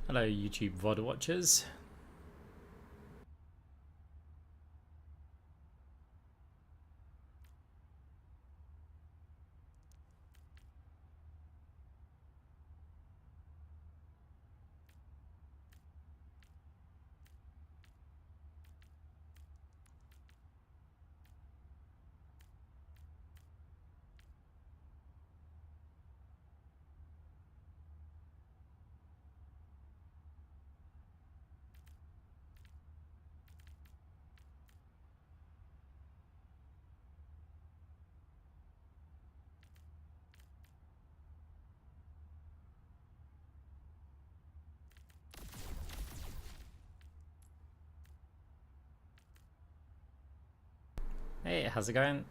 Hello YouTube VOD watchers. Hey, how's it going?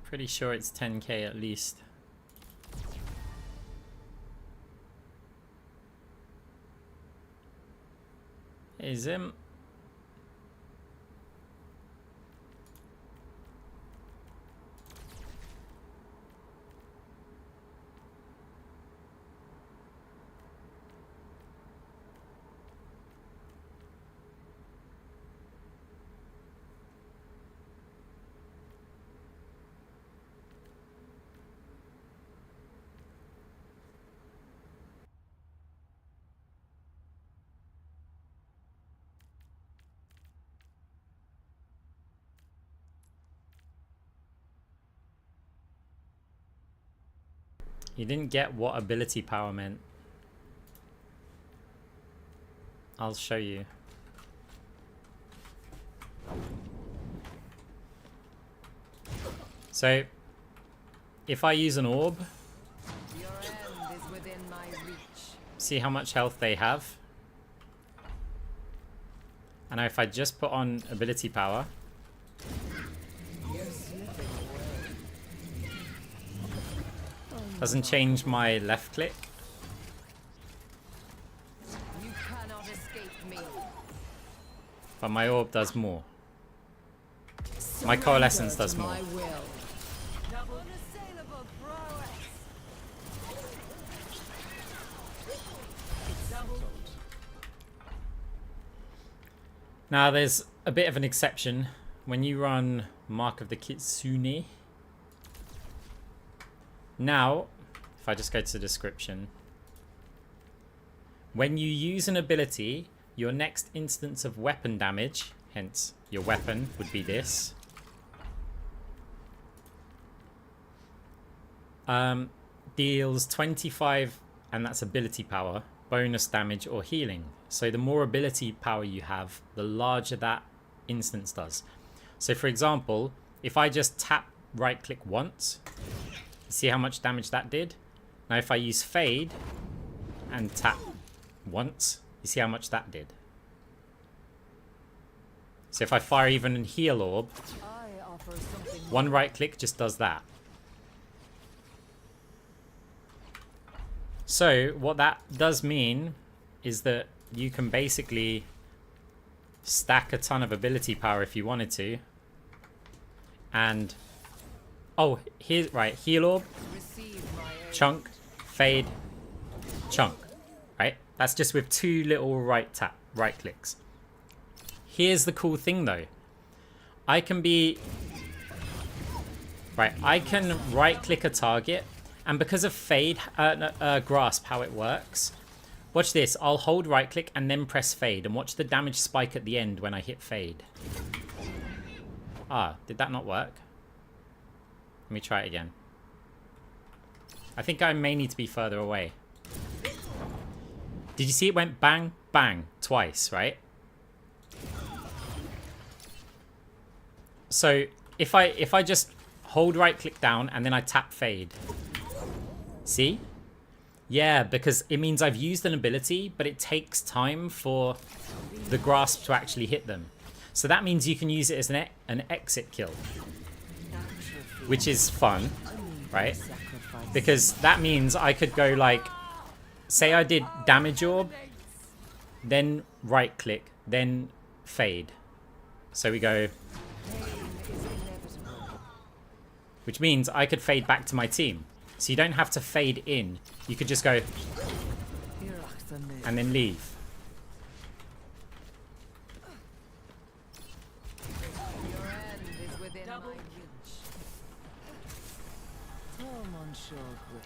Pretty sure it's 10k at least. Hey Zim. You didn't get what ability power meant. I'll show you. So, if I use an orb, Your end is within my reach. see how much health they have. And if I just put on ability power, doesn't change my left click. You cannot escape me. But my orb does more. My coalescence does more. My will. Double unassailable prowess. Double. Now there's a bit of an exception. When you run Mark of the Kitsune. Now, if I just go to the description. When you use an ability, your next instance of weapon damage, hence your weapon would be this. Deals 25, and that's ability power, bonus damage or healing. So the more ability power you have, the larger that instance does. So for example, if I just tap right click once, see how much damage that did? Now if I use fade and tap once, you see how much that did? So if I fire even a heal orb, I offer something. one right click just does that. So what that does mean is that you can basically stack a ton of ability power if you wanted to. And oh, here's right, heal orb, Receive my aid. chunk, fade, chunk. Right? That's just with two little right clicks. Here's the cool thing though. I can right click a target, and because of fade, grasp, how it works. Watch this, I'll hold right click and then press fade, and watch the damage spike at the end when I hit fade. Ah, did that not work? Let me try it again. I think I may need to be further away. Did you see it went bang, bang, twice, right? So if I just hold right click down and then I tap fade. See? Yeah, because it means I've used an ability, but it takes time for the grasp to actually hit them. So that means you can use it as an exit kill, which is fun, right? Because that means I could go like, say I did damage orb, then right click, then fade. So we go which means I could fade back to my team. So you don't have to fade in. You could just go and then leave. Your end is within my reach. Come on, sure grit.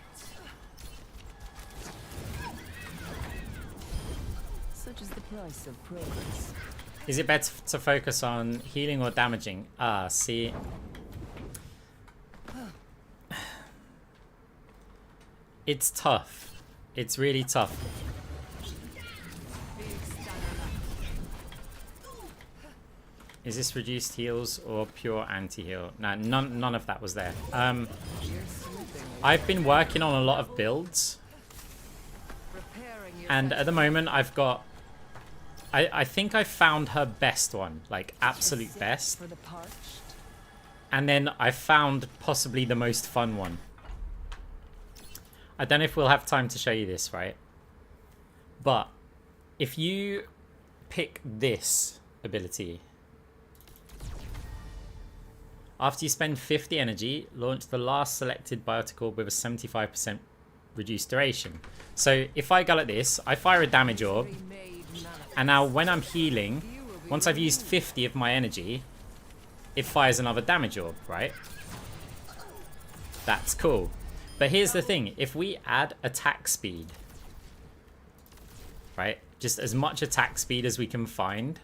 Such is the price of progress. Is it better to focus on healing or damaging? Ah, see. It's tough. It's really tough. Is this reduced heals or pure anti-heal? No, none of that was there. I've been working on a lot of builds. And at the moment I've got... I think I found her best one. Like, absolute best. And then I found possibly the most fun one. I don't know if we'll have time to show you this, right? But if you pick this ability, after you spend 50 energy, launch the last selected biotic orb with a 75% reduced duration. So if I go like this, I fire a damage orb, and now when I'm healing, once I've used 50 of my energy, it fires another damage orb, right? That's cool. But here's the thing, if we add attack speed, right, just as much attack speed as we can find,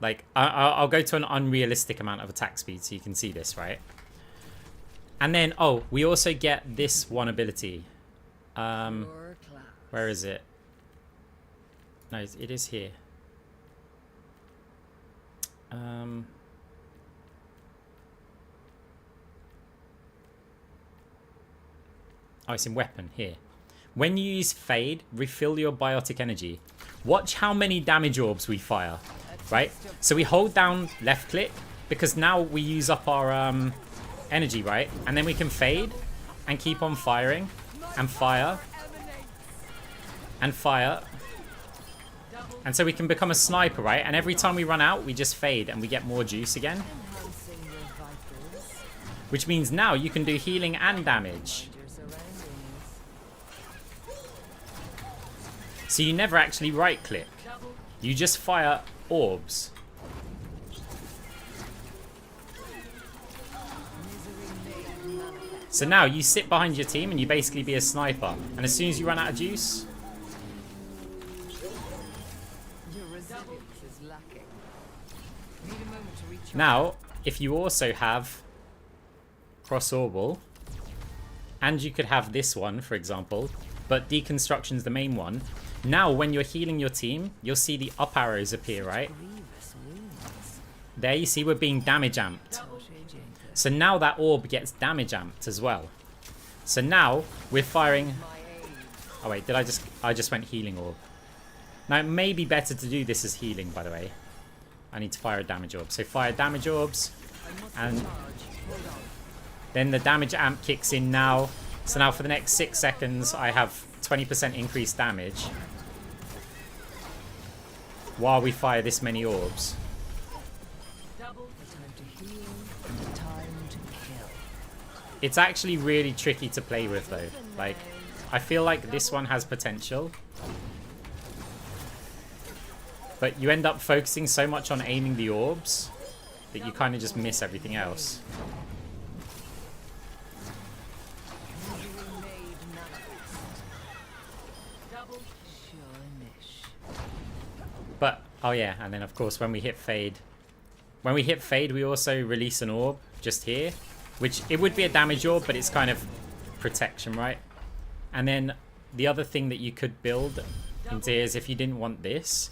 like, I'll go to an unrealistic amount of attack speed so you can see this, right? And then, oh, we also get this one ability. Where is it? No, it is here. Oh, it's in weapon, here. When you use Fade, refill your biotic energy. Watch how many damage orbs we fire, right? So we hold down left click, because now we use up our energy, right? And then we can Fade, and keep on firing, and fire, and fire. And so we can become a sniper, right? And every time we run out, we just Fade, and we get more juice again. Which means now you can do healing and damage. So you never actually right click. You just fire orbs. So now you sit behind your team and you basically be a sniper. And as soon as you run out of juice... Now, if you also have cross-orbal, and you could have this one, for example, but deconstruction's the main one. Now, when you're healing your team, you'll see the up arrows appear, right? There you see we're being damage amped. So now that orb gets damage amped as well. So now we're firing... Oh wait, did I just went healing orb. Now it may be better to do this as healing, by the way. I need to fire a damage orb. So fire damage orbs. And then the damage amp kicks in now. So now for the next 6 seconds, I have 20% increased damage. While we fire this many orbs. It's actually really tricky to play with though. Like, I feel like this one has potential. But you end up focusing so much on aiming the orbs that you kind of just miss everything else. But, oh yeah, and then of course when we hit Fade, we also release an orb just here, which it would be a damage orb, but it's kind of protection, right? And then the other thing that you could build into here is if you didn't want this,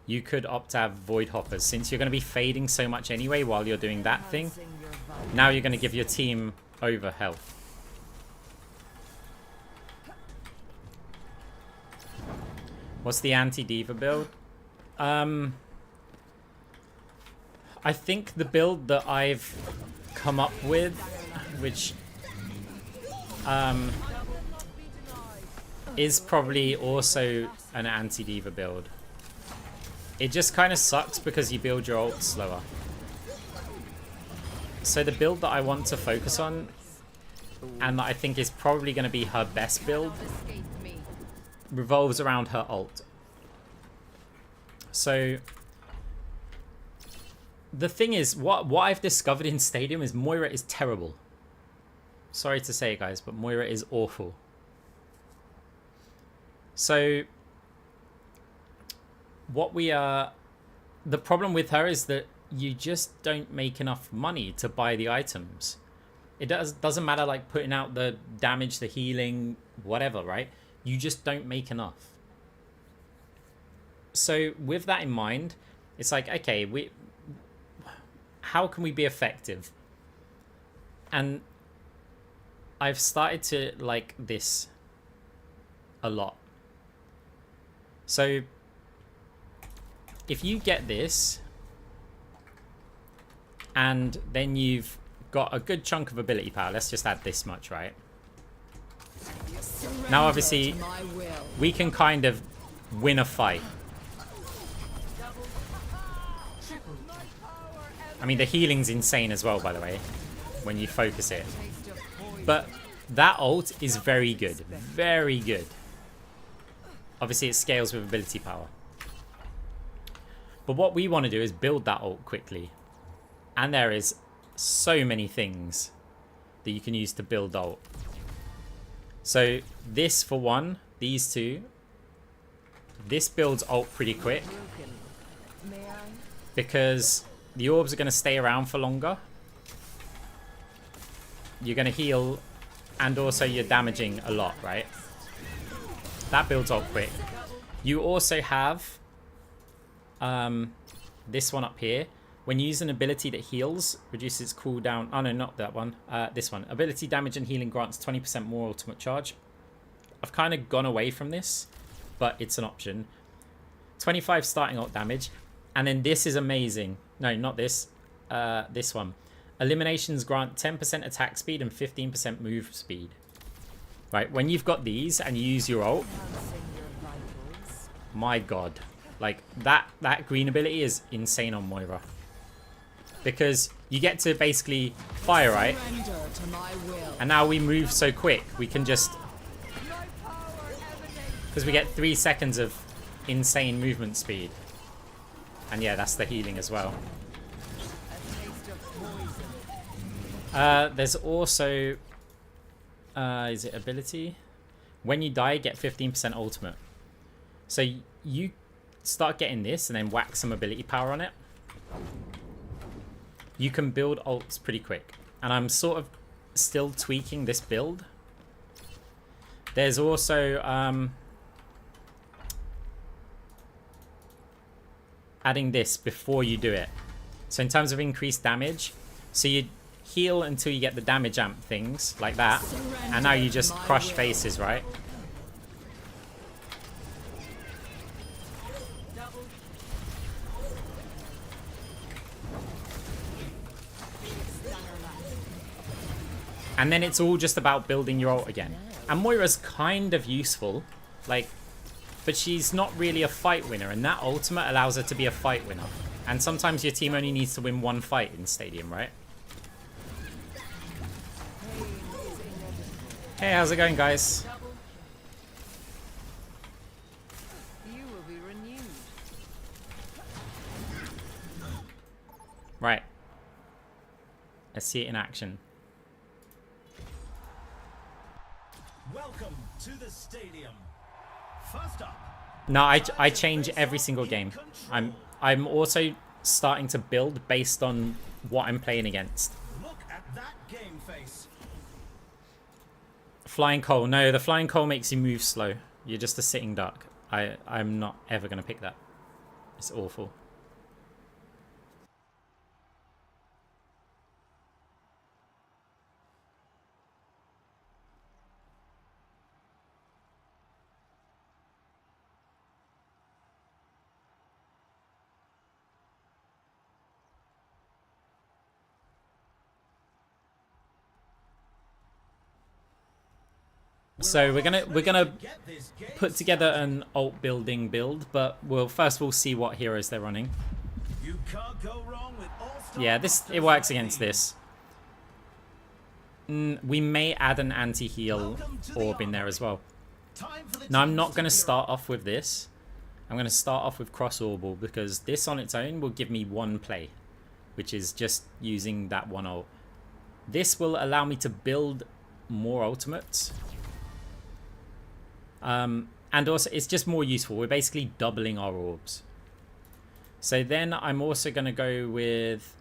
you could opt to have Void Hoppers. Since you're going to be fading so much anyway while you're doing that thing, now you're going to give your team over health. What's the anti-diva build? I think the build that I've come up with, which is probably also an anti-diva build. It just kind of sucks because you build your ult slower. So the build that I want to focus on, and that I think is probably going to be her best build, revolves around her ult. So the thing is, what I've discovered in Stadium is Moira is terrible. Sorry to say it, guys, but Moira is awful. So what we are... The problem with her is that you just don't make enough money to buy the items. It doesn't matter, like, putting out the damage, the healing, whatever, right? You just don't make enough. So with that in mind, it's like, okay, how can we be effective? And I've started to like this a lot. So if you get this, and then you've got a good chunk of ability power, let's just add this much, right? Now obviously we can kind of win a fight. I mean, the healing's insane as well, by the way, when you focus it. But that ult is very good. Very good. Obviously, it scales with ability power. But what we want to do is build that ult quickly. And there is so many things that you can use to build ult. So this for one, these two. This builds ult pretty quick. Because the orbs are going to stay around for longer. You're going to heal, and also you're damaging a lot, right? That builds ult quick. You also have this one up here. When you use an ability that heals, reduces cooldown. Oh no, not that one. This one. Ability damage and healing grants 20% more ultimate charge. I've kind of gone away from this, but it's an option. 25 starting ult damage. And then this is amazing. No, not this. This one. Eliminations grant 10% attack speed and 15% move speed. Right, when you've got these and you use your ult, my god. Like, that green ability is insane on Moira. Because you get to basically fire, right? And now we move so quick. We can just... Because we get 3 seconds of insane movement speed. And yeah, that's the healing as well. There's also... is it ability? When you die, get 15% ultimate. So you start getting this and then whack some ability power on it. You can build ults pretty quick. And I'm sort of still tweaking this build. There's also adding this before you do it. So in terms of increased damage, so you heal until you get the damage amp things like that, and now you just crush faces, right? And then it's all just about building your ult again. And Moira's kind of useful, like, but she's not really a fight winner, and that ultimate allows her to be a fight winner. And sometimes your team only needs to win one fight in Stadium, right? Hey, how's it going, guys? You will be renewed. Right. Let's see it in action. Welcome to the stadium. First up. No, I change every single game. I'm also starting to build based on what I'm playing against. Look at that game face. Flying coal. No, the flying coal makes you move slow. You're just a sitting duck. I'm not ever going to pick that. It's awful. So we're gonna put together an ult building build, but we'll see what heroes they're running. You can't go wrong with all-star Yeah, it works against this. We may add an anti-heal orb in there as well. Time for the Now, I'm teams not to going to gear start off with this. I'm going to start off with Cross Orbal because this on its own will give me one play, which is just using that one ult. This will allow me to build more ultimates. And also, it's just more useful. We're basically doubling our orbs. So then I'm also going to go with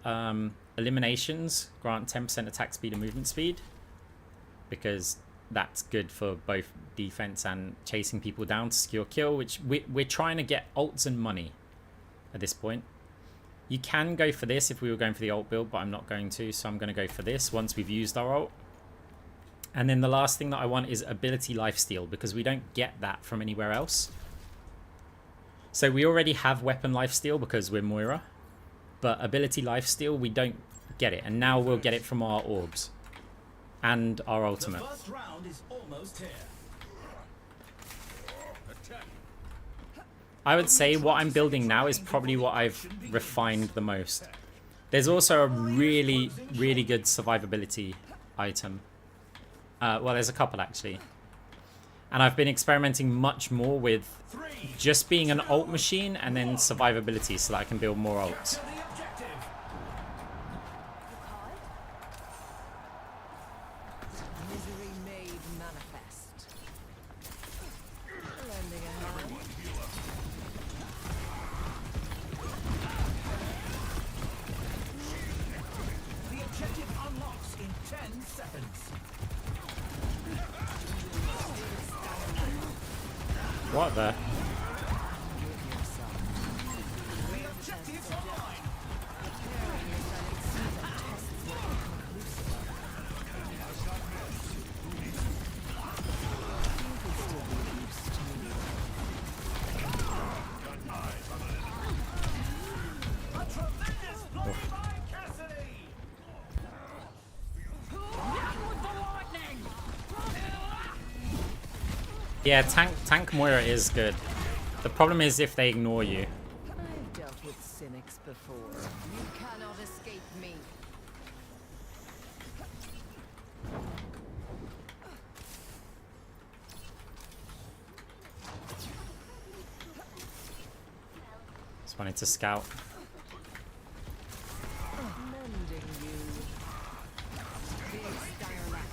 eliminations, grant 10% attack speed and movement speed, because that's good for both defense and chasing people down to secure kill, which we're trying to get ults and money at this point. You can go for this if we were going for the ult build, but I'm not going to, so I'm going to go for this once we've used our ult. And then the last thing that I want is ability lifesteal, because we don't get that from anywhere else. So we already have weapon lifesteal because we're Moira, but ability lifesteal, we don't get it, and now we'll get it from our orbs and our ultimate. The first round is almost here. I would say what I'm building now is probably what I've refined the most. There's also a really, really good survivability item. Well, there's a couple actually. And I've been experimenting much more with just being an ult machine and then survivability so that I can build more ults. To the objective. Misery made manifest. Lending a hand. The objective unlocks in 10 seconds. What the? The objective's online. A tremendous play by Cassidy. Yeah, tank Moira is good. The problem is if they ignore you. I've dealt with cynics before. You cannot escape me. Just wanted to scout. Mending you. Big Starlight.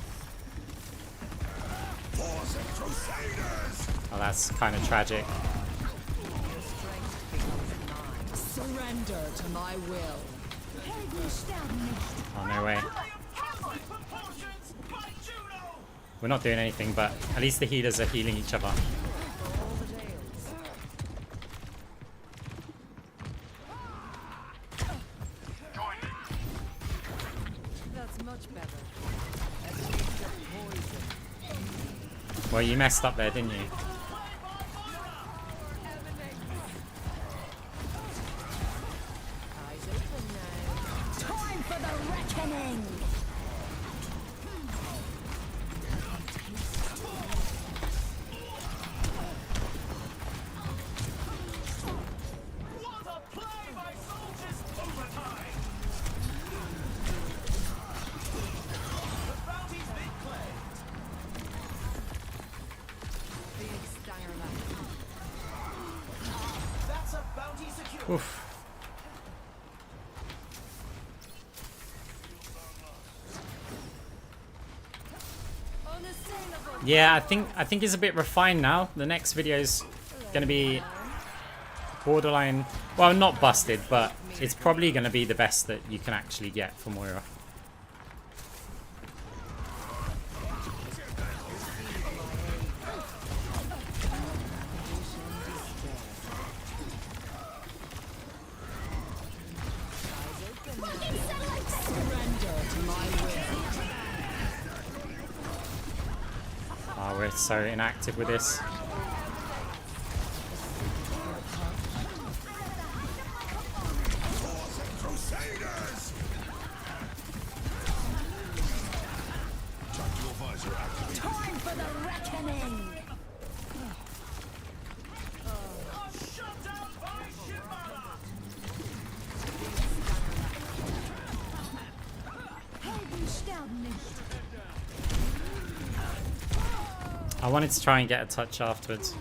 Oh, that's kind of tragic. Your strength becomes mine. Surrender to my will. Oh, no way. Proportions by Juno. We're not doing anything, but at least the healers are healing each other. All the tales. That's much better. At least a poison. Well, you messed up there, didn't you? Eyes open now. Time for the reckoning! What a play by Soldiers overtime. The bounty's been claimed. Big Starlight. That's a bounty secured. Oof. Unassailable. Yeah, I think it's a bit refined now. The next video's gonna be borderline, well, not busted, but it's probably gonna be the best that you can actually get for Moira. Surrender to my will. Oh, we're so inactive with this. Time for the reckoning! A shutdown by Shimada. Helden sterben nicht. I wanted to try and get a touch afterwards.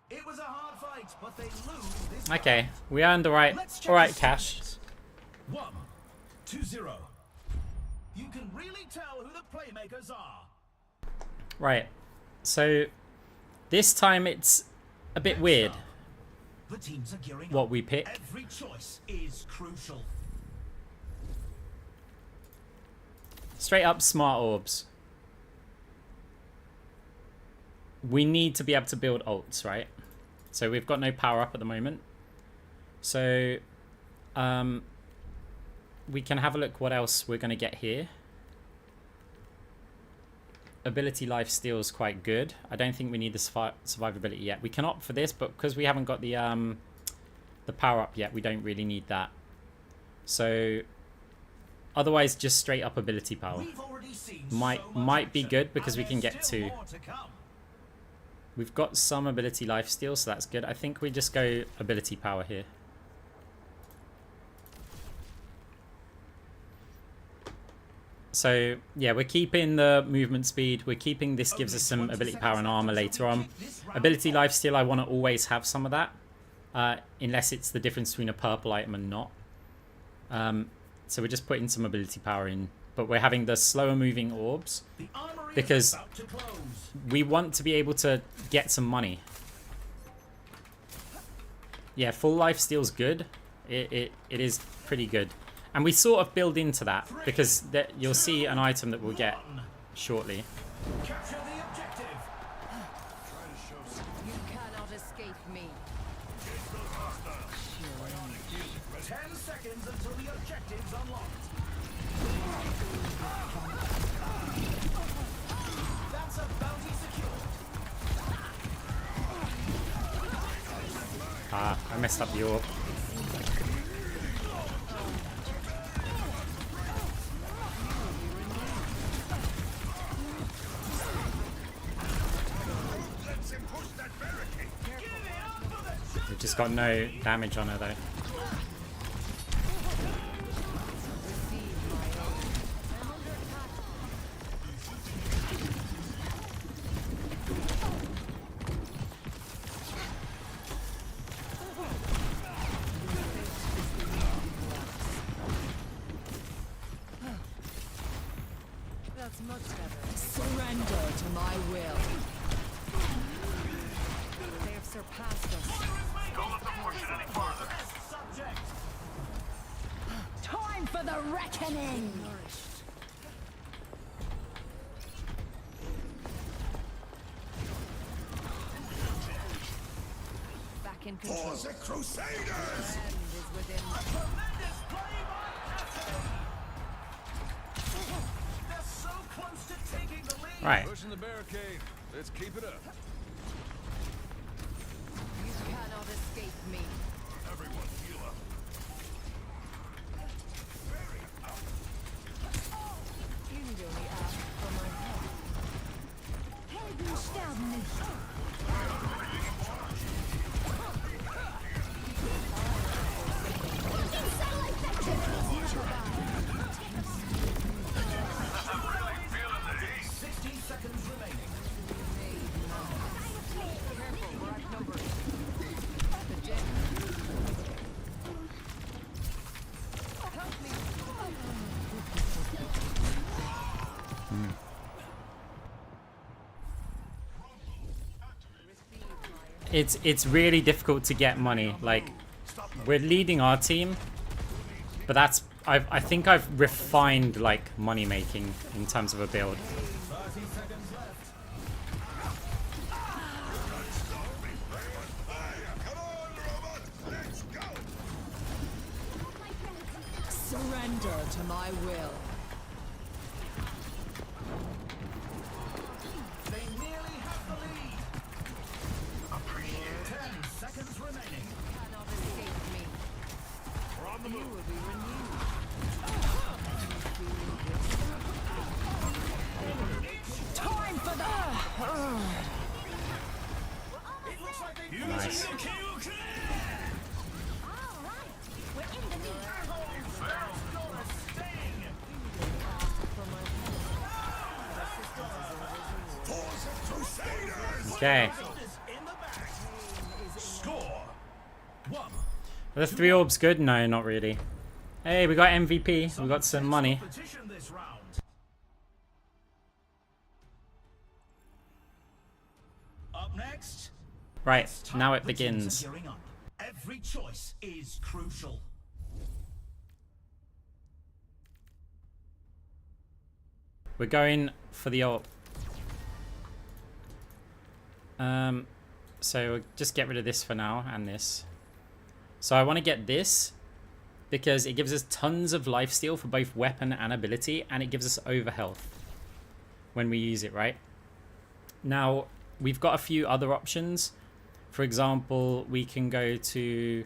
It was a hard fight, but they lose this Okay, we earned alright cash. 1-2-0. You can really tell who the playmakers are. Right, so this time it's a bit weird The teams are gearing what up. we pick. Every choice is crucial. Straight up smart orbs. We need to be able to build ults, right? So we've got no power up at the moment. So we can have a look what else we're going to get here. Ability life steal is quite good. I don't think we need the survivability yet. We can opt for this, but because we haven't got the power up yet, we don't really need that. So otherwise, just straight up ability power We've already seen might be action, good because we and can there's get still two. more to come. We've got some ability life steal, so that's good. I think we just go ability power here. So yeah, we're keeping the movement speed. We're keeping this gives us some ability power and armor later on. Ability life steal, I want to always have some of that, unless it's the difference between a purple item and not. So we're just putting some ability power in, but we're having the slower moving orbs The armory because is about to close. we want to be able to get some money. Yeah, full life steal's good. It is pretty good. And we sort of build into that because you'll see an item that we'll get shortly. Capture the objective. You cannot escape me. 10 seconds until the objective's unlocked. That's a bounty secured. Ah, I messed up the orb. We've just got no damage on her though. That's much better. Surrender to my will. They have surpassed us. Don't let them push it any farther. Subject. Time for the reckoning! Nourished. Back in control. For the Crusaders! End is within. Tremendous play by Captain. They're so close to taking the lead. Right. Pushing the barricade. Let's keep it up. You cannot escape me. Everyone heal up. You need only ask for my help. Helden sterben nicht. Satellite Really feeling the heat. 60 seconds remaining. Careful, we're outnumbered. The gem. Help me. It's really difficult to get money. Like, we're leading our team, but that's I think I've refined like money making in terms of a build. 30 seconds left. Surrender to my will. They nearly have the lead. 10 seconds remaining. Cannot escape me. We're on the You move. will be renewed. Time for the. It looks like they Nice. Okay. In the back. Score 1. Are the 3 orbs good? No, not really. Hey, we got MVP. We got some money. Competition this round. Up next. Right, Time now it the teams are begins. gearing up. Every choice is crucial. We're going for the ult. So we'll just get rid of this for now and this. So I want to get this because it gives us tons of lifesteal for both weapon and ability, and it gives us over health when we use it, right? Now, we've got a few other options. For example, we can go to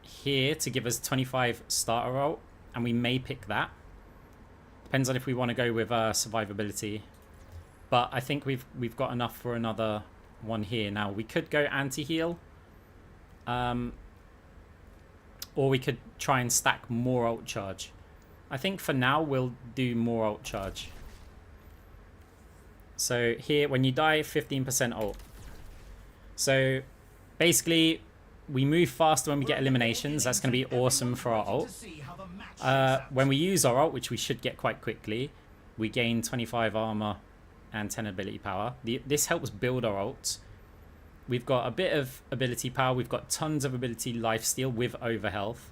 here to give us 25 starter ult, and we may pick that. Depends on if we want to go with survivability. But I think we've got enough for another one here. Now, we could go anti-heal. Or we could try and stack more ult charge. I think for now we'll do more ult charge. So here, when you die, 15% ult. So basically, we move faster when we get eliminations. That's going to be awesome for our ult. When we use our ult, which we should get quite quickly, we gain 25 armor and 10 ability power. This helps build our ult. We've got a bit of ability power. We've got tons of ability lifesteal with over health.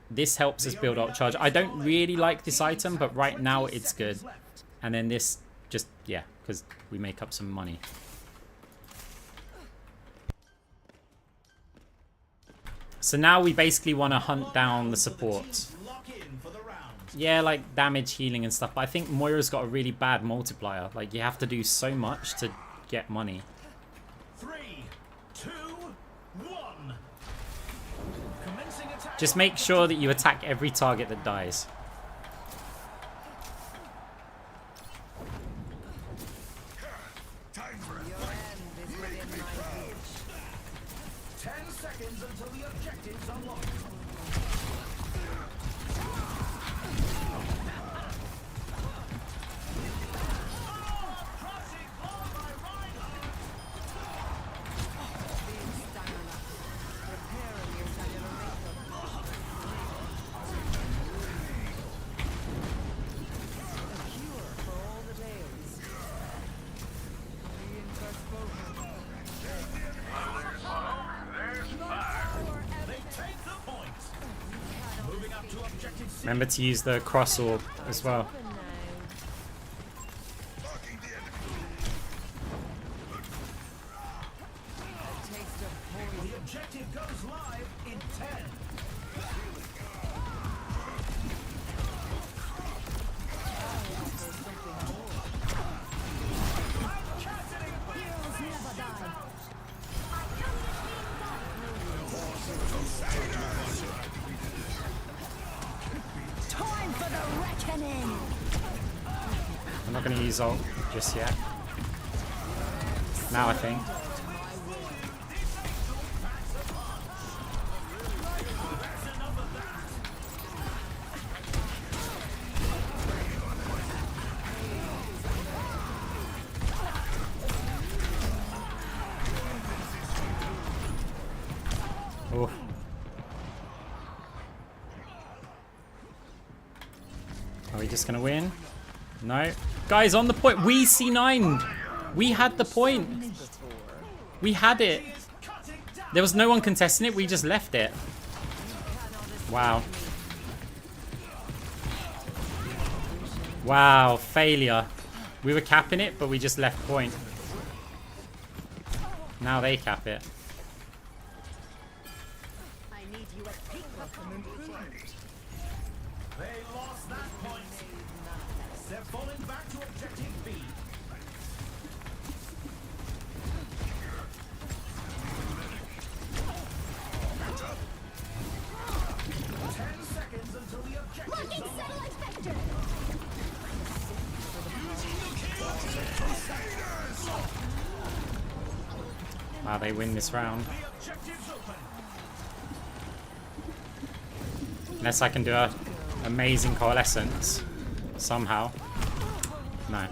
This helps us build ult charge. I don't really like this item, but right now it's good. And then this just, yeah, because we make up some money. So now we basically want to hunt down the supports. Yeah, like damage, healing and stuff. But I think Moira's got a really bad multiplier. Like, you have to do so much to get money. 3, 2, 1. Commencing attack. Just make sure that you attack every target that dies. Time for it. Your end is within my reach. 10 seconds until the objectives unlock. Preparing your generator. A cure for all the tales. They take the point. Moving up to objective C. Remember to use the cross orb as well. Blocking the enemy. The objective goes live in 10. Time for the reckoning! I'm not going to use ult just yet. Now I think. Oof. Are we just gonna win? No. Guys, on the point. We C9. We had the point. We had it. There was no one contesting it. We just left it. Wow. Wow. Failure. We were capping it, but we just left point. Now they cap it. I need you at peak welcome improvement. They lost that point. They're falling back to objective B. 10 seconds until the objectives unlock. Wow, they win this round. The objectives open. Unless I can do a amazing coalescence somehow. No.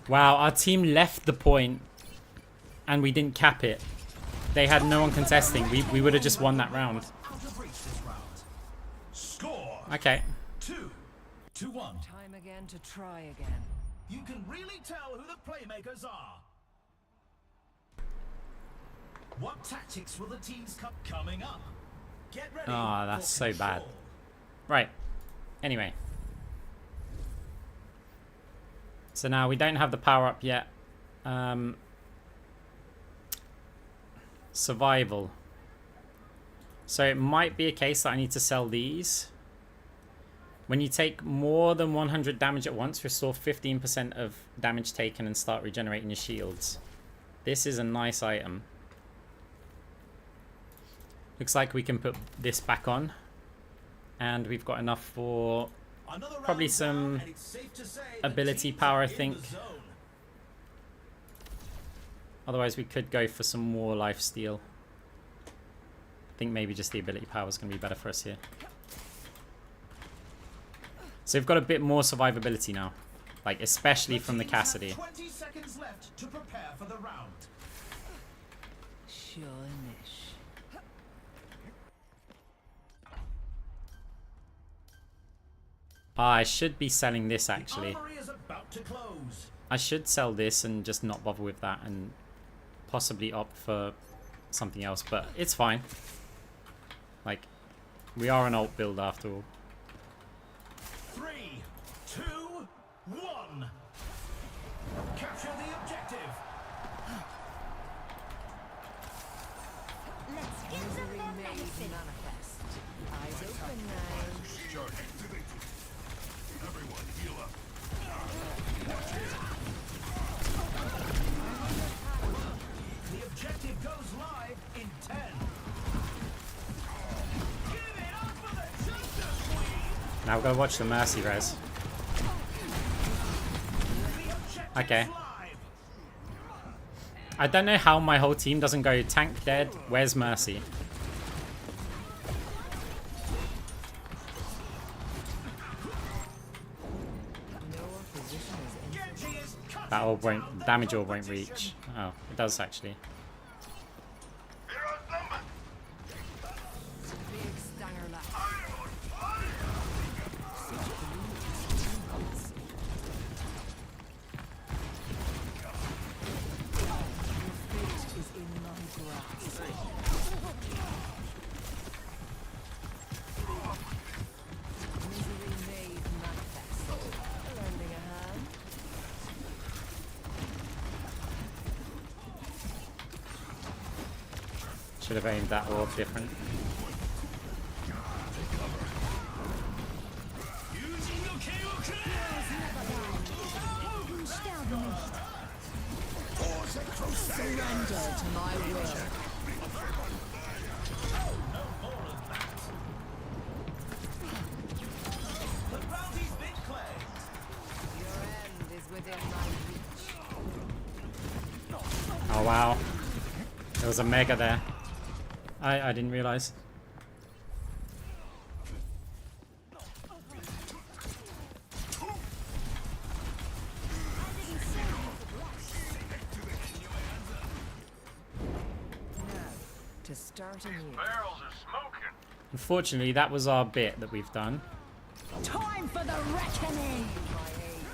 Wow, our team left the point and we didn't cap it. They had no one contesting. We would have just won that round. Out of reach this round. Score Okay. 2-1. Time again to try again. You can really tell who the playmakers are. What tactics will the teams coming up? Get ready. Oh, that's for so bad. control. Right. Anyway. So now we don't have the power up yet. Survival. So it might be a case that I need to sell these. When you take more than 100 damage at once, restore 15% of damage taken and start regenerating your shields. This is a nice item. Looks like we can put this back on. And we've got enough for Another probably round some down, and it's safe to say the ability teams power, are I in the think. zone. Otherwise, we could go for some more lifesteal. I think maybe just the ability power is going to be better for us here. So we've got a bit more survivability now. Like, especially from the teams have Cassidy. 20 seconds left to prepare for the round. Sure niche. I should be selling this, actually. The armory is about to close. I should sell this and just not bother with that and possibly opt for something else. But it's fine. Like, we are an alt build after all. 3, 2, 1. Capture the objective. Let's give them Misery their made medicine. manifest. Eyes open now. Charge activated. Everyone heal up. The objective goes live in 10. Give it up for the Justice Queen. Now we've got to watch the Mercy res. The objective's Okay. live. I don't know how my whole team doesn't go tank dead. Where's Mercy? No opposition is in. Genji is cutting That orb down won't, the damage orb won't competition. reach. Oh, it does actually. Big stanger left. Your fate is in my grasp. Misery made manifest. Lending a hand. Should have aimed that orb different. Surrender to my will. The bounty's been claimed. Your end is within my reach. Oh wow. There was a mega there. I didn't realize. Now, to start anew. Barrels are smoking. Unfortunately, that was our bit that we've done. Time for the reckoning! My age.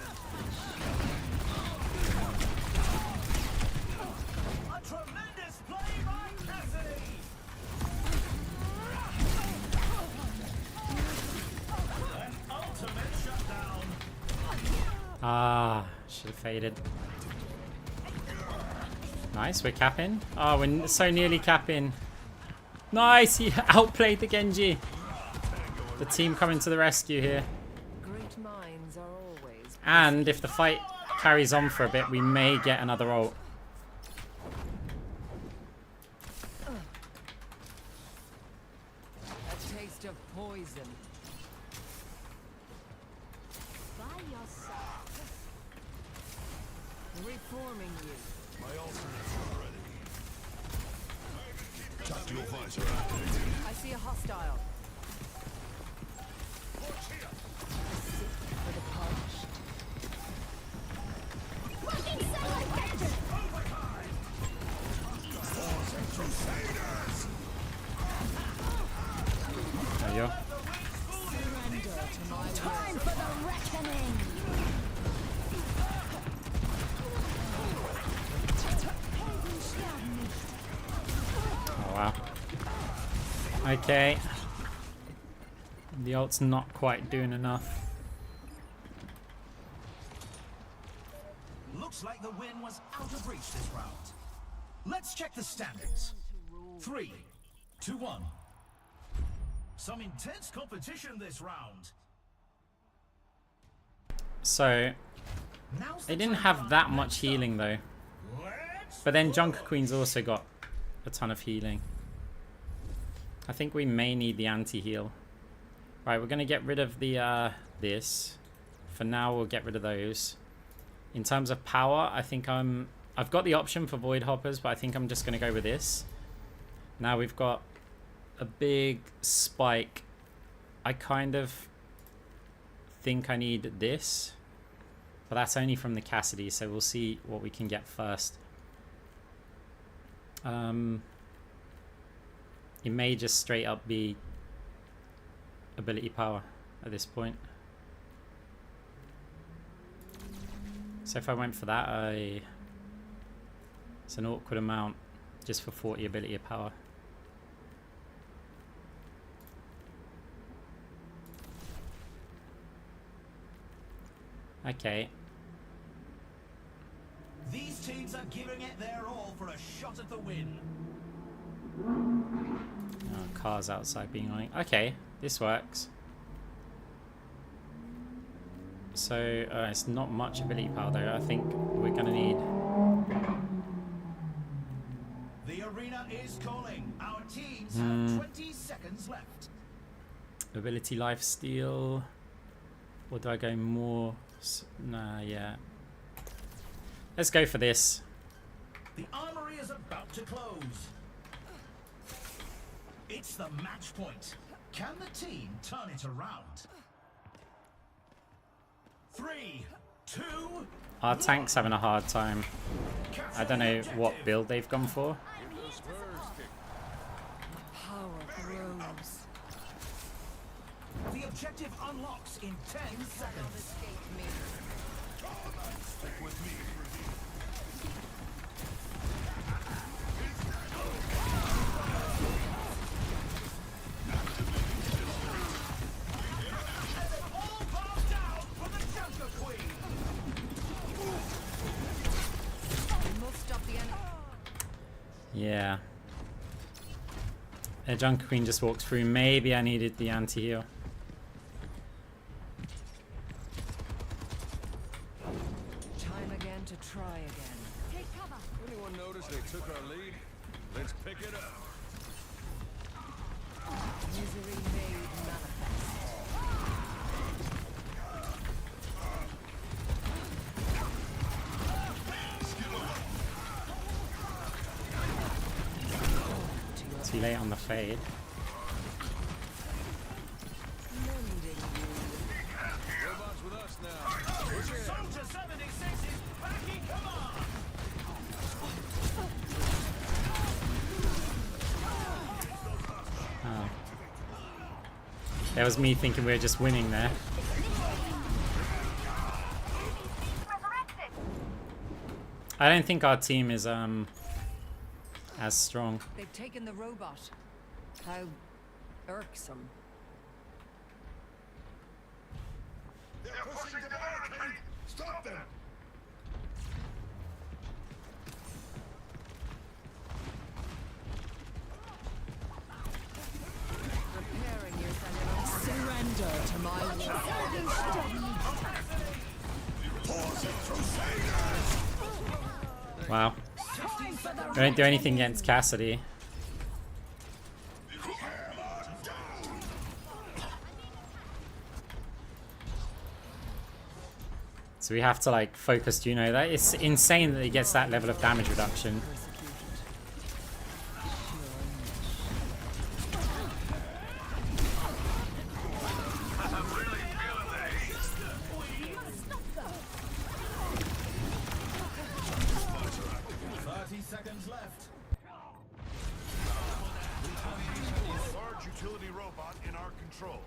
A tremendous play by Cassidy. An ultimate shutdown. Ah, should have faded. Nice, we're capping. Oh, we're so nearly capping. Nice, he outplayed the Genji. The team coming to the rescue here. Great minds are always. And if the fight carries on for a bit, we may get another ult. A taste of poison. By yourself. Reforming you. My alternates are ready. Tactical visor activated. I see a hostile. The sick for the punished. Wow. Okay. The ult's not quite doing enough. Looks like the win was out of reach this round. Let's check the standings. 3, 2, 1. Some intense competition this round. So, Now's they the didn't time have for that our much next healing though. Let's But then Junker Queen's also got a ton of healing. I think we may need the anti-heal. Right, we're gonna get rid of the this. For now, we'll get rid of those. In terms of power, I think I've got the option for Void Hoppers, but I think I'm just gonna go with this. Now we've got a big spike. I kind of think I need this, but that's only from the Cassidy, so we'll see what we can get first. It may just straight up be ability power at this point. So if I went for that, it's an awkward amount just for 40 ability of power. Okay. These teams are giving it their all for a shot at the win. Oh, cars outside being annoying. Okay, this works. So it's not much ability power though. I think we're gonna need. The arena is calling. Our teams have 20 seconds left. Ability lifesteal. Or do I go more? Nah, yeah. Let's go for this. The armory is about to close. It's the match point. Can the team turn it around? 3, 2. Our tank's having a hard time. I don't know what build they've gone for. Power grows. The objective unlocks in 10 seconds. Escape me. All bombs down for the Junker Queen. We must stop the enemy. Yeah. A Junker Queen just walks through. Maybe I needed the anti-heal. Time again to try again. Take cover. Anyone notice they took our lead? Let's pick it up. Misery made manifest. Too late on the fade. Robots with us now. Soldier 76 is back in command. Oh. That was me thinking we were just winning there. I don't think our team is as strong. They've taken the robot. How irksome. They're pushing the barricade. Stop them. Preparing yourself. Surrender to my will. Wow. We don't do anything against Cassidy. So we have to like focus, you know, that it's insane that he gets that level of damage reduction. Seconds left. Large utility robot in our control.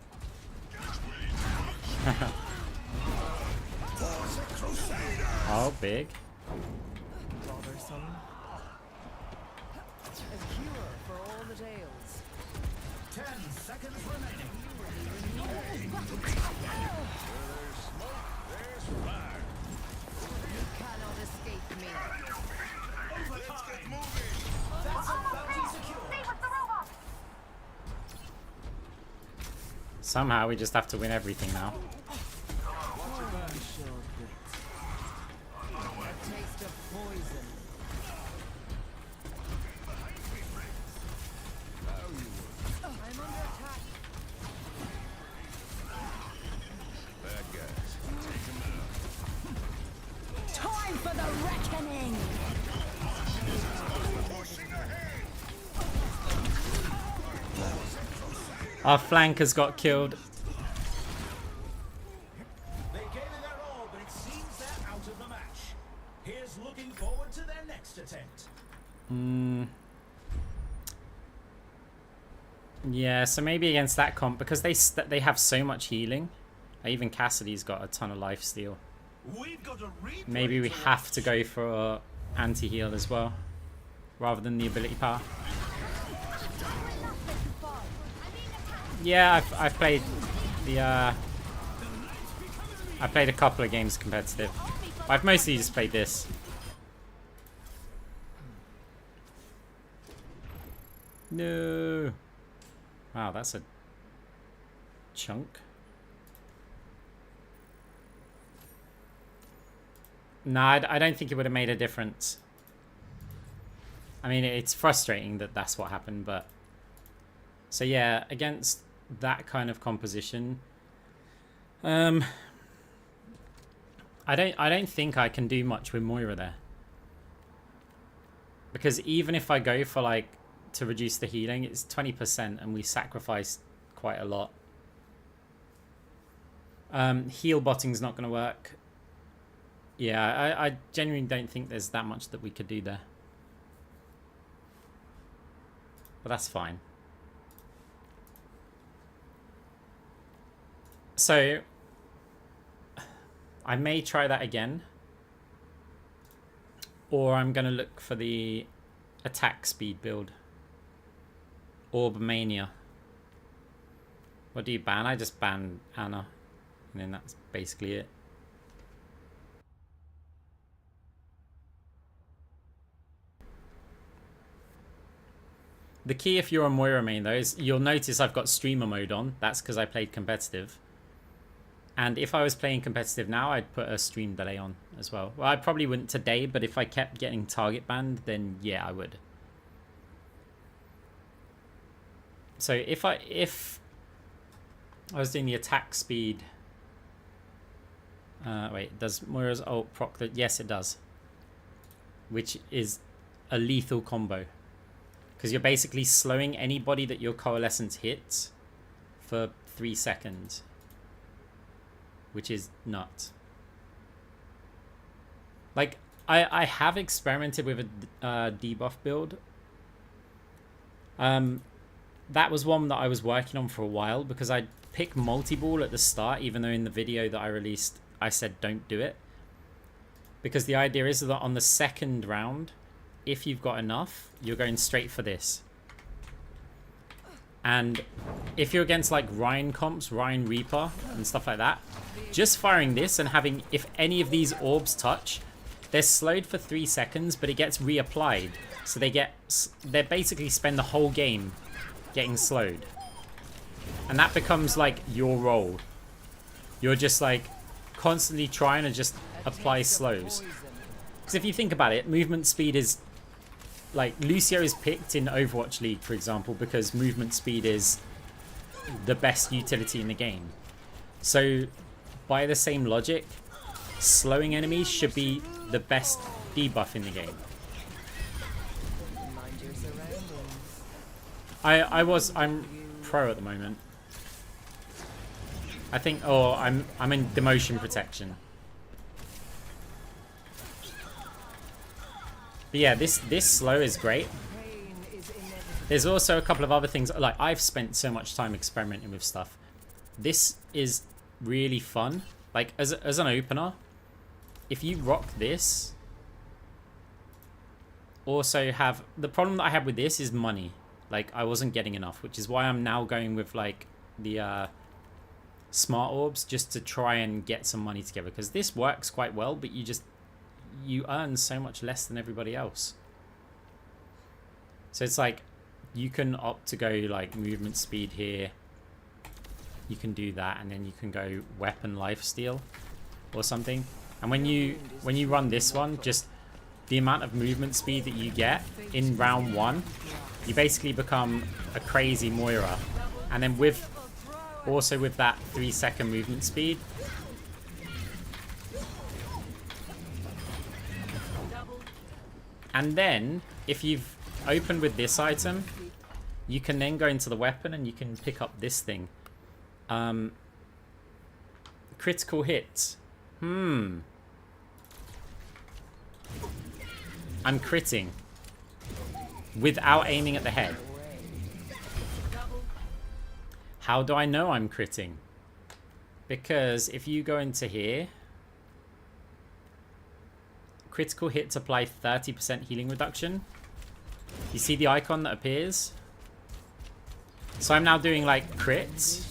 Oh, big. Bothersome. A cure for all the that ails. 10 seconds remaining. You cannot escape me. Overtime. That's a bounty secure. Somehow we just have to win everything now. A taste of poison. I'm under attack. Bad guys. Take them out. Time for the reckoning. Pushing ahead. Our flankers got killed. They gave it their all, but it seems they're out of the match. Here's looking forward to their next attempt. Yeah, so maybe against that comp, because they have so much healing. Even Cassidy's got a ton of lifesteal. We've got a replay Maybe we to have watch. to go for anti-heal as well, rather than the ability power. Yeah, I've played the I played a couple of games competitive. I've mostly just played this. No. Wow, that's a chunk. No, I don't think it would have made a difference. I mean, it's frustrating that that's what happened, but... So yeah, against that kind of composition, I don't think I can do much with Moira there. Because even if I go for, like, to reduce the healing, it's 20% and we sacrifice quite a lot. Heal botting's not going to work. Yeah, I genuinely don't think there's that much that we could do there. But that's fine. So, I may try that again. Or I'm going to look for the attack speed build. Orb Mania. What do you ban? I just ban Anna. And then that's basically it. The key if you're on Moira main though is you'll notice I've got streamer mode on. That's because I played competitive. And if I was playing competitive now, I'd put a stream delay on as well. Well, I probably wouldn't today, but if I kept getting target banned, then yeah, I would. So if I was doing the attack speed... wait, does Moira's ult proc that? Yes, it does. Which is a lethal combo. Because you're basically slowing anybody that your coalescence hits for 3 seconds. Which is nuts. Like, I have experimented with a debuff build. That was one that I was working on for a while because I'd pick multi-ball at the start, even though in the video that I released, I said don't do it. Because the idea is that on the second round, if you've got enough, you're going straight for this. And if you're against like Ryan comps, Ryan Reaper and stuff like that, just firing this and having, if any of these orbs touch, they're slowed for 3 seconds, but it gets reapplied. So they basically spend the whole game getting slowed. And that becomes like your role. You're just like constantly trying to just apply slows. Because if you think about it, movement speed is... Like, Lucio is picked in Overwatch League, for example, because movement speed is the best utility in the game. So, by the same logic, slowing enemies should be the best debuff in the game. Mind your surroundings. I'm pro at the moment. I think, oh, I'm in demotion protection. But yeah, this slow is great. Pain is inevitable. There's also a couple of other things. Like, I've spent so much time experimenting with stuff. This is really fun. Like, as an opener, if you rock this, also have... The problem that I have with this is money. Like, I wasn't getting enough, which is why I'm now going with, like, the smart orbs, just to try and get some money together. Because this works quite well, but you earn so much less than everybody else. So it's like, you can opt to go, like, movement speed here. You can do that, and then you can go weapon lifesteal or something. And when you run this one, just the amount of movement speed that you get in round 1, you basically become a crazy Moira. And then also with that 3-second movement speed, and then if you've opened with this item, you can then go into the weapon and you can pick up this thing. Critical hits. I'm critting without aiming at the head. How do I know I'm critting? Because if you go into here, critical hits apply 30% healing reduction. You see the icon that appears? So I'm now doing like crits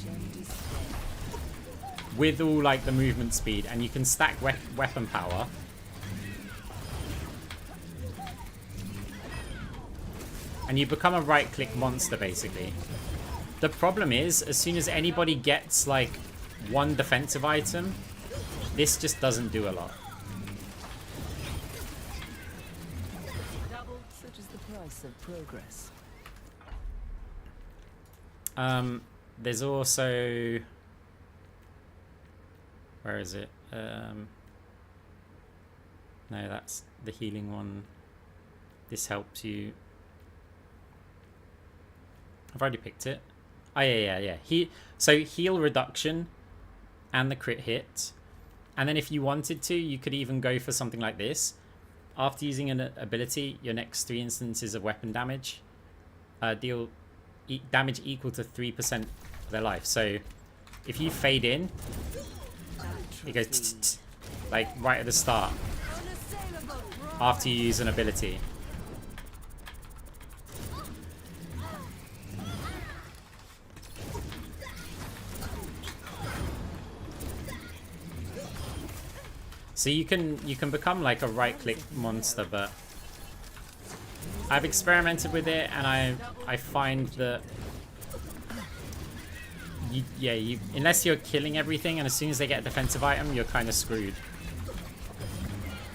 with all like the movement speed, and you can stack weapon power. And you become a right-click monster, basically. The problem is, as soon as anybody gets, like, one defensive item, this just doesn't do a lot. Such is the price of progress. There's also... Where is it? No, that's the healing one. This helps you... I've already picked it. Oh, yeah. So heal reduction and the crit hit. And then if you wanted to, you could even go for something like this. After using an ability, your next 3 instances of weapon damage deal damage equal to 3% of their life. So if you fade in, it goes tss, like right at the start after you use an ability. So you can become like a right-click monster, but I've experimented with it, and I find that you unless you're killing everything, and as soon as they get a defensive item, you're kind of screwed.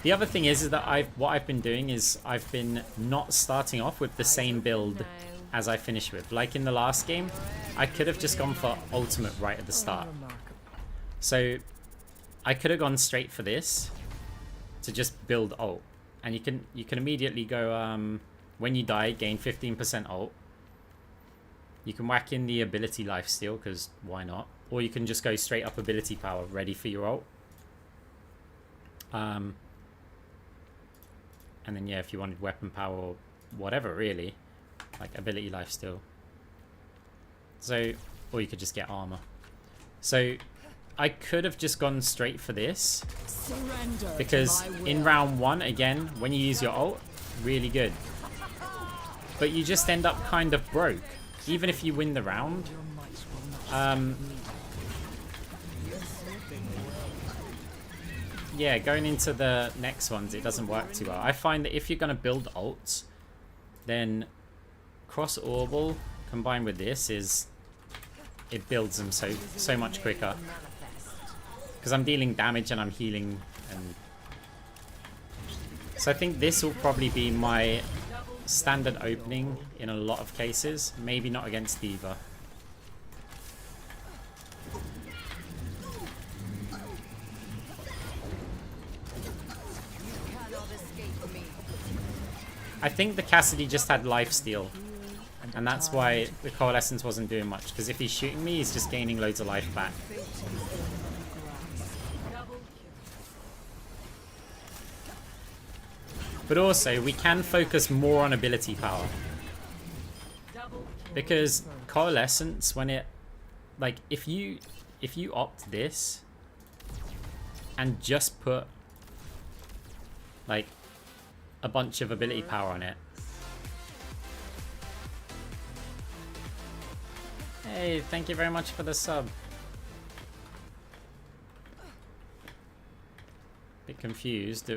The other thing is that what I've been doing is I've been not starting off with the same build as I finish with. Like in the last game, I could have just gone for ultimate right at the start. So I could have gone straight for this to just build ult, and you can immediately go when you die, gain 15% ult. You can whack in the ability lifesteal, because why not? Or you can just go straight up ability power, ready for your ult. And then yeah, if you wanted weapon power or whatever, really, like ability lifesteal. So, or you could just get armor. So I could have just gone straight for this, because in round 1, again, when you use your ult, really good. But you just end up kind of broke, even if you win the round. Yeah, going into the next ones, it doesn't work too well. I find that if you're going to build ults, then cross-orbal combined with this it builds them so much quicker. Because I'm dealing damage and I'm healing, and so I think this will probably be my standard opening in a lot of cases. Maybe not against D.Va. I think the Cassidy just had lifesteal, and that's why the Coalescence wasn't doing much, because if he's shooting me, he's just gaining loads of life back. But also, we can focus more on ability power. Because Coalescence, when it... Like, if you opt this and just put, like, a bunch of ability power on it, Hey, thank you very much for the sub. Bit confused.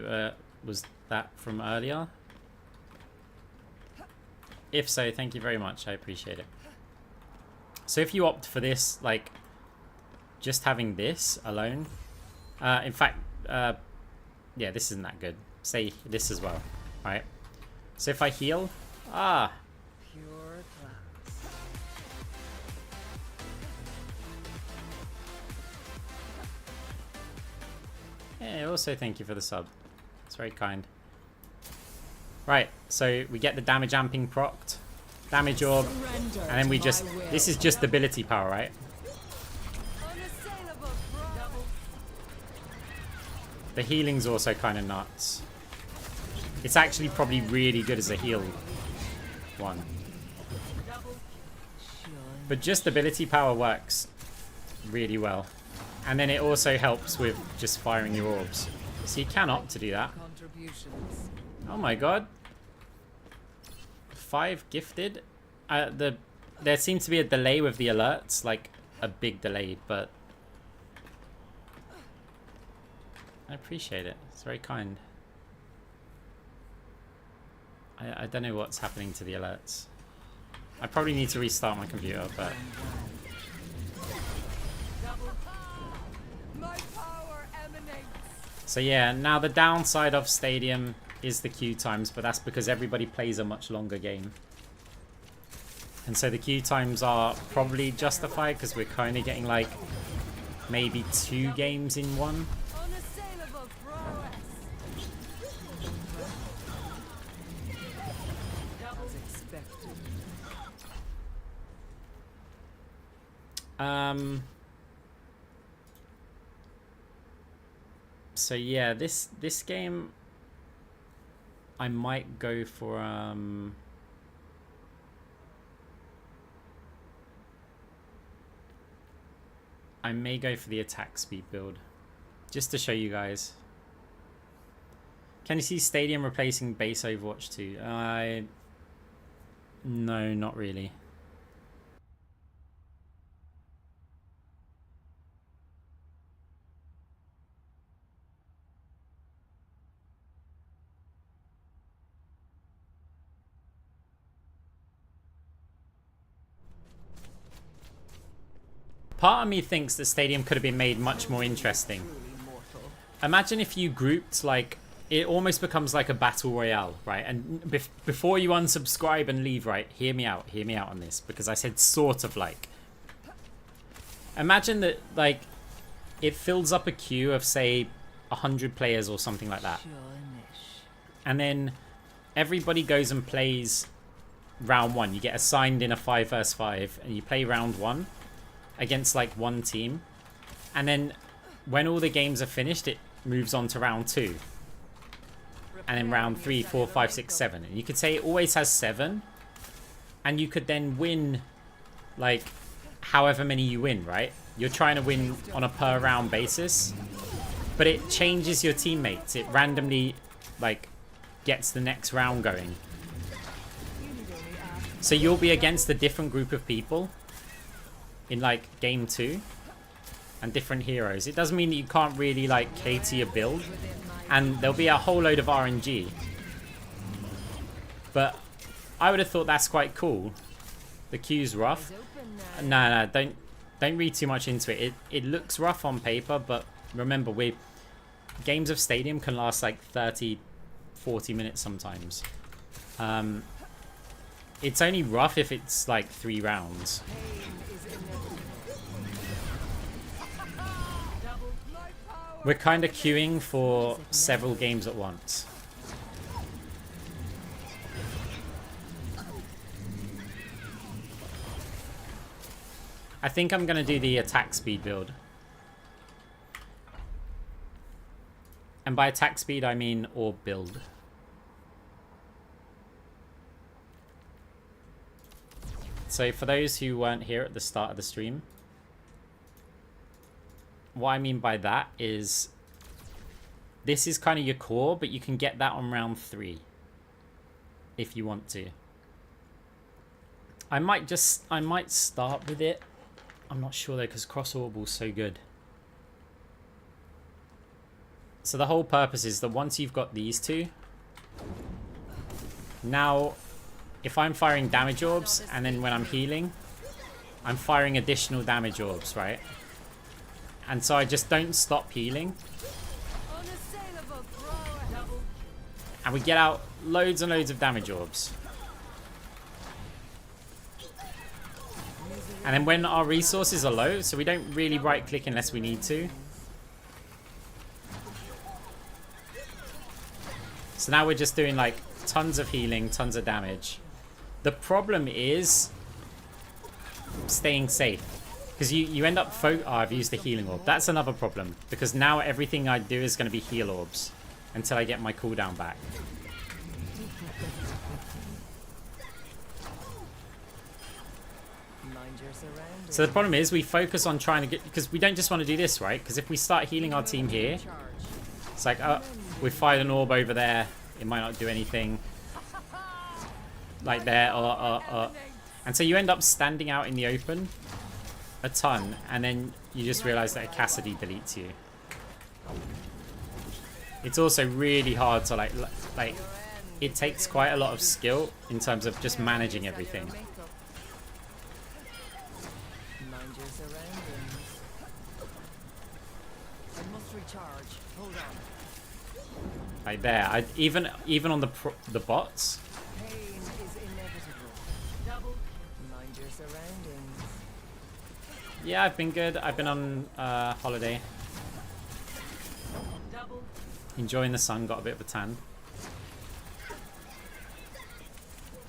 Was that from earlier? If so, thank you very much. I appreciate it. So if you opt for this, like, just having this alone, in fact, yeah, this isn't that good. Say this as well, right? So if I heal, Pure class. yeah, also thank you for the sub. It's very kind. Right, so we get the damage amping procced, damage orb, Surrender and then we to just, my will. this is just ability power, right? Unassailable pro. The healing's also kind of nuts. It's actually probably really good as a heal one. But just ability power works really well. And then it also helps with just firing your orbs. So you can opt to do that. Contributions. Oh my god. 5 gifted. There seems to be a delay with the alerts, like a big delay, but I appreciate it. It's very kind. I don't know what's happening to the alerts. I probably need to restart my computer, but My power emanates. so yeah, now the downside of Stadium is the queue times, but that's because everybody plays a much longer game. And so the queue times are probably justified because we're kind of getting like maybe 2 games in one. Unassailable prowess. As expected. So yeah, this game I might go for I may go for the attack speed build just to show you guys. Can you see Stadium replacing base Overwatch 2? No, not really. Part of me thinks that Stadium could have been made much more interesting. Imagine if you grouped, like, it almost becomes like a battle royale, right? And before you unsubscribe and leave, right, hear me out on this, because I said sort of like. Imagine that, like, it fills up a queue of, say, 100 players or something like that. And then everybody goes and plays round 1. You get assigned in a 5 vs 5, and you play round 1 against like one team, and then when all the games are finished it moves on to round 2, and then round 3, 4, 5, 6, 7, and you could say it always has 7, and you could then win like however many you win, right? You're trying to win on a per round basis, but it changes your teammates. It randomly like gets the next round going, so you'll be against a different group of people in like game 2 and different heroes. It doesn't mean that you can't really like cater your build, and there'll be a whole load of RNG, but I would have thought that's quite cool. The queue's rough. No, don't read too much into it. It looks rough on paper, but remember, games of Stadium can last like 30-40 minutes sometimes. It's only rough if it's like 3 rounds. We're kind of queuing for several games at once. I think I'm going to do the attack speed build. And by attack speed, I mean orb build. So for those who weren't here at the start of the stream, what I mean by that is this is kind of your core, but you can get that on round 3 if you want to. I might start with it. I'm not sure though, because cross orbal's so good. So the whole purpose is that once you've got these two, now if I'm firing damage orbs and then when I'm healing, I'm firing additional damage orbs, right? And so I just don't stop healing. Unassailable thrower. And we get out loads and loads of damage orbs. And then when our resources are low, so we don't really right click unless we need to. So now we're just doing like tons of healing, tons of damage. The problem is staying safe. Because you end up oh, I've used the healing orb. That's another problem. Because now everything I do is going to be heal orbs. Until I get my cooldown back. So the problem is we focus on trying to get... Because we don't just want to do this, right? Because if we start healing our team here... It's like, oh, we fired an orb over there. It might not do anything. Like there, and so you end up standing out in the open a ton, and then you just realize that a Cassidy deletes you. It's also really hard to like it takes quite a lot of skill in terms of just managing everything. Mind your surroundings. I must recharge. Hold on. Like there, even on the bots. Pain is inevitable. Mind your surroundings. Yeah, I've been good. I've been on holiday. Enjoying the sun, got a bit of a tan.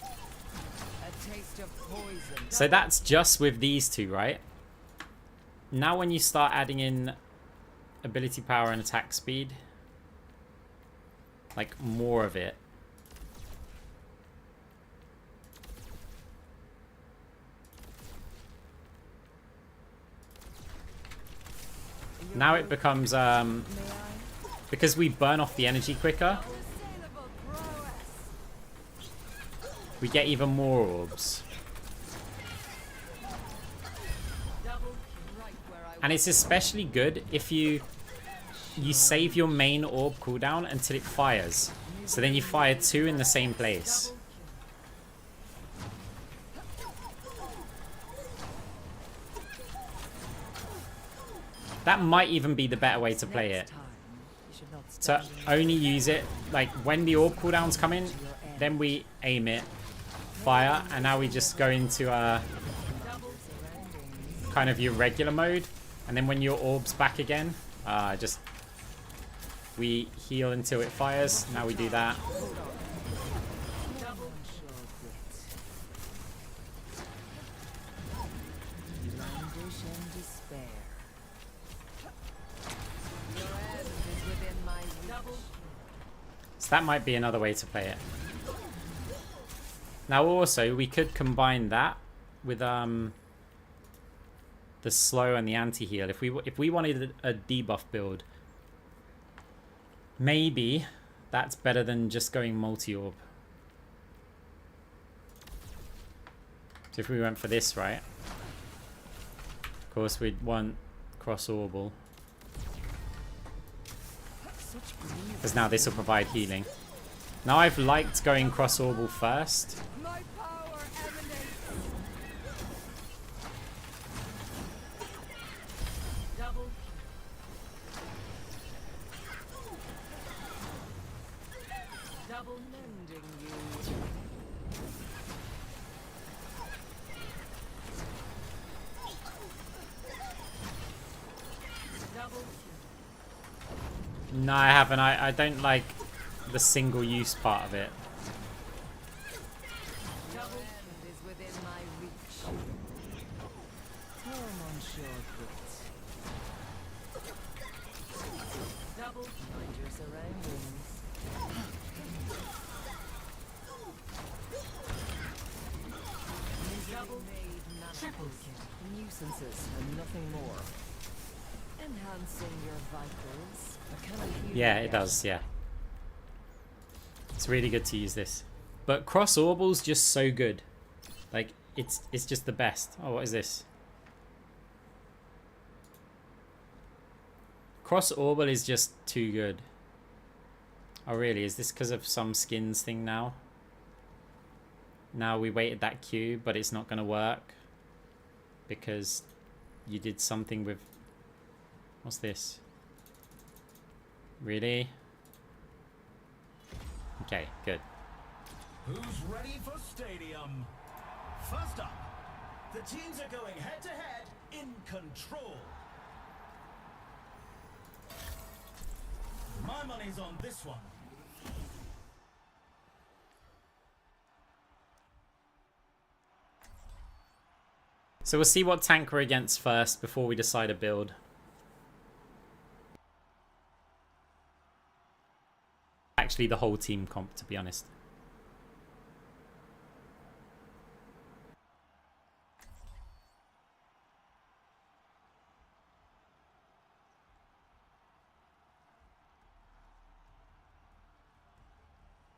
A taste of poison. So that's just with these two, right? Now when you start adding in ability power and attack speed, like more of it. Now it becomes because we burn off the energy quicker, we get even more orbs. And it's especially good if you save your main orb cooldown until it fires. So then you fire two in the same place. That might even be the better way to play it. To only use it, like when the orb cooldowns come in, then we aim it, fire, and now we just go into kind of your regular mode. And then when your orb's back again, we heal until it fires. Now we do that. So that might be another way to play it. Now also, we could combine that with the slow and the anti-heal. If we wanted a debuff build, maybe that's better than just going multi-orb. So if we went for this, right? Of course, we'd want cross-orbal. Because now this will provide healing. Now I've liked going cross-orbal first. My power emanates. Double. Double mending you. Double. No, I haven't. I don't like the single-use part of it. Double end is within my reach. Turn on short bits. Double. Mind your surroundings. Double. Triple kill. Nuisances and nothing more. Enhancing your vitals. Can I heal Yeah, you it yet? does, yeah. It's really good to use this. But cross-orbal's just so good. Like, it's just the best. Oh, what is this? Cross Orbal is just too good. Oh really? Is this because of some skins thing now? Now we waited that queue, but it's not going to work because you did something with... What's this? Really? Okay, good. Who's ready for Stadium? First up, the teams are going head-to-head in Control. My money's on this one. So we'll see what tank we're against first before we decide a build. Actually, the whole team comp, to be honest.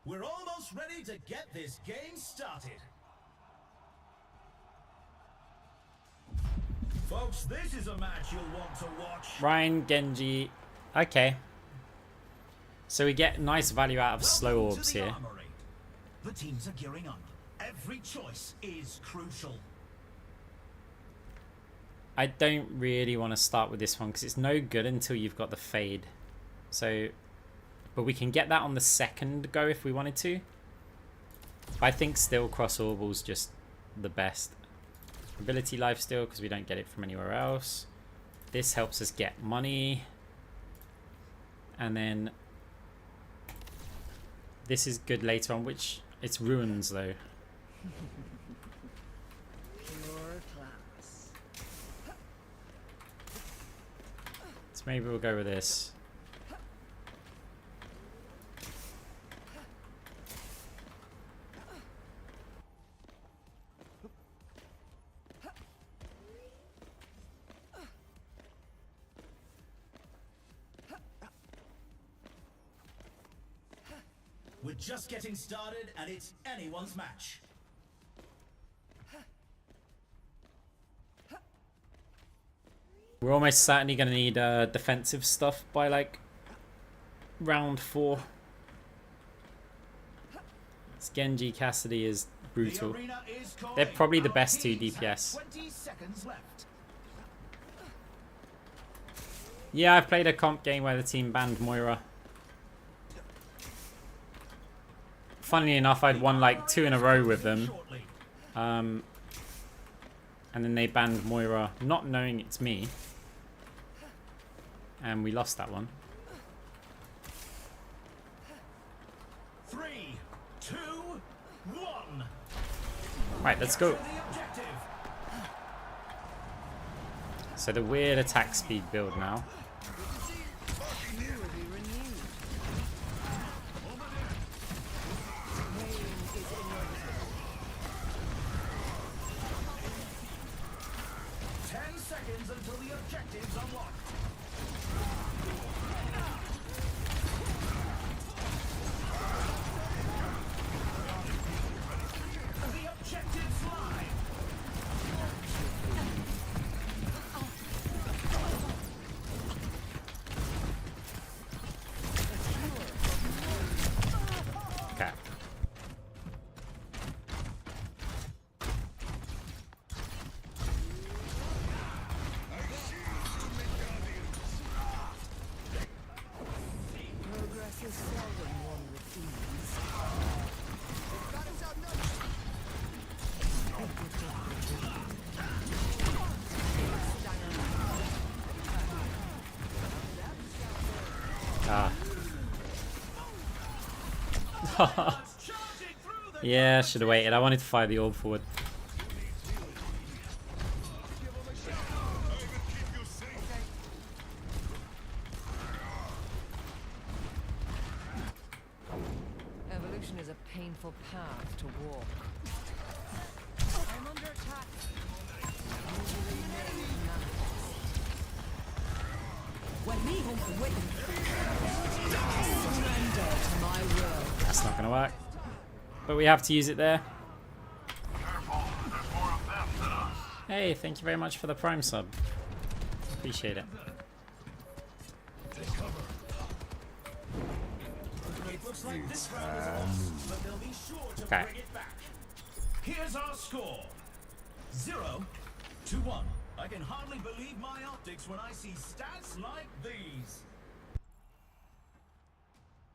We're almost ready to get this game started. Folks, this is a match you'll want to watch. Ryan, Genji. Okay. So we get nice value out of slow Welcome orbs to the here. armory. The teams are gearing up. Every choice is crucial. I don't really want to start with this one because it's no good until you've got the fade. So, but we can get that on the second go if we wanted to. I think still cross orbal's just the best. Ability life steal because we don't get it from anywhere else. This helps us get money. And then this is good later on, which it's ruins though. Pure class. So maybe we'll go with this. We're just getting started and it's anyone's match. We're almost certainly going to need defensive stuff by like round 4. This Genji Cassidy is brutal. The arena is calling. They're probably the Our best 2 teams have DPS. 20 seconds left. Yeah, I've played a comp game where the team banned Moira. Funnily enough, I'd won like 2 in a row with them. And then they banned Moira, not knowing it's me. And we lost that one. 3, 2, 1. Right, let's go. To the objective. So the weird attack speed build now. Purity renewed. Pain is inevitable. 10 seconds until the objective's unlocked. The objective's live. Okay. Progress is seldom won with ease. Ah. Charging through the Yeah, should have waited. I wanted to fire the orb forward. Evolution is a painful path to walk. I'm under attack. Usually made manifest. Surrender to my will. That's not going to work. But we have to use it there. Careful, there's more Hey, thank you very much for the Prime sub. Appreciate it. Take cover. It looks like this round is lost, but they'll be sure to Okay. bring it back. Here's our score. 0-1. I can hardly believe my optics when I see stats like these.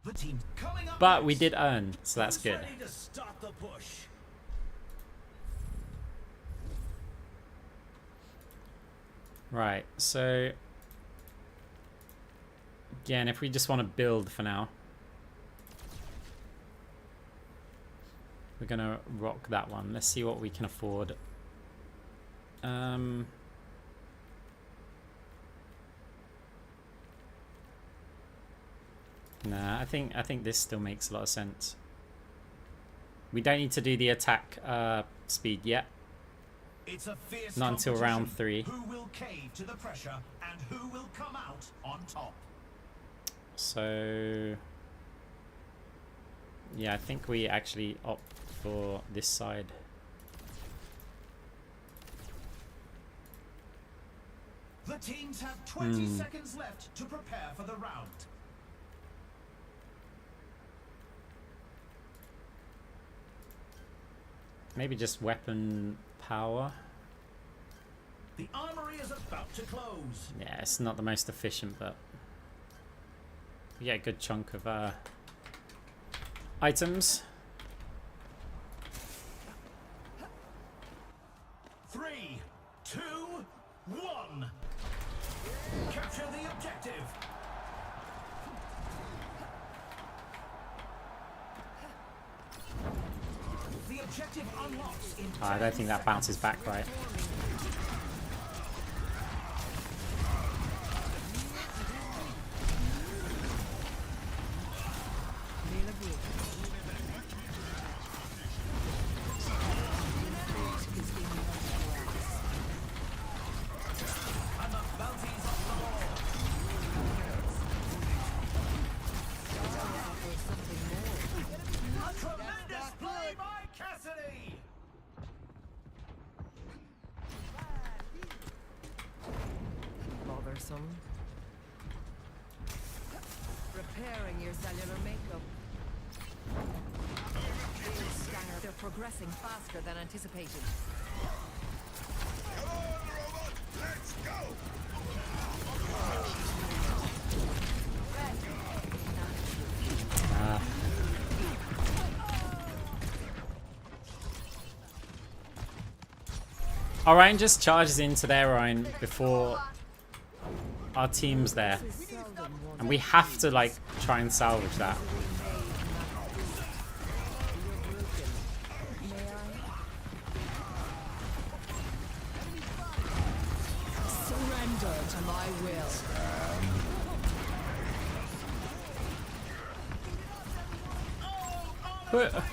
The team coming up But we next. did earn, so that's Who's good. ready to start the push? Right, so again, if we just want to build for now, we're gonna rock that one. Let's see what we can afford. Nah, I think this still makes a lot of sense. We don't need to do the attack speed yet. It's a fierce Not until round competition. 3. Who will cave to the pressure and who will come out on top? So yeah, I think we actually opt for this side. The teams have 20 seconds left to prepare for the round. Maybe just weapon power. The armory is about to close. Yeah, it's not the most efficient, but we get a good chunk of items. 3, 2, 1. Capture the objective. The objective unlocks in I don't think that bounces back right. and the bounties of the ball. A tremendous play by Cassidy. Bothersome. Repairing your cellular makeup. They're progressing faster than anticipated. Come on, robot! Let's go! Orion just charges into their Orion before our team's there. And we have to like try and salvage that. Surrender to my will. But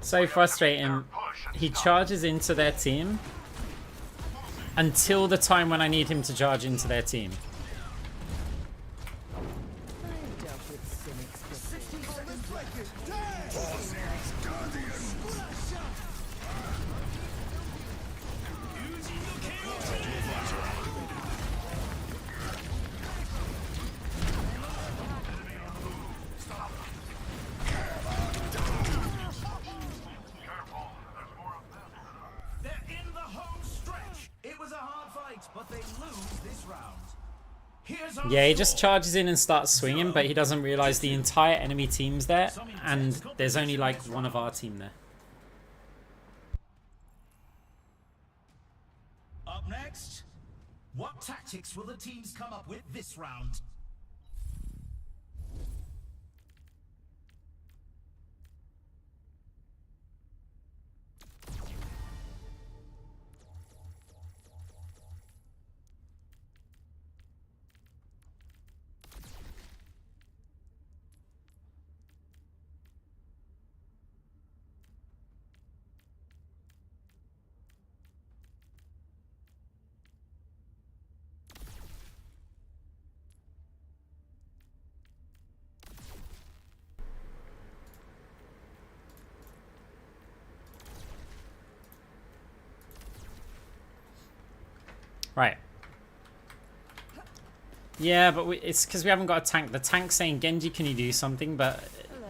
so frustrating. He charges into their team until the time when I need him to charge into their team. I've dealt with cynics before. They're in the home stretch. It was a hard fight, but they lose this round. Here's our Yeah, he just score. charges in and starts swinging, but he doesn't realize the entire enemy team's there, and there's only like one of our team there. Up next, what tactics will the teams come up with this round? Right. Yeah, but it's because we haven't got a tank. The tank's saying, Genji, can you do something? But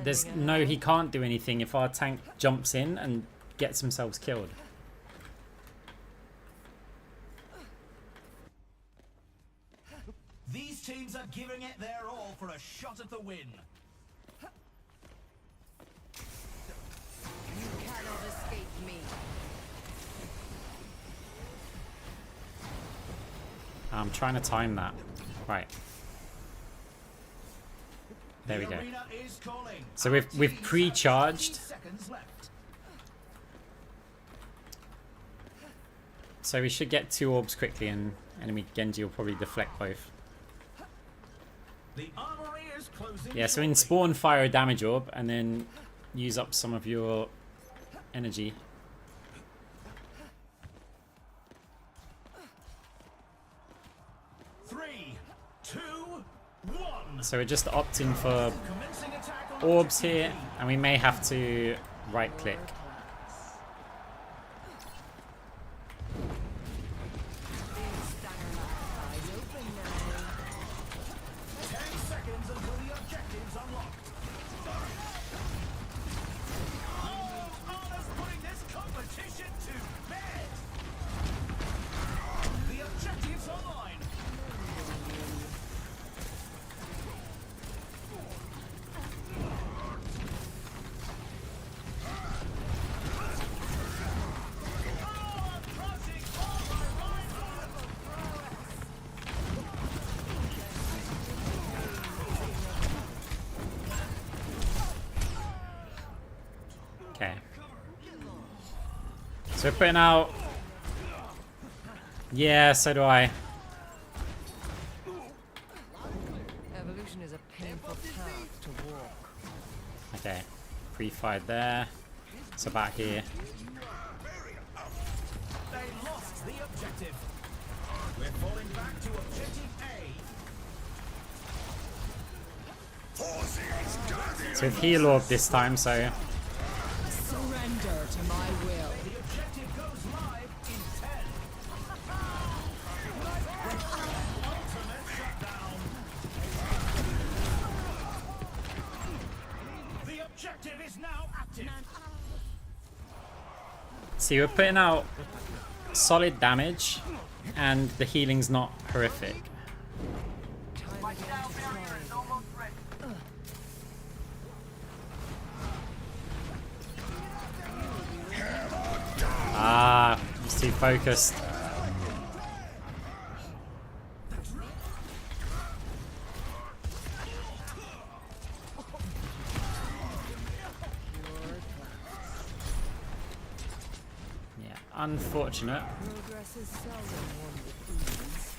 there's no, he can't do anything if our tank jumps in and gets themselves killed. These teams are giving it their all for a shot at the win. You cannot escape me. I'm trying to time that. Right. There we go. So we've pre-charged. So we should get 2 orbs quickly, and enemy Genji will probably deflect both. Yeah, so in spawn, fire a damage orb, and then use up some of your energy. So we're just opting for orbs here, and we may have to right click. Okay. So we're putting out... Yeah, so do I. Evolution is a painful path to walk. Okay. Pre-fired there. So back here. They lost the objective. We're falling back to objective A. So we've heal orb this time, so... Surrender to my will. The objective goes live in 10. Ultimate shutdown. The objective is now active. See, we're putting out solid damage, and the healing's not horrific. Ah, he's too focused. Yeah, unfortunate. Progress is seldom won with ease.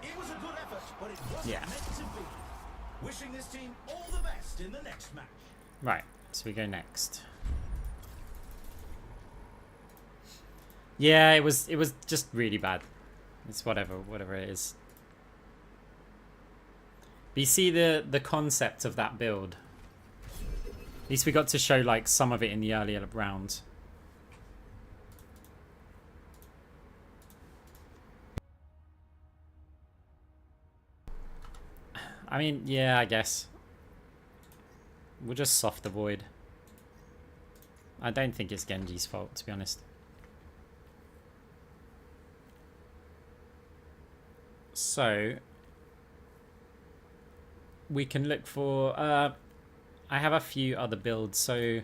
It was a good effort, but it wasn't Yeah. meant to be. Wishing this team all the best in the next match. Right, so we go next. Yeah, it was just really bad. It's whatever it is. But you see the concept of that build. At least we got to show like some of it in the earlier rounds. I mean, yeah, I guess. We'll just soft avoid. I don't think it's Genji's fault, to be honest. So, we can look for... I have a few other builds. So,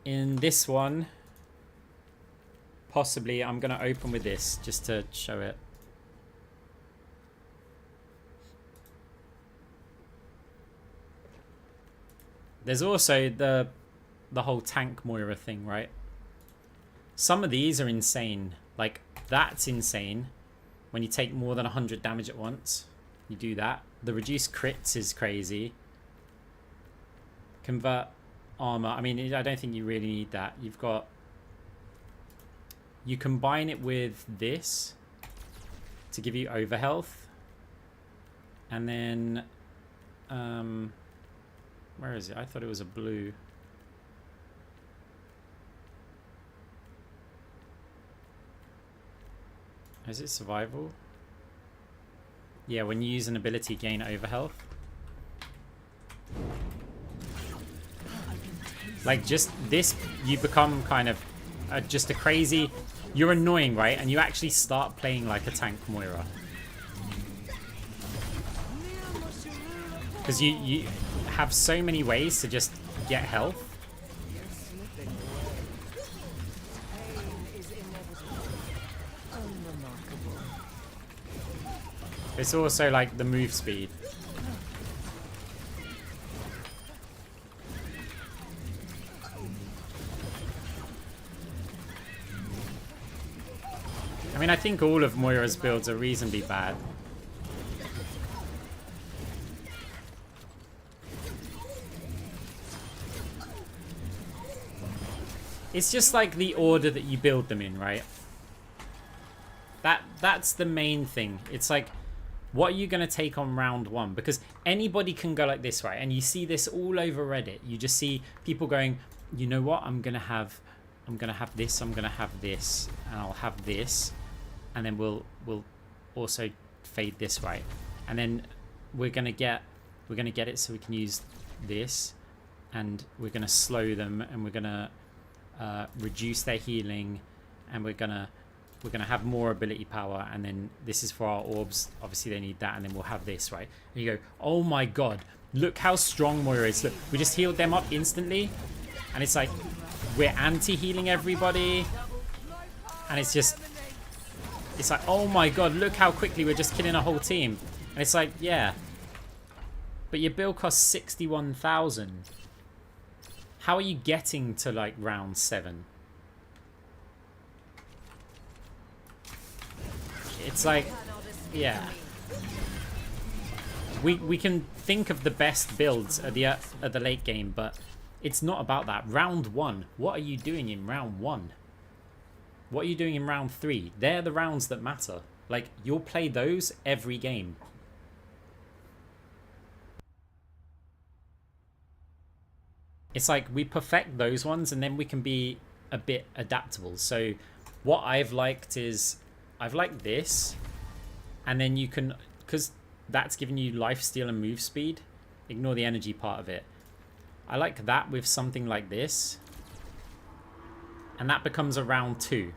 in this one, possibly I'm going to open with this just to show it. There's also the whole tank Moira thing, right? Some of these are insane. Like, that's insane. When you take more than 100 damage at once, you do that. The reduced crits is crazy. Convert armor. I mean, I don't think you really need that. You've got... You combine it with this to give you overhealth. And then... Where is it? I thought it was a blue. Is it survival? Yeah, when you use an ability, gain overhealth. Like, just this, you become kind of just a crazy... You're annoying, right? And you actually start playing like a tank Moira. Because you have so many ways to just get health. You're slipping away. Pain is inevitable. Unremarkable. It's also like the move speed. I mean, I think all of Moira's builds are reasonably bad. It's just like the order that you build them in, right? That's the main thing. It's like, what are you going to take on round one? Because anybody can go like this, right? And you see this all over Reddit. You just see people going, you know what? I'm going to have this, I'm going to have this, and I'll have this. And then we'll also fade this, right? And then we're gonna get it so we can use this, and we're gonna slow them, and we're gonna reduce their healing, and we're gonna have more ability power, and then this is for our orbs. Obviously they need that, and then we'll have this, right? And you go, oh my god, look how strong Moira is. Look, we just healed them up instantly, and it's like we're anti-healing everybody, and it's just. It's like, oh my god, look how quickly we're just killing a whole team. And it's like, yeah. But your build costs 61,000. How are you getting to like round 7? It's like, yeah. We can think of the best builds at the late game, but it's not about that. Round 1. What are you doing in round 1? What are you doing in round 3? They're the rounds that matter. Like, you'll play those every game. It's like we perfect those ones and then we can be a bit adaptable. So what I've liked is, I've liked this. And then you can, because that's giving you lifesteal and move speed. Ignore the energy part of it. I like that with something like this. And that becomes a round 2.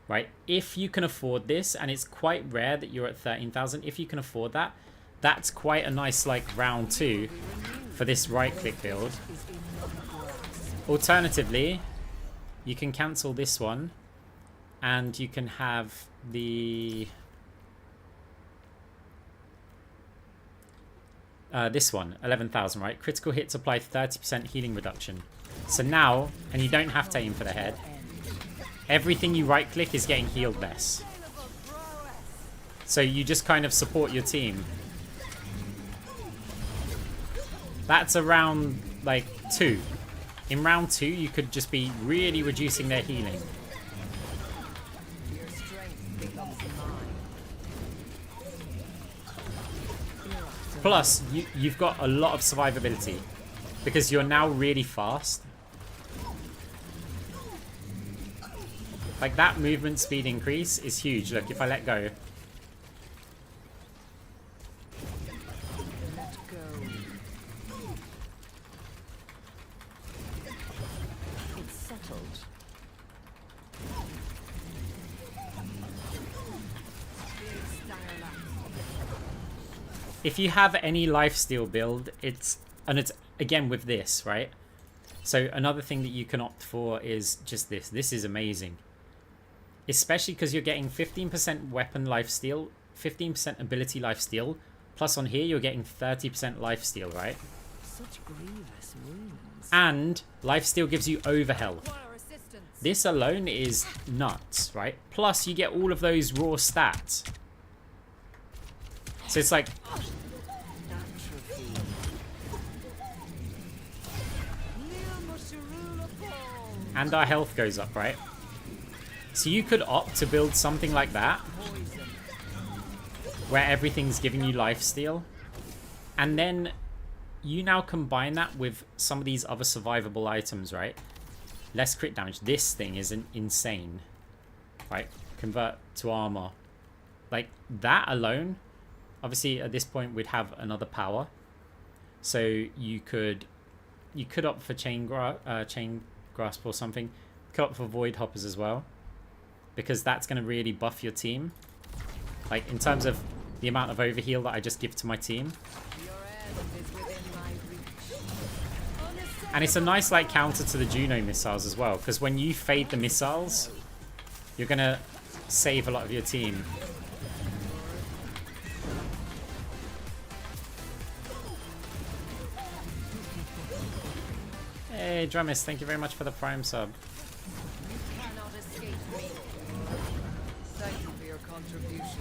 Right, if you can afford this, and it's quite rare that you're at 13,000, if you can afford that, that's quite a nice like round 2 for this right click build. Alternatively, you can cancel this one and you can have the this one, 11,000, right? Critical hits apply 30% healing reduction. So now, and you don't have to aim for the head, everything you right click is getting healed less. So you just kind of support your team. That's around like 2. In round 2 you could just be really reducing their healing. Your strength becomes mine. Plus you've got a lot of survivability because you're now really fast. Like, that movement speed increase is huge. Look, if I let go. Let go. It's settled. If you have any lifesteal build, it's again with this, right? So another thing that you can opt for is just this. This is amazing. Especially because you're getting 15% weapon lifesteal, 15% ability lifesteal, plus on here you're getting 30% lifesteal, right? Such grievous wounds. And lifesteal gives you overhealth. This alone is nuts, right? Plus you get all of those raw stats. So it's like... And our health goes up, right? So you could opt to build something like that, where everything's giving you lifesteal, and then you now combine that with some of these other survivable items, right? Less crit damage. This thing is insane, right? convert to armor. Like that alone, obviously at this point we'd have another power. So you could opt for chain grasp or something. Could opt for void hoppers as well, because that's going to really buff your team. Like in terms of the amount of overheal that I just give to my team. Your end is within my reach. And it's a nice like counter to the Juno missiles as well, because when you fade the missiles, you're going to save a lot of your team. Hey, Drumis, thank you very much for the Prime sub. You cannot escape me. Thank you for your contributions.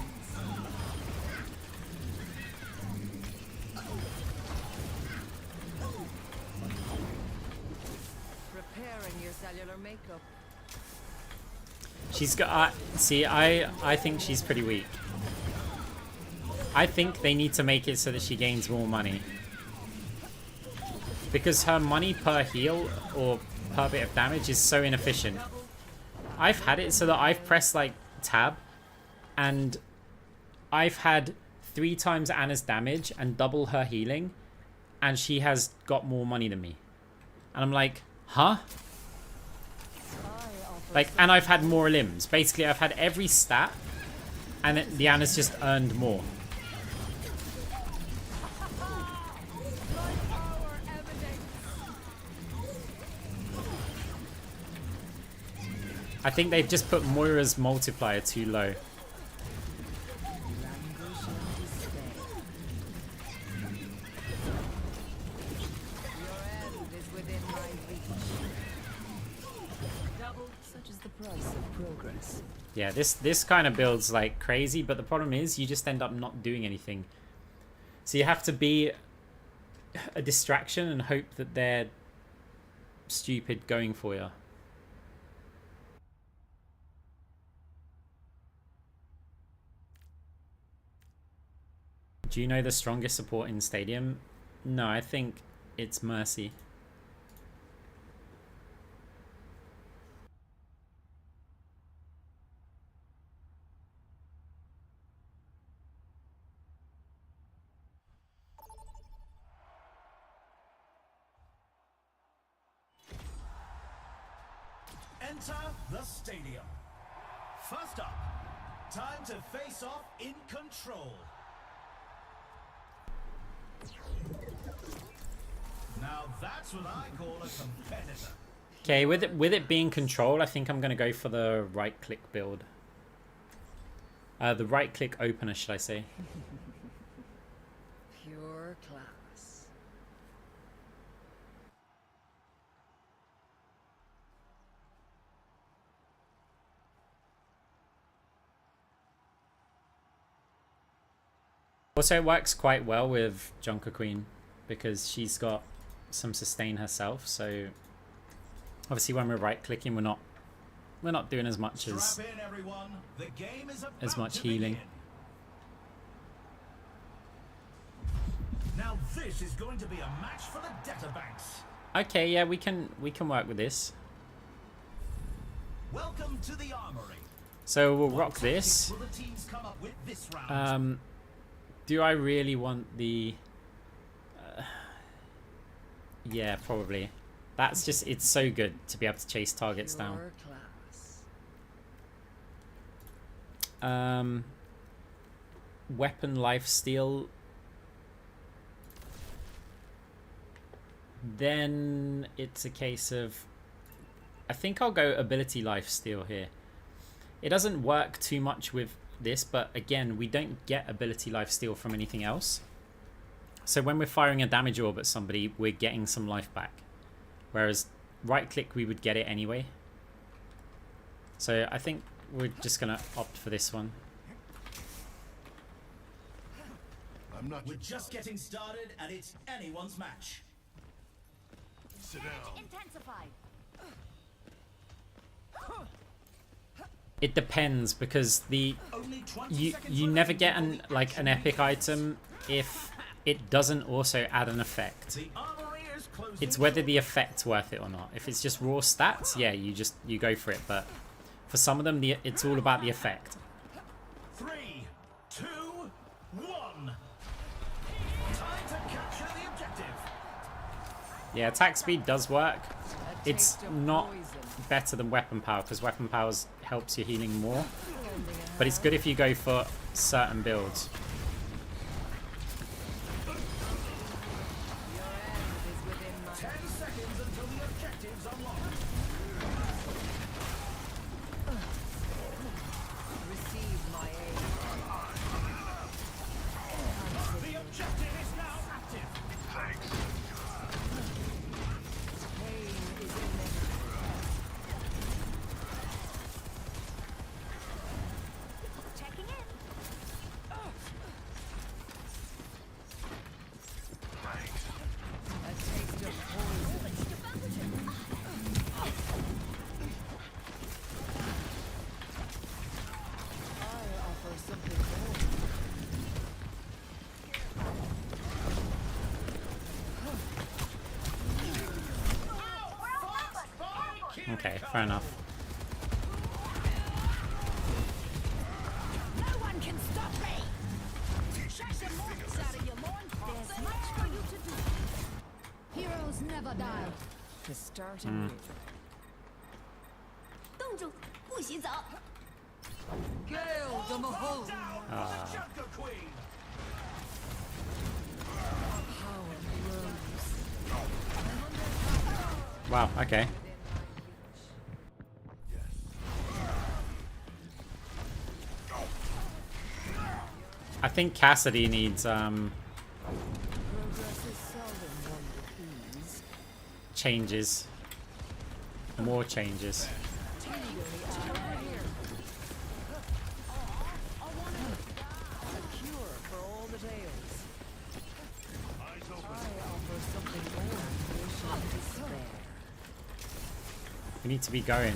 Preparing your cellular makeup. She's got... see, I think she's pretty weak. I think they need to make it so that she gains more money. Because her money per heal or per bit of damage is so inefficient. I've had it so that I've pressed like tab and I've had 3 times Anna's damage and double her healing, and she has got more money than me. And I'm like, huh? Like, and I've had more limbs. Basically, I've had every stat and the Anna's just earned more. I think they've just put Moira's multiplier too low. Such is the price of progress. Yeah, this kind of builds like crazy, but the problem is you just end up not doing anything. So you have to be a distraction and hope that they're stupid going for you. Do you know the strongest support in Stadium? No, I think it's Mercy. Enter the stadium. First up, time to face off in control. Now that's what I call a competitor. Okay, with it being control, I think I'm gonna go for the right click build. The right click opener, should I say? Pure class. Also, it works quite well with Junker Queen because she's got some sustain herself. So obviously, when we're right clicking, we're not doing as much as much healing. Now this is going to be a match for the data banks. Okay, yeah, we can work with this. Welcome to the armory. So we'll rock this. Will the teams come up with this round? Do I really want the... yeah, probably. That's just... it's so good to be able to chase targets down. Pure class. Weapon lifesteal. Then it's a case of... I think I'll go ability lifesteal here. It doesn't work too much with this, but again, we don't get ability lifesteal from anything else. So when we're firing a damage orb at somebody, we're getting some life back. Whereas right click, we would get it anyway. So I think we're just gonna opt for this one. We're just getting started and it's anyone's match. Sit down. Intensify. It depends, because the you never get an epic item if it doesn't also add an effect. It's whether the effect's worth it or not. If it's just raw stats, yeah, you go for it. But For some of them, it's all about the effect. 3, 2, 1. Time to capture the objective. Yeah, attack speed does work. It's not better than weapon power because weapon power helps you healing more. But it's good if you go for certain builds. Okay, fair enough. No one can stop me! Shut the monks out of your mind. There's much for you to do. Heroes never die. The starting move. 冻住，不许走。 Gale the Mahal. Junker Queen. Power grows. Wow, okay. I think Cassidy needs Progress is seldom won with ease. changes. More changes. A cure for all the tales. I offer something more than despair. We need to be going.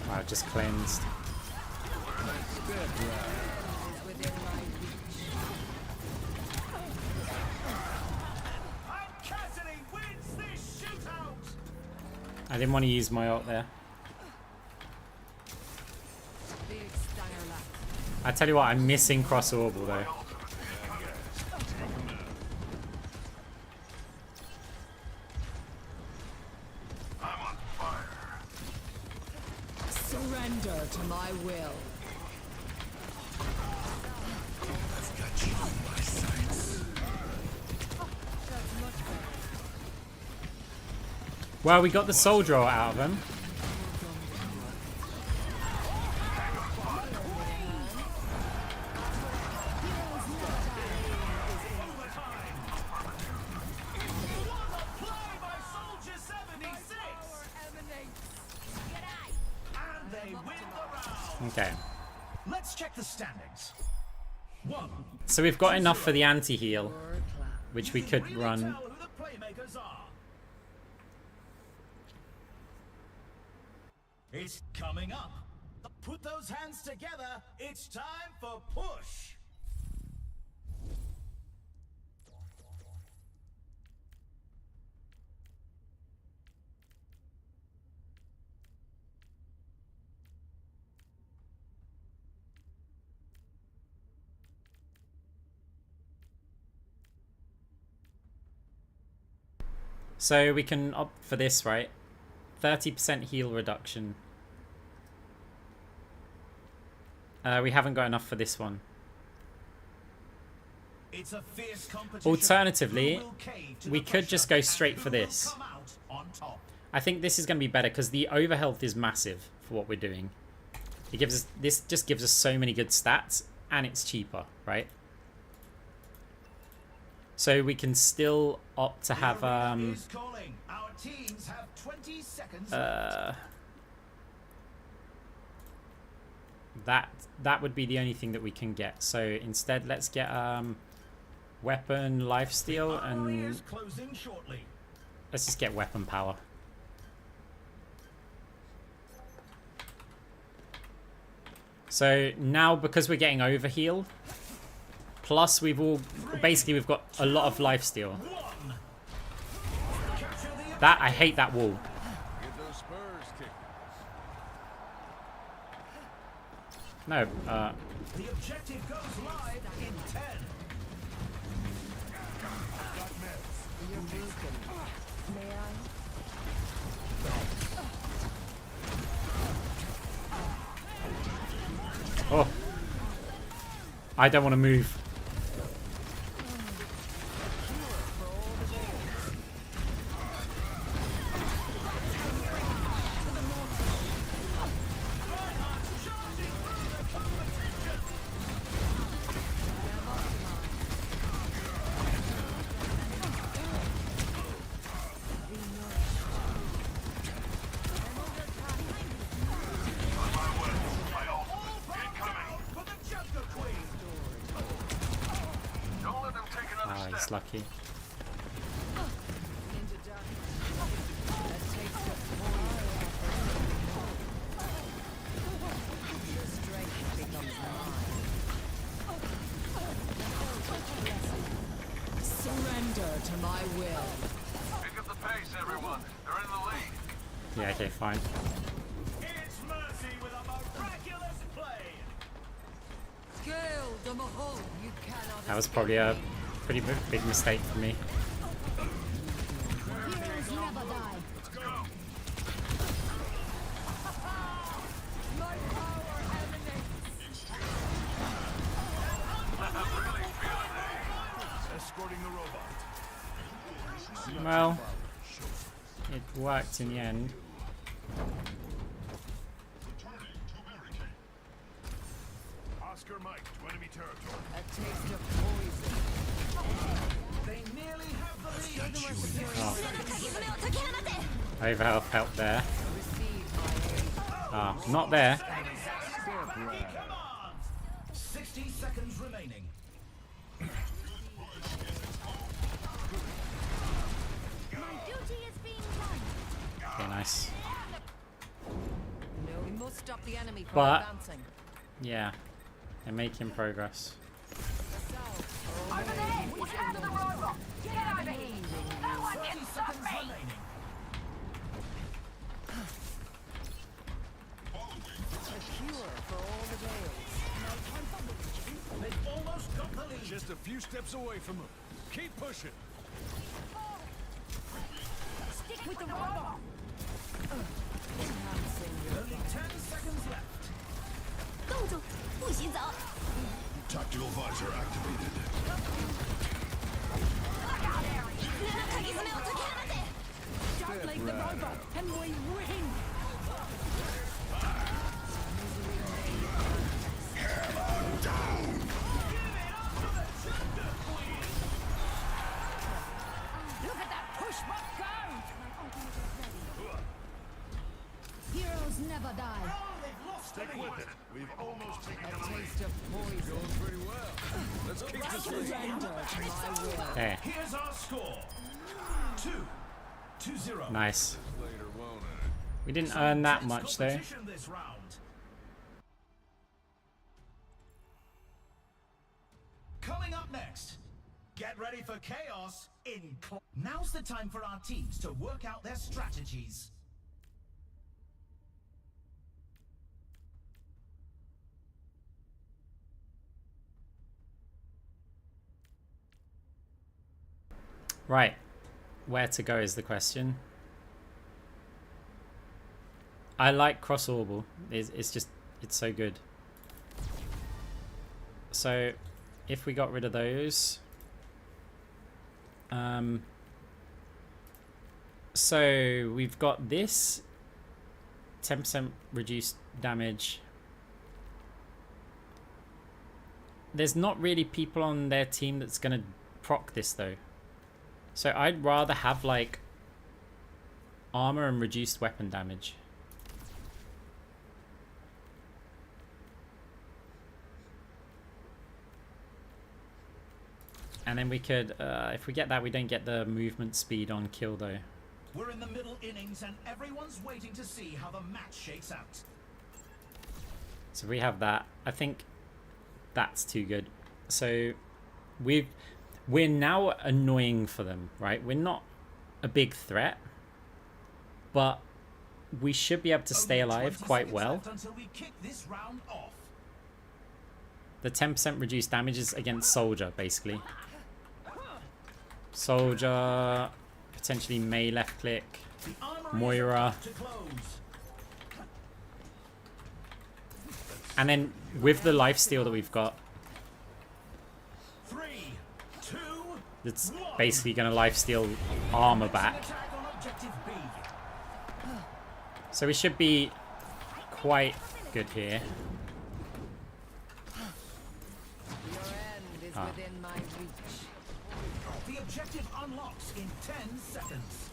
Wow, just cleansed. Within my reach. And Cassidy wins this shootout. I didn't want to use my ult there. Big stinger lap. I tell you what, I'm missing cross orbital though. Surrender to my will. Well, we got the soul draw out of him. Play by Soldier 76. And they win the round. Okay. Let's check the standings. 1. So we've got enough for the anti-heal, which we could Really run. tell who the playmakers are. It's coming up. Put those hands together. It's time for push. So we can opt for this, right? 30% heal reduction. We haven't got enough for this one. It's a fierce competition. Alternatively, Who will cave to we the could pressure just go and straight who for will this. come out on top? I think this is going to be better because the overhealth is massive for what we're doing. It gives us, this just gives us so many good stats, and it's cheaper, right? So we can still opt to have The arena is calling. Our teams have 20 seconds left. that would be the only thing that we can get. So instead, let's get weapon lifesteal, Armory and is closing shortly. let's just get weapon power. So now, because we're getting overheal, plus we've got a lot of lifesteal. 1. That, I hate that wall. Get those spurs kicking. No, The objective goes live in 10. You're broken. May I? oh. I don't want to move. Ah, he's lucky. Surrender to my will. Pick up the pace, everyone. They're in the lead. Yeah, okay, fine. It's Mercy with a miraculous play. Scale the Mahal. You cannot. That was probably a pretty big mistake for me. Heroes never die. Let's go. My power emanates. Really feeling it. Escorting the robot. Well, it worked in the end. Oscar Mike to enemy territory. A taste of poison. They nearly have the lead. Overhealth help there. Receive my aid. Ah, not there. Commands. 60 seconds remaining. My duty is being done. Okay, nice. No, we must stop the enemy from But- advancing. Yeah, they're making progress. Over there! Watch out for the robot! Get over here! No one 30 can stop seconds me! remaining. A cure for all the veils. They've almost got the lead. Just a few steps away from them. Keep pushing. Stick with the robot. Enhancing your Only 10 seconds left. 动住，不许走。 Tactical visor activated. 鍵爪を解き放て。Don't leave the robot, and we win. Look at that push button go! Heroes never die. Oh, they've lost the Stick lead. with it. We've almost taken a the lead. taste of poison. Going pretty well. Let's keep this lead. Surrender to my will. There, Here's our score. 2-0. nice. Later, won't it? We didn't earn that much though. Competition this round. Coming up next, get ready for chaos in Now's the time for our teams to work out their strategies. Right, where to go is the question. I like cross orbital. It's just, it's so good. So, if we got rid of those, so we've got this 10% reduced damage. There's not really people on their team that's gonna proc this though. So I'd rather have like armor and reduced weapon damage. And then we could, if we get that, we don't get the movement speed on kill though. We're in the middle innings and everyone's waiting to see how the match shakes out. So we have that. I think that's too good. So we're now annoying for them, right? We're not a big threat, but we should be able to stay Only alive 20 quite seconds well. left until we kick this round off. The 10% reduced damage is against Soldier, basically. Soldier, potentially Mei left click, The armory is Moira. about to close. And then with the lifesteal that we've got, 3, 2, it's 1. basically going to lifesteal armor back. Attack on objective B. So we should be quite good here. Your end is within my reach. The objective unlocks in 10 seconds.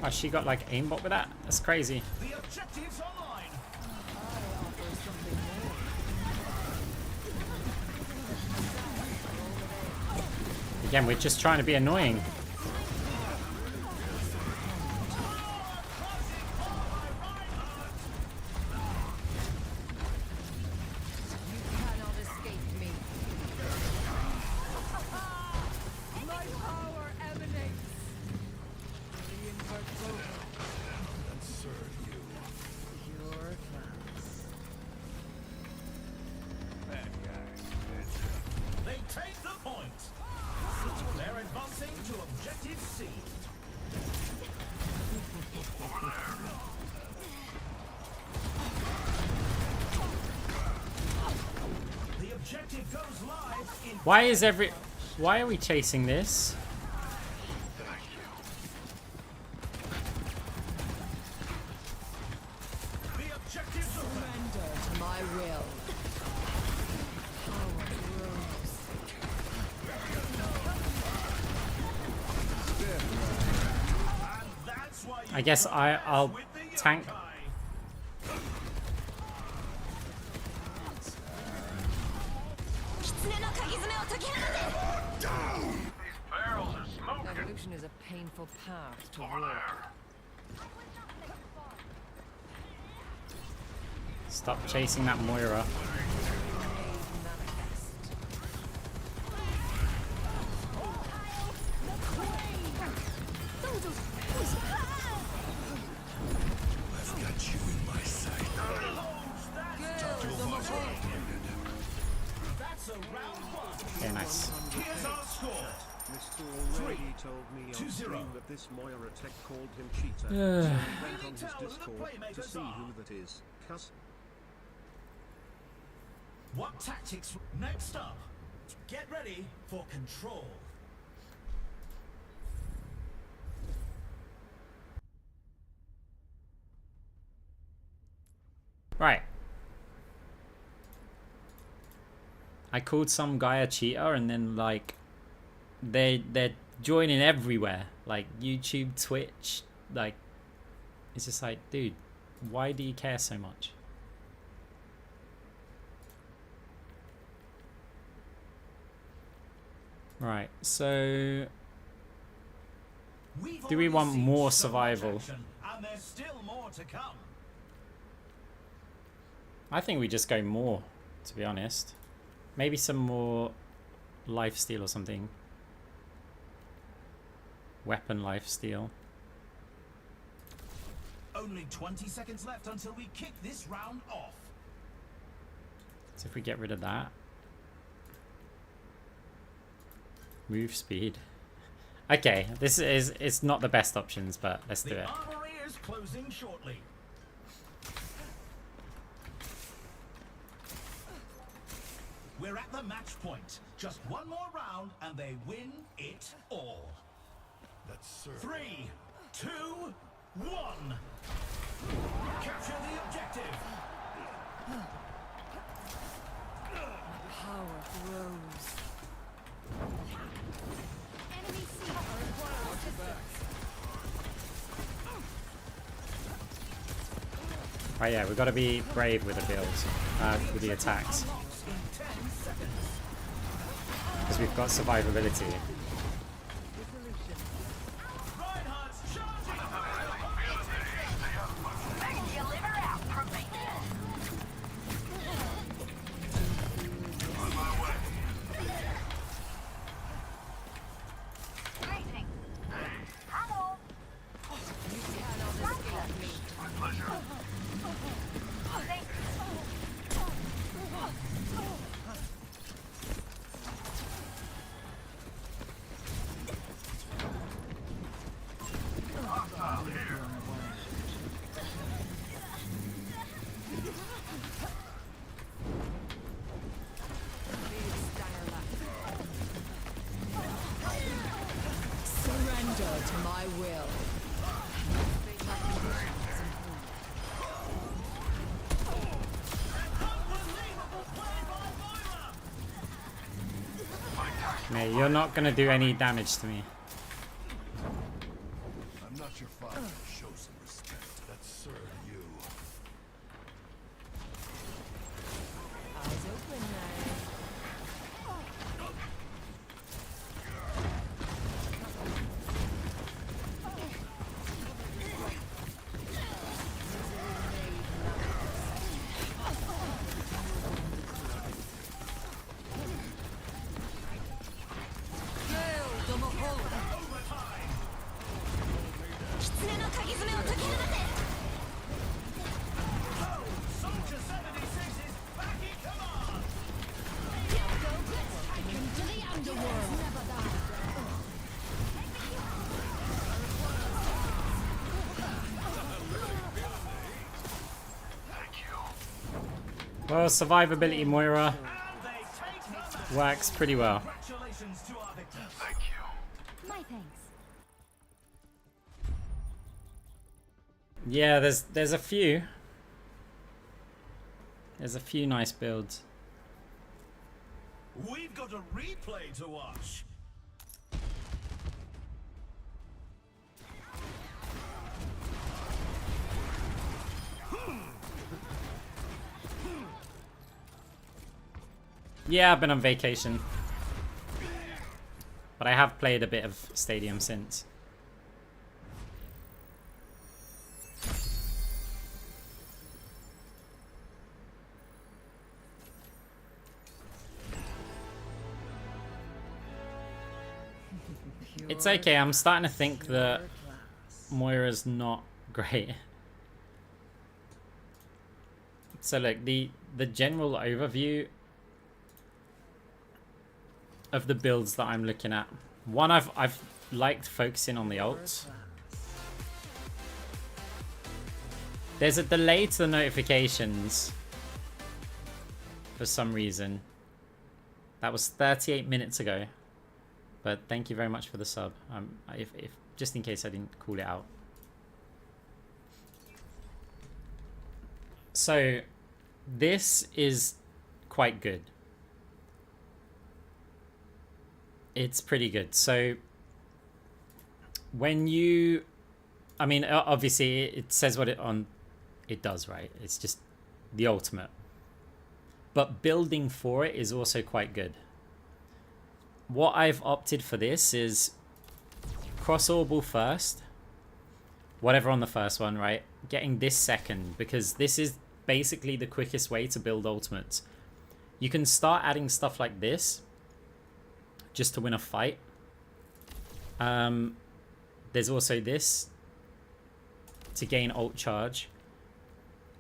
Oh, she got like aimbot with that? That's crazy. The objective's online. I offer something more. Again, we're just trying to be annoying. You cannot escape me. My power emanates. And serve you. Pure class. They take the point. They're advancing to objective C. The objective goes live in Why are we chasing this? the objective's open. Surrender to my will. Power grows. And that's why you I guess I'll with the tank. yokai. Barrels are smoking. Evolution is a painful path to walk. Stop chasing that Moira. I've got you in my sight. That's a round one. Okay, nice. Here's our score. Mr. already told me on 2-0. stream that this Moira tech called him cheater. So Yeah. he went on his Tell who the Discord to playmakers see are. who that is. Cuss. What tactics? Next up, get ready for control. Right. I called some guy a cheater and then like they're joining everywhere. Like YouTube, Twitch, like it's just like, dude, why do you care so much? Right, so We've do we already want seen more so much survival? action, and there's still more to come. I think we just go more, to be honest. Maybe some more lifesteal or something. Weapon lifesteal. Only 20 seconds left until we kick this round off. So if we get rid of that. Move speed. Okay, this is, it's not the best options, but let's do The it. armory is closing shortly. We're at the match point. Just one more round and they win it all. Let's serve. 3, 2, 1. Capture the objective. Power grows. Enemy C. Oh yeah, we've got to be brave with the builds, with the attacks, Unlocks in 10 seconds. because we've got survivability. Reinhardt's charging. Mate, you're not gonna do any damage to me. I'm not your father. Show some respect. That's sir to you. Eyes open now. Soldier 76 is back in command! Into the underworld. Never die. Well, survivability Moira And they take the match. works pretty well. Congratulations to our victors. Thank you. My thanks. Yeah, there's a few. There's a few nice builds. We've got a replay to watch. Yeah, I've been on vacation. But I have played a bit of Stadium since. It's okay, I'm starting to think that Moira's not great. So look, the general overview of the builds that I'm looking at. One, I've liked focusing on the ults. There's a delay to the notifications for some reason. That was 38 minutes ago. But thank you very much for the sub. If just in case I didn't call it out. So this is quite good. It's pretty good. So when you, I mean, obviously it says what it does, right? It's just the ultimate. But building for it is also quite good. What I've opted for this is cross orbital first, whatever on the first one, right? Getting this second, because this is basically the quickest way to build ultimates. You can start adding stuff like this just to win a fight. There's also this to gain ult charge.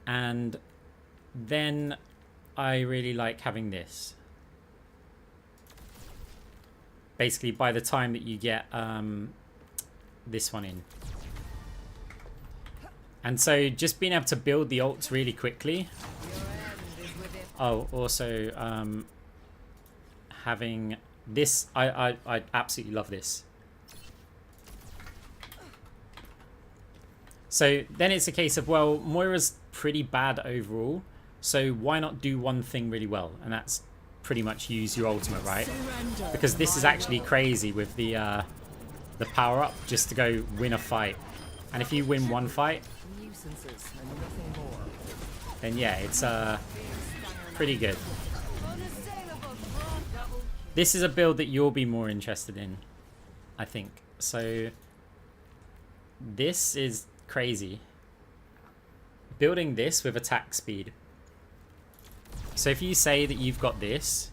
And then I really like having this. Basically, by the time that you get this one in. And so just being able to build the ults really quickly. Oh, also having this, I absolutely love this. So then it's a case of, well, Moira's pretty bad overall, so why not do one thing really well? And that's pretty much use your ultimate, right? Because this is actually crazy with the power up just to go win a fight. And if you win one fight, Nuisances and nothing more. then yeah, it's pretty good. This is a build that you'll be more interested in, I think. So this is crazy. Building this with attack speed. So if you say that you've got this,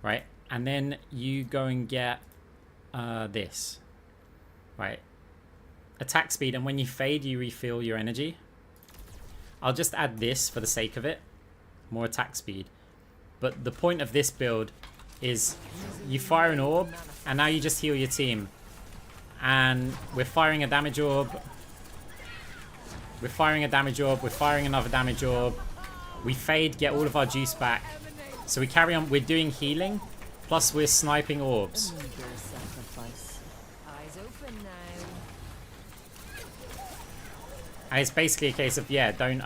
right, and then you go and get this, right, attack speed, and when you fade you refill your energy. I'll just add this for the sake of it, more attack speed. But the point of this build is you fire an orb and now you just heal your team. And we're firing a damage orb, we're firing a damage orb, we're firing another damage orb. We fade, get all of our juice back. So we carry on, we're doing healing, plus we're sniping orbs. Meager sacrifice. Eyes open now. And it's basically a case of, yeah, don't,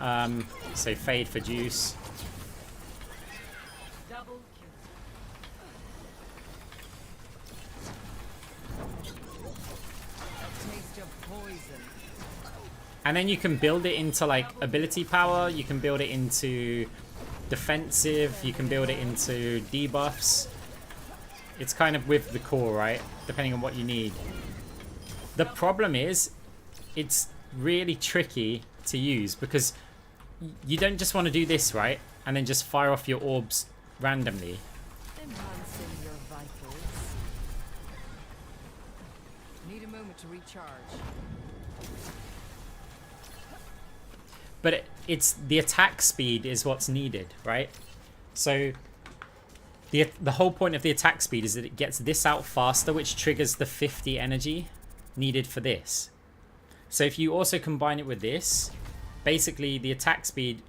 so fade for juice. Double kill. And then you can build it into like ability power, you can build it into defensive, you can build it into debuffs. It's kind of with the core, right? Depending on what you need. The problem is, it's really tricky to use because you don't just want to do this, right? And then just fire off your orbs randomly. Enhancing your vitals. Need a moment to recharge. But it's the attack speed is what's needed, right? So the whole point of the attack speed is that it gets this out faster, which triggers the 50 energy needed for this. So if you also combine it with this, basically the attack speed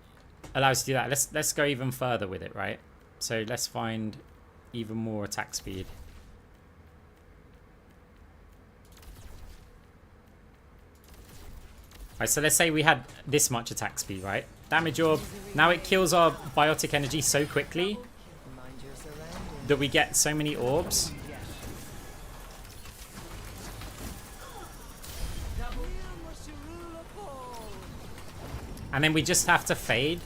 allows you to do that. Let's go even further with it, right? So let's find even more attack speed. Alright, so let's say we had this much attack speed, right? Damage orb. Now it kills our biotic energy so quickly Mind your surroundings. that we get so many orbs. And then we just have to fade.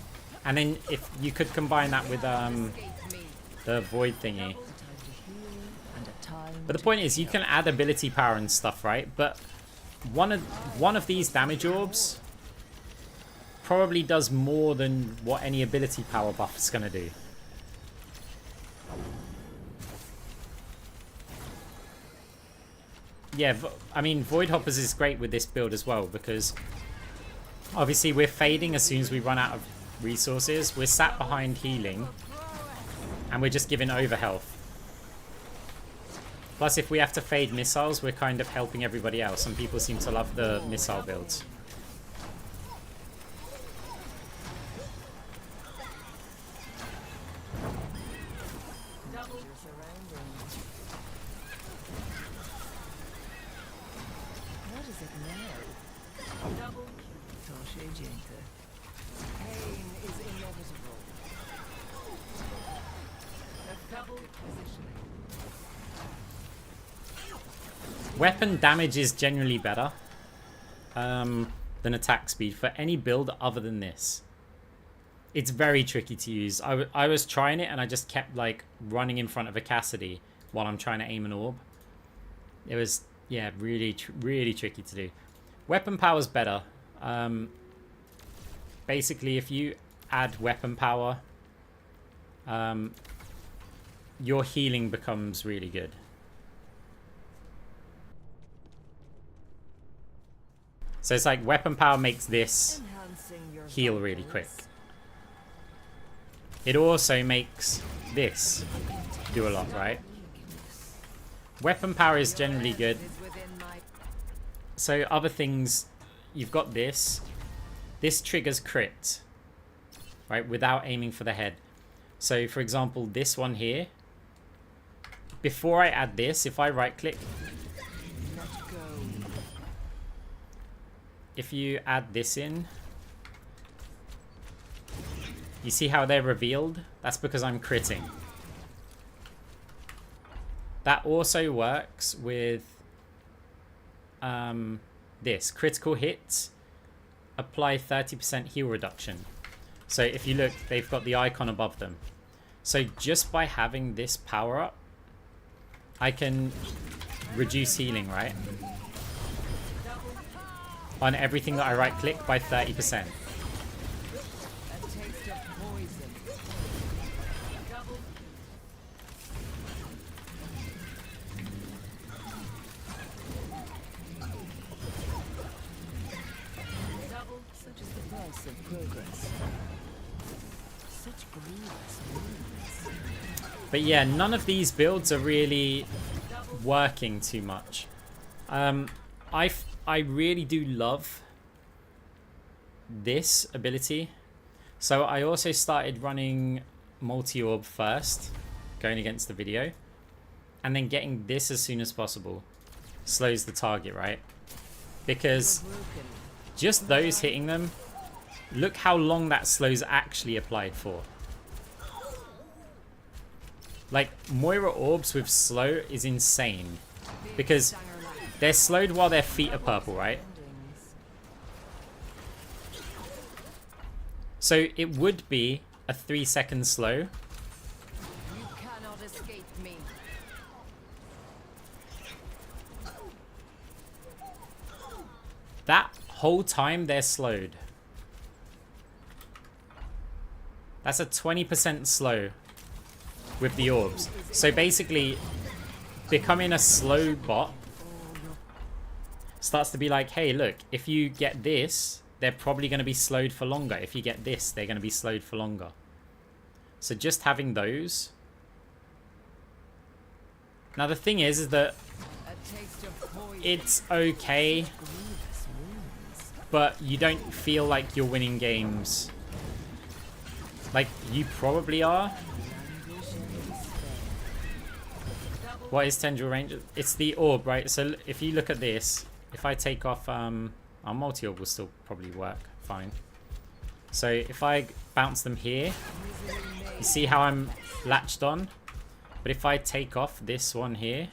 And then if you could combine that with the void thingy. But the point is, you can add ability power and stuff, right? But one of these damage orbs probably does more than what any ability power buff is going to do. Yeah, I mean, Void Hoppers is great with this build as well because obviously we're fading as soon as we run out of resources. We're sat behind healing and we're just giving over health. Plus, if we have to fade missiles, we're kind of helping everybody else, and people seem to love the missile builds. What is it now? Torche gente. Pain is inevitable. A double positioning. Weapon damage is generally better than attack speed for any build other than this. It's very tricky to use. I was trying it and I just kept like running in front of a Cassidy while I'm trying to aim an orb. It was, yeah, really tricky to do. Weapon power is better. Basically, if you add weapon power, your healing becomes really good. So it's like weapon power makes this heal really quick. It also makes this do a lot, right? Weapon power is generally good. So other things, you've got this. This triggers crit, right, without aiming for the head. So for example, this one here, before I add this, if I right click, if you add this in, you see how they're revealed? That's because I'm critting. That also works with this. Critical hits apply 30% heal reduction. So if you look, they've got the icon above them. So just by having this power up, I can reduce healing, right? On everything that I right click by 30%. Such is the price of progress. Such grievous wounds. But yeah, none of these builds are really working too much. I really do love this ability. So I also started running multi-orb first, going against the video, and then getting this as soon as possible. Slows the target, right? Because just those hitting them, look how long that slow's actually applied for. Like, Moira orbs with slow is insane. Because they're slowed while their feet are purple, right? So it would be a 3-second slow. You cannot escape me. That whole time they're slowed. That's a 20% slow with the orbs. So basically, becoming a slow bot starts to be like, hey, look, if you get this, they're probably going to be slowed for longer. If you get this, they're going to be slowed for longer. So just having those. Now the thing is that A taste of poison. it's okay, Grievous wounds. but you don't feel like you're winning games. Like, you probably are. Languish and despair. What is tendril range? It's the orb, right? So if you look at this, if I take off, our multi-orb will still probably work fine. So if I bounce them here, you see how I'm latched on? But if I take off this one here,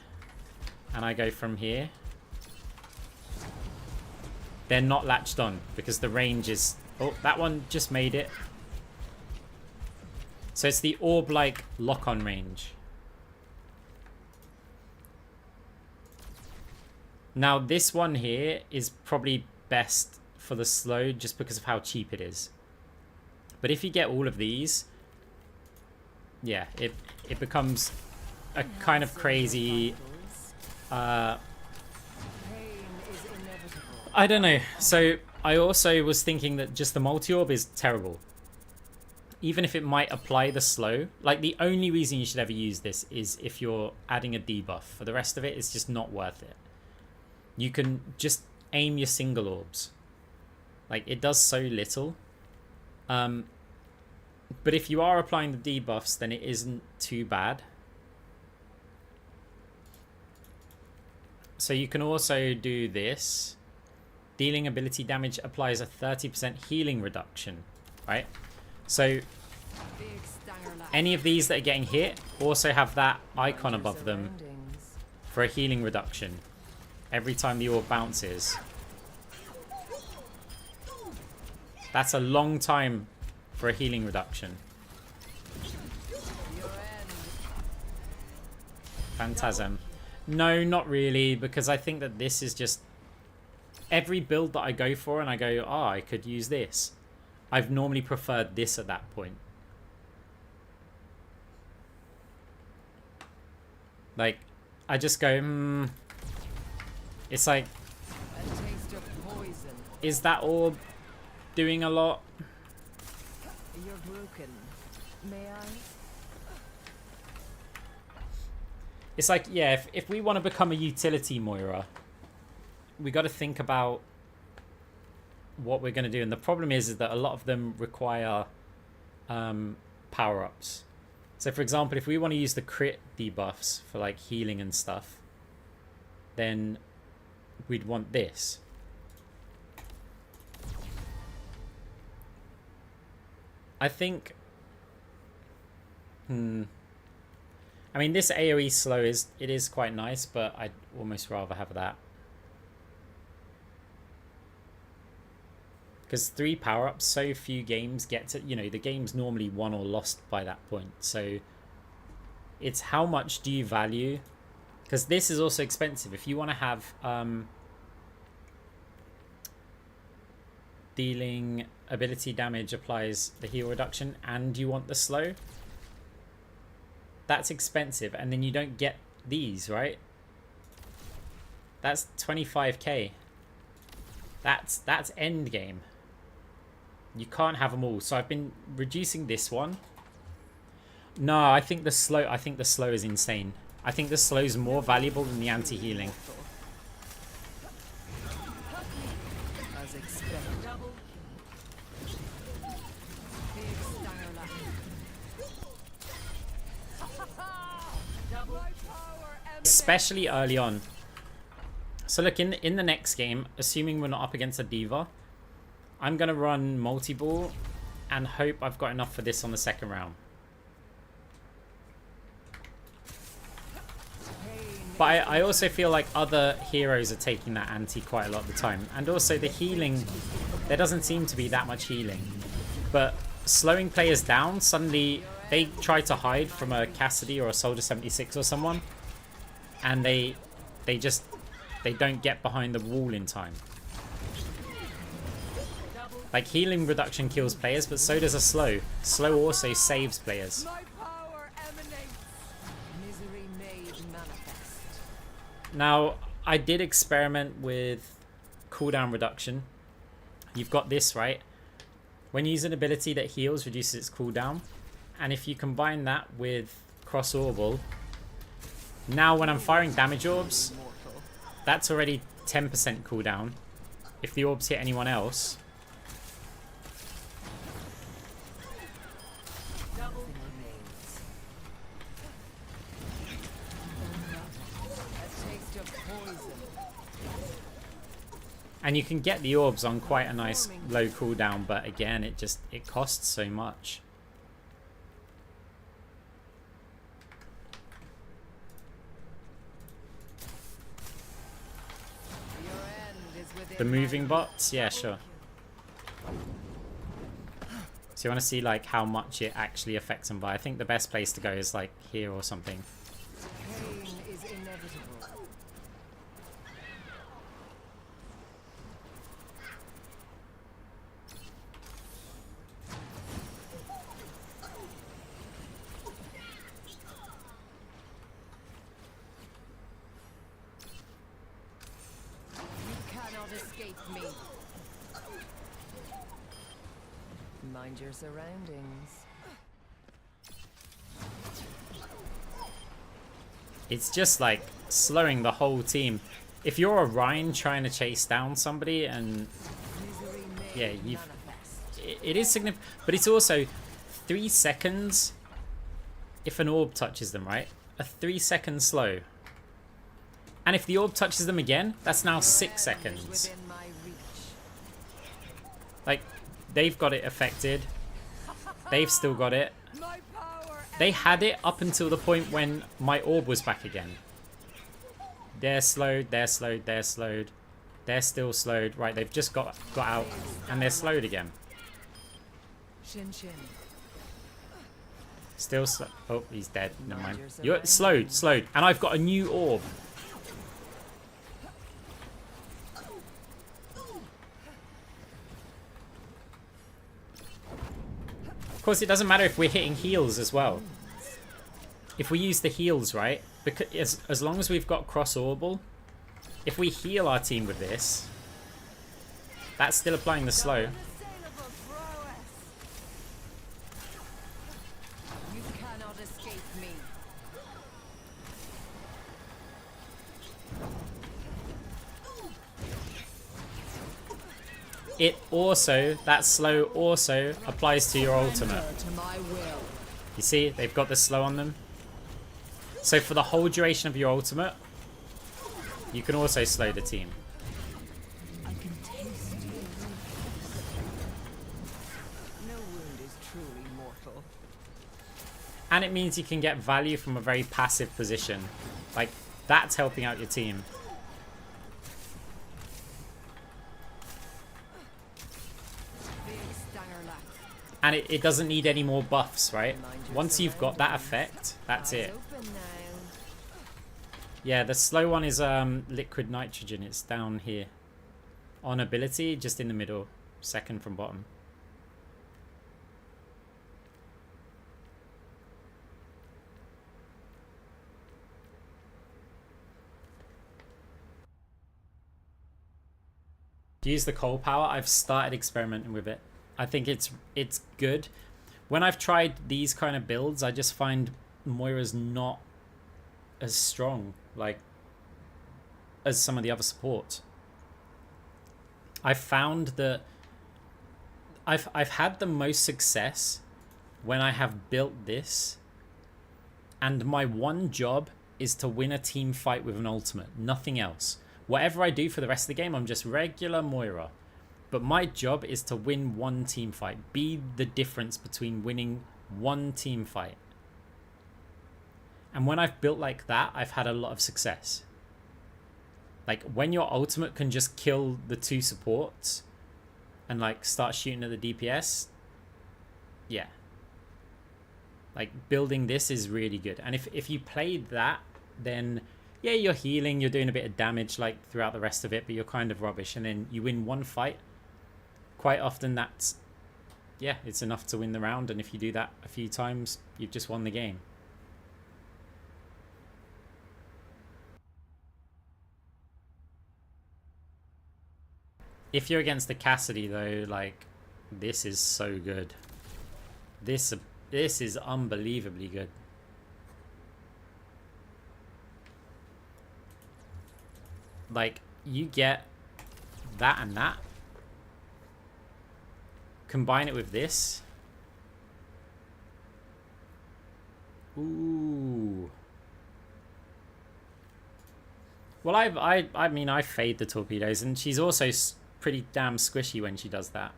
and I go from here, they're not latched on because the range is... Oh, that one just made it. So it's the orb-like lock-on range. Now this one here is probably best for the slow just because of how cheap it is. But if you get all of these, yeah, it becomes a kind of crazy... Pain is inevitable. I don't know. So I also was thinking that just the multi-orb is terrible. Even if it might apply the slow. Like, the only reason you should ever use this is if you're adding a debuff. For the rest of it, it's just not worth it. You can just aim your single orbs. Like, it does so little. But if you are applying the debuffs, then it isn't too bad. So you can also do this. Dealing ability damage applies a 30% healing reduction, right? So Big stanger laugh. any of these that are getting hit also have that icon above them Surroundings. for a healing reduction every time the orb bounces. That's a long time for a healing reduction. Your end. Phantasm. No, not really, because I think that this is just... Every build that I go for and I go, oh, I could use this. I've normally preferred this at that point. Like, I just go, It's like, A taste of poison. is that orb doing a lot? You're broken. May I? It's like, yeah, if we want to become a utility Moira, we got to think about what we're going to do. And the problem is that a lot of them require power-ups. So, for example, if we want to use the crit debuffs for, like, healing and stuff, then we'd want this. I think... I mean, this AoE slow is quite nice, but I'd almost rather have that. Because 3 power-ups, so few games get to... You know, the game's normally won or lost by that point. So, it's how much do you value? Because this is also expensive. If you want to have... dealing ability damage applies the heal reduction and you want the slow, that's expensive, and then you don't get these, right? That's 25k. That's end game. You can't have them all. So I've been reducing this one. No, I think the slow is insane. I think the slow is more valuable than the anti-healing. As expected. Big stanger laugh. Especially early on. So look, in the next game, assuming we're not up against a diva, I'm going to run multi-ball and hope I've got enough for this on the second round. But I also feel like other heroes are taking that anti quite a lot of the time. And also the healing, there doesn't seem to be that much healing. But slowing players down, suddenly they try to hide from a Cassidy or a Soldier 76 or someone, and they don't get behind the wall in time. Like, healing reduction kills players, but so does a slow. Slow also saves players. My power emanates. Misery made manifest. Now, I did experiment with cooldown reduction. You've got this, right? When you use an ability that heals, reduces its cooldown. And if you combine that with cross orbal, now when I'm firing damage orbs, that's already 10% cooldown. If the orbs hit anyone else, and you can get the orbs on quite a nice low cooldown, but again, it costs so much. The moving bots? Yeah, sure. So you want to see like how much it actually affects them, but I think the best place to go is like here or something. Pain is inevitable. You cannot escape me. Mind your surroundings. It's just like slowing the whole team. If you're a Rhine trying to chase down somebody, and yeah, it is significant, but it's also 3 seconds if an orb touches them, right? A 3-second slow. And if the orb touches them again, that's now 6 seconds. Like, they've got it affected. They've still got it. They had it up until the point when my orb was back again. They're slowed, they're slowed, they're slowed. They're still slowed. Right, they've just got out and they're slowed again. Shin shin. Still slow. Oh, he's dead. Never mind. You're slowed, slowed. And I've got a new orb. Of course, it doesn't matter if we're hitting heals as well. If we use the heals, right? Because as long as we've got cross orbal, if we heal our team with this, that's still applying the slow. You cannot escape me. It also, that slow also applies to your ultimate. To my will. You see, they've got the slow on them. So for the whole duration of your ultimate, you can also slow the team. I can taste you. No wound is truly mortal. And it means you can get value from a very passive position. Like, that's helping out your team. And it doesn't need any more buffs, right? Once you've got that effect, that's it. Yeah, the slow one is liquid nitrogen. It's down here. On ability, just in the middle. Second from bottom. Use the coal power. I've started experimenting with it. I think it's good. When I've tried these kind of builds, I just find Moira's not as strong, like, as some of the other supports. I've found that I've had the most success when I have built this, and my one job is to win a team fight with an ultimate, nothing else. Whatever I do for the rest of the game, I'm just regular Moira. But my job is to win one team fight. Be the difference between winning one team fight. And when I've built like that, I've had a lot of success. Like, when your ultimate can just kill the 2 supports and, like, start shooting at the DPS, yeah. Like, building this is really good. And if you played that, then, yeah, you're healing, you're doing a bit of damage, like, throughout the rest of it, but you're kind of rubbish. And then you win one fight. Quite often that's, yeah, it's enough to win the round. And if you do that a few times, you've just won the game. If you're against the Cassidy, though, like, this is so good. This is unbelievably good. Like, you get that and that. Combine it with this. Ooh. Well, I mean, I fade the torpedoes, and she's also pretty damn squishy when she does that.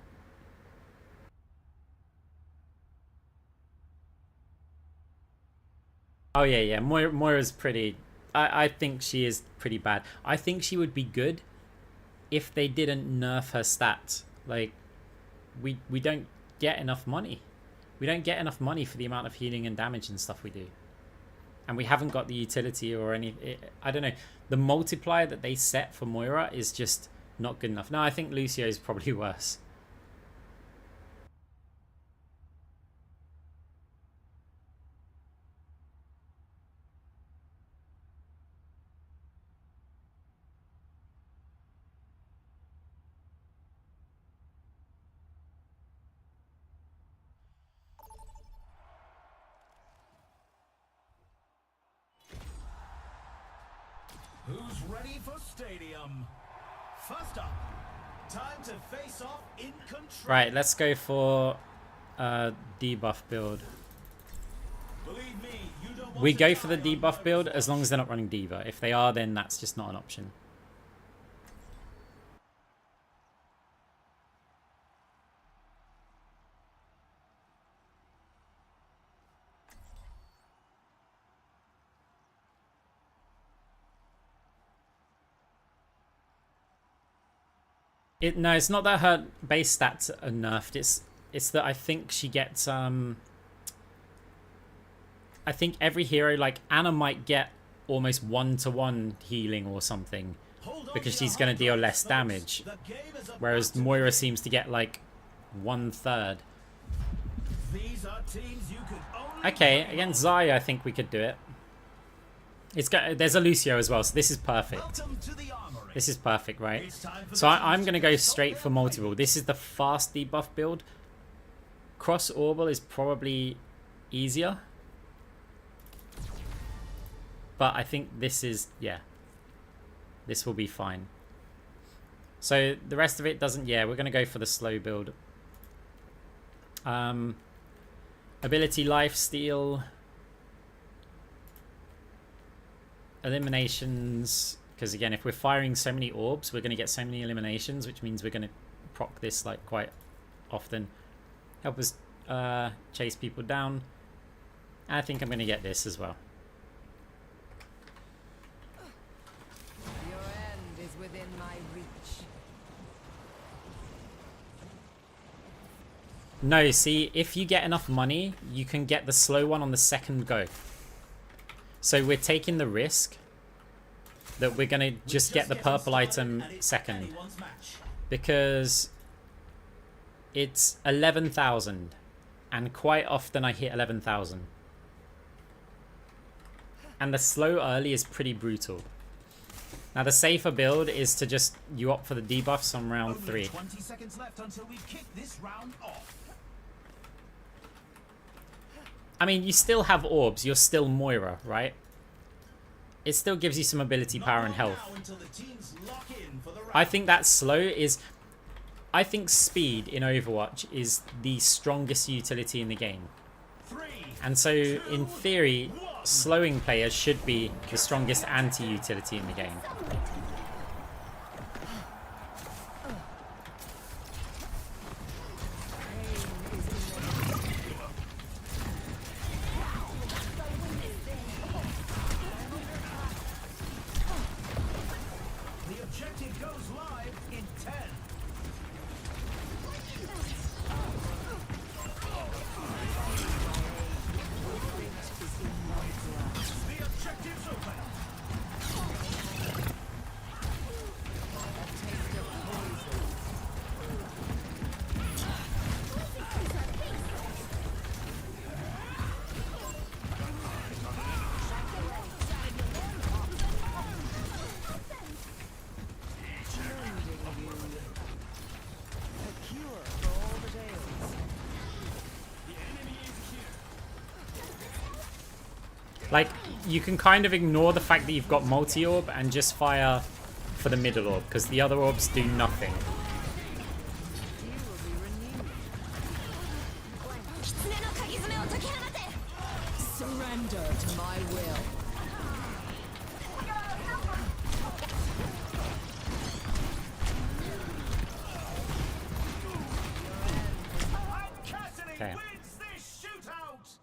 Oh yeah, yeah. Moira's pretty. I think she is pretty bad. I think she would be good if they didn't nerf her stats. Like, we don't get enough money. We don't get enough money for the amount of healing and damage and stuff we do. And we haven't got the utility or any... I don't know. The multiplier that they set for Moira is just not good enough. No, I think Lucio is probably worse. Who's ready for stadium? First up, time to face off in control. Right, let's go for debuff build. Believe me, you don't want We to go for the die on debuff build purpose. as long as they're not running Diva. If they are, then that's just not an option. No, it's not that her base stats are nerfed. It's that I think she gets I think every hero, like Anna, might get almost 1-to-1 healing or something because she's going to deal less damage, whereas Moira seems to get like 1/3. These are teams you could only Okay, against Zaya, I think we could do it. There's a Lucio as well, so this is perfect. Welcome to the armory. This is perfect, right? It's time for So the I'm teams going to to go get straight for multiple. This is the fast debuff build. Cross Orbital is probably easier. But I think this is, yeah. This will be fine. So the rest of it doesn't, yeah, we're going to go for the slow build. Ability Lifesteal. Eliminations, because again, if we're firing so many orbs, we're going to get so many eliminations, which means we're going to proc this like quite often. Help us chase people down. I think I'm going to get this as well. Your end is within my reach. No, see, if you get enough money, you can get the slow one on the second go. So we're taking the risk that we're going to just get the purple item second. Because it's 11,000. And quite often I hit 11,000. And the slow early is pretty brutal. Now the safer build is to just, you opt for the debuffs on round 3. 20 seconds left until we kick this round off. I mean, you still have orbs. You're still Moira, right? It still gives you some ability, power, and health. I think that slow is... I think speed in Overwatch is the strongest utility in the game. And so, in theory, slowing players should be the strongest anti-utility in the game. The objective goes live in 10. Like, you can kind of ignore the fact that you've got multi-orb and just fire for the middle orb, because the other orbs do nothing. Surrender to my will. Cassidy Okay. wins this shootout!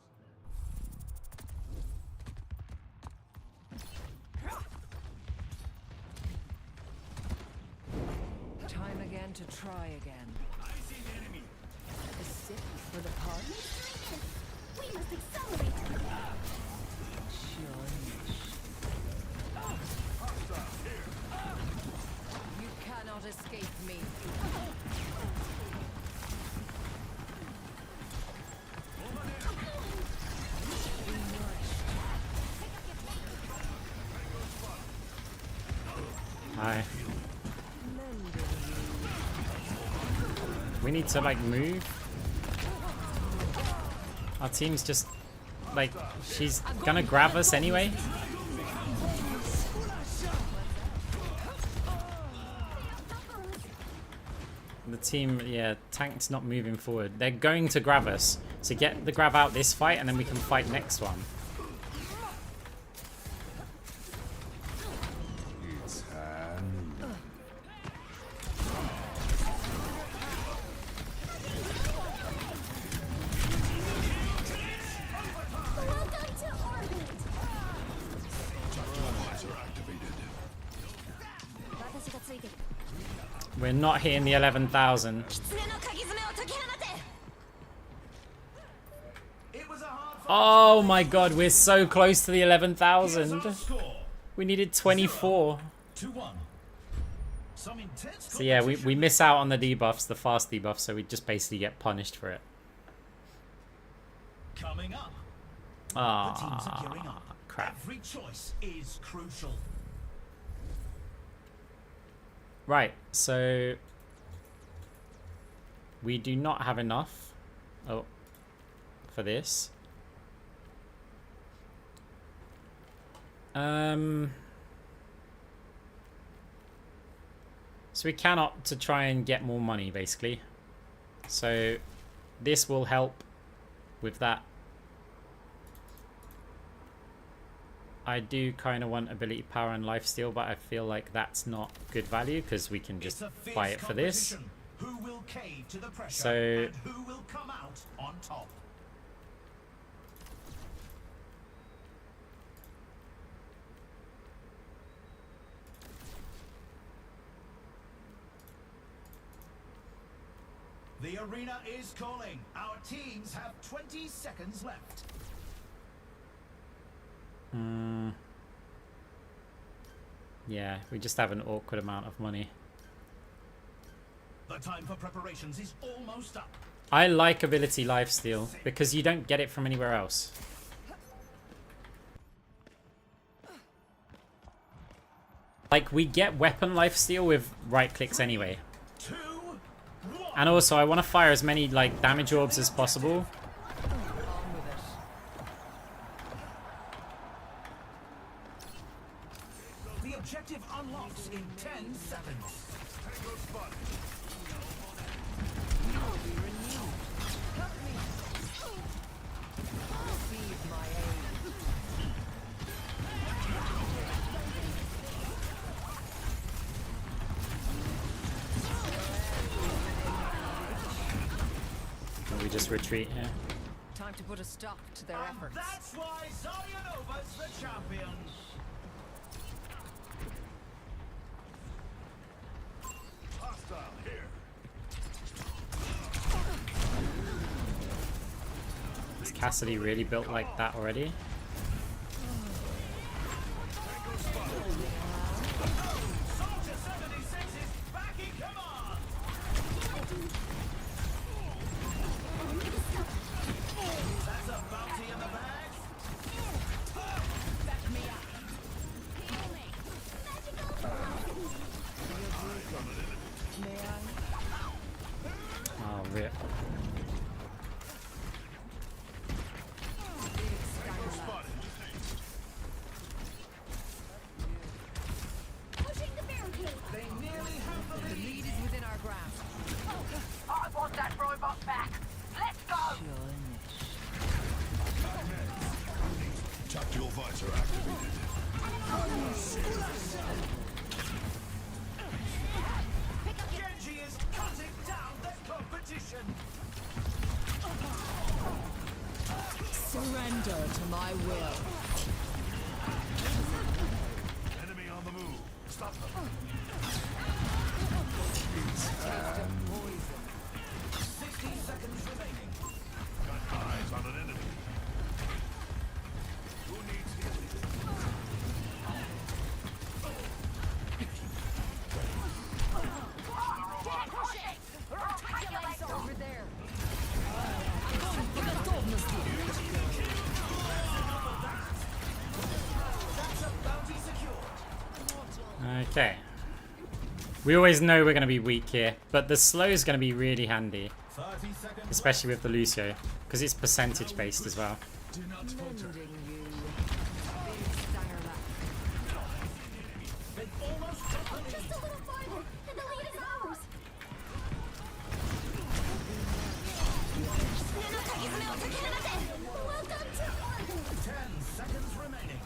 Time again to try again. I see the enemy. A sip for the party? We must accelerate. Sure. You cannot escape me. Hi. We need to, like, move. Our team's just, like, she's gonna grab us anyway. The team, yeah, tank's not moving forward. They're going to grab us. So get the grab out this fight and then we can fight next one. Welcome to orbit. We're not hitting the 11,000. It was a hard fight. Oh my god, we're so close to the 11,000. Here's our score. We needed 24. 2-1. Some intense So yeah, we miss out on the debuffs, the fast debuffs, so we just basically get punished for it. coming up. The teams are gearing Ah, up. crap. Every choice is crucial. Right, so we do not have enough for this. So we can opt to try and get more money, basically. So this will help with that. I do kind of want ability power and lifesteal, but I feel like that's not good value because we can just It's a fierce buy it for this. competition. Who will cave to the pressure So- and who will come out on top? The arena is calling. Our teams have 20 seconds left. Yeah, we just have an awkward amount of money. The time for preparations is almost up. I like ability lifesteal because you don't get it from anywhere else. Like, we get weapon lifesteal with right clicks anyway. 2, 1. And also, I want to fire as many, like, damage orbs as possible. On with it. The objective unlocks in 10 seconds. Receive my aid. And we just retreat here. Time to put a stop to their And efforts. that's why Zaryanovas the champion. Hostile here. Is Cassidy really built like that already? Soldier 76 is back in command. That's a bounty in the bag. May I? Oh, rip. Big stand Tactical visor activated. Genji is cutting down the competition. Surrender to my will. Enemy on the move. Stop them. 60 seconds remaining. Got eyes on an enemy. Who needs healing? Over there. That's a bounty secured. Okay. We always know we're going to be weak here, but the slow is going to be really handy, 30 seconds. especially with the Lucio, because it's percentage based as well. Do not falter. Mending you. Big stanger left. They've almost got the lead. Just a little farther, and the lead is ours. Welcome to 10 seconds remaining.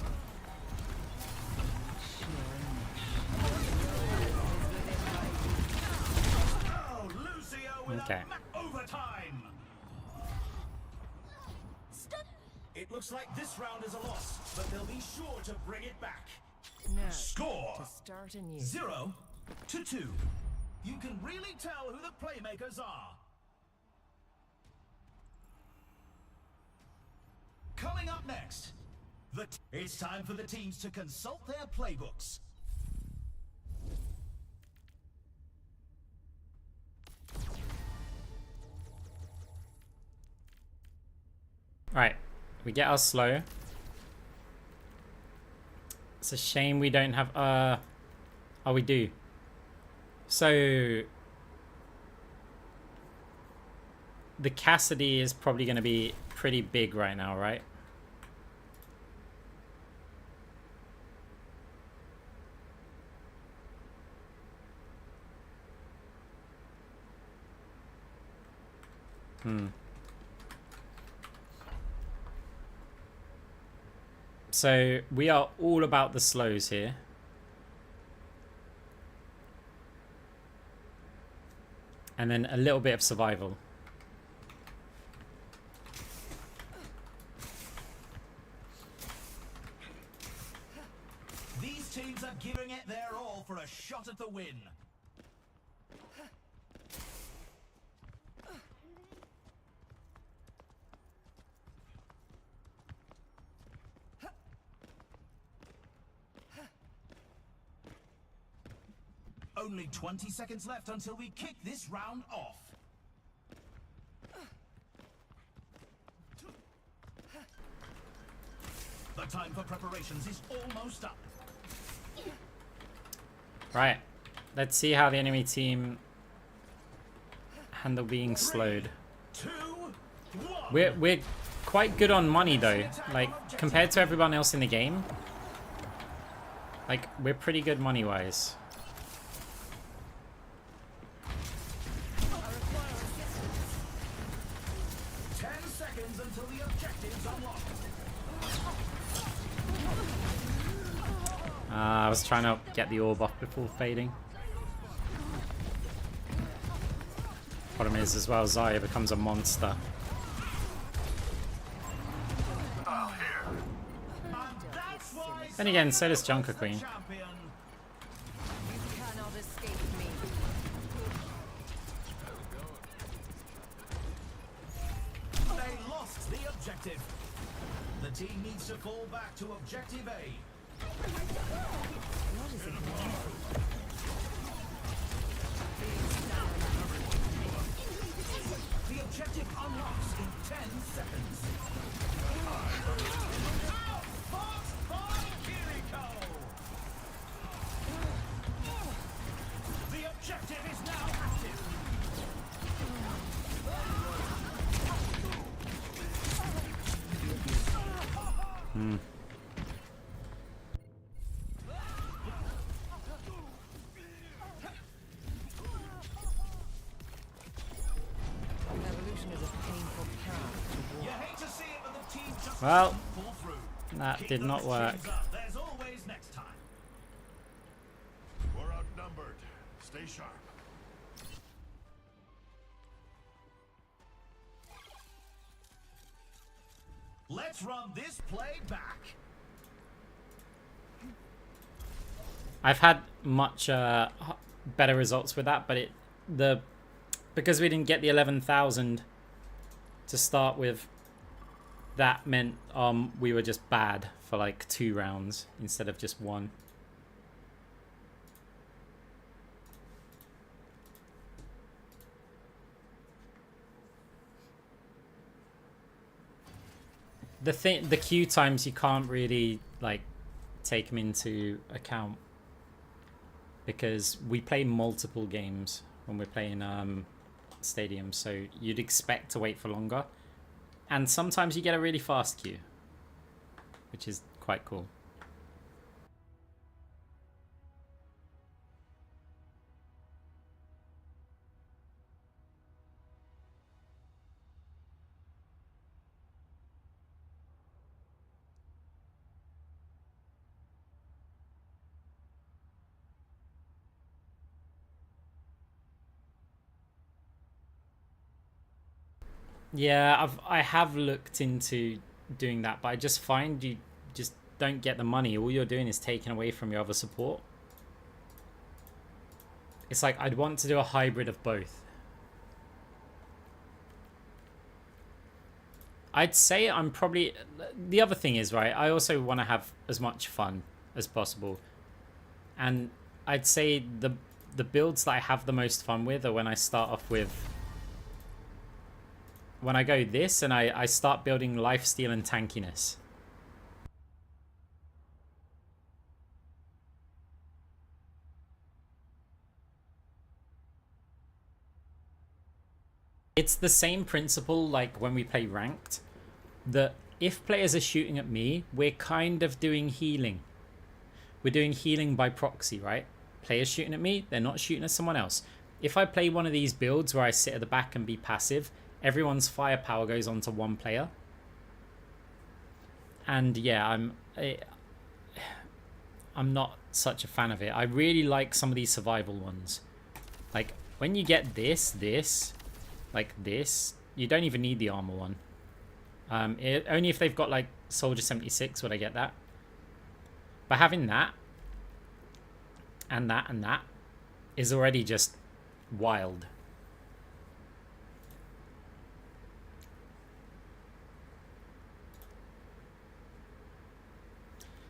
Oh, Lucio with Okay. overtime. It looks like this round is a loss, but they'll be sure to bring it back. Now, Score to start anew. 0-2. You can really tell who the playmakers are. Coming up next, it's time for the teams to consult their playbooks. Right, we get our slow. It's a shame we don't have, oh, we do. So, the Cassidy is probably going to be pretty big right now, right? So we are all about the slows here. And then a little bit of survival. These teams are giving it their all for a shot at the win. Only 20 seconds left until we kick this round off. The time for preparations is almost up. Right. Let's see how the enemy team handle being slowed. 2, 1. We're quite good on money though. Like compared to everyone else in the game. Like we're pretty good money wise. Until the objectives unlocked. I was trying to get the orb off before fading. Problem is as well, Zaya becomes a monster. Then again, so does Junker Queen. Champion. You cannot escape me. They lost the objective. The team needs to fall back to objective A. What is it now? The objective unlocks in 10 seconds. Fox by Kiriko. The objective is now active. Evolution is a painful path. You hate to see it, but the team just Well, pull through. That Keep did not those work. chins up. There's always next time. We're outnumbered. Stay sharp. Let's run this play back. I've had much better results with that, but because we didn't get the 11,000 to start with, that meant we were just bad for like 2 rounds instead of just 1. The queue times, you can't really like take them into account because we play multiple games when we're playing stadiums, so you'd expect to wait for longer, and sometimes you get a really fast queue, which is quite cool. Yeah, I have looked into doing that, but I just find you just don't get the money. All you're doing is taking away from your other support. It's like I'd want to do a hybrid of both. I'd say I'm probably... The other thing is, right, I also want to have as much fun as possible. And I'd say the builds that I have the most fun with are when I start off with... When I go this and I start building lifesteal and tankiness. It's the same principle like when we play ranked, that if players are shooting at me, we're kind of doing healing. We're doing healing by proxy, right? Players shooting at me, they're not shooting at someone else. If I play one of these builds where I sit at the back and be passive, everyone's firepower goes on to one player. And yeah, I'm not such a fan of it. I really like some of these survival ones. Like, when you get this, like this, you don't even need the armor one. Only if they've got, like, Soldier 76 would I get that. But having that, and that, is already just wild.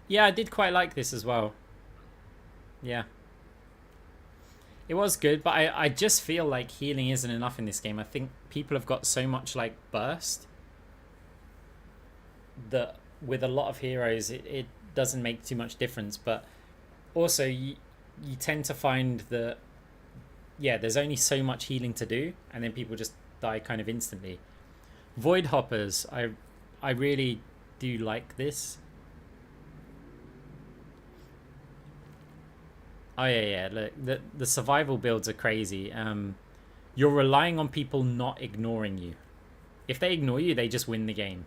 Yeah, I did quite like this as well. Yeah. It was good, but I just feel like healing isn't enough in this game. I think people have got so much, like, burst that with a lot of heroes, it doesn't make too much difference. But also, you tend to find that, yeah, there's only so much healing to do, and then people just die kind of instantly. Void Hoppers, I really do like this. Oh yeah, look, the survival builds are crazy. You're relying on people not ignoring you. If they ignore you, they just win the game.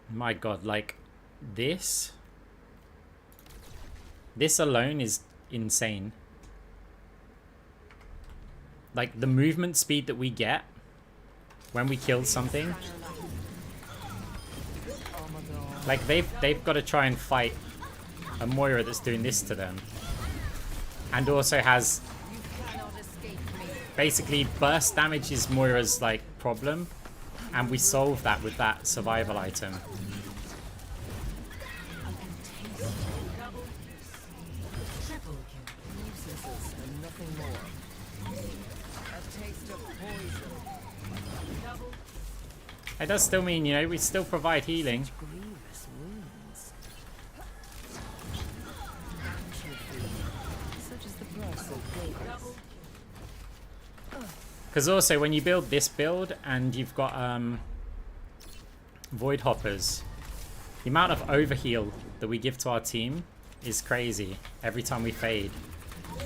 My god, like, this alone is insane. Like, the movement speed that we get when we kill something. Like, they've got to try and fight a Moira that's doing this to them. And also has... Basically, burst damage is Moira's, like, problem. And we solve that with that survival item. Triple kill. Nuisances and nothing more. A taste of poison. It does still mean, you know, we still provide healing. Grievous wounds. Such as the price of progress. Because also, when you build this build and you've got Void Hoppers, the amount of overheal that we give to our team is crazy every time we fade.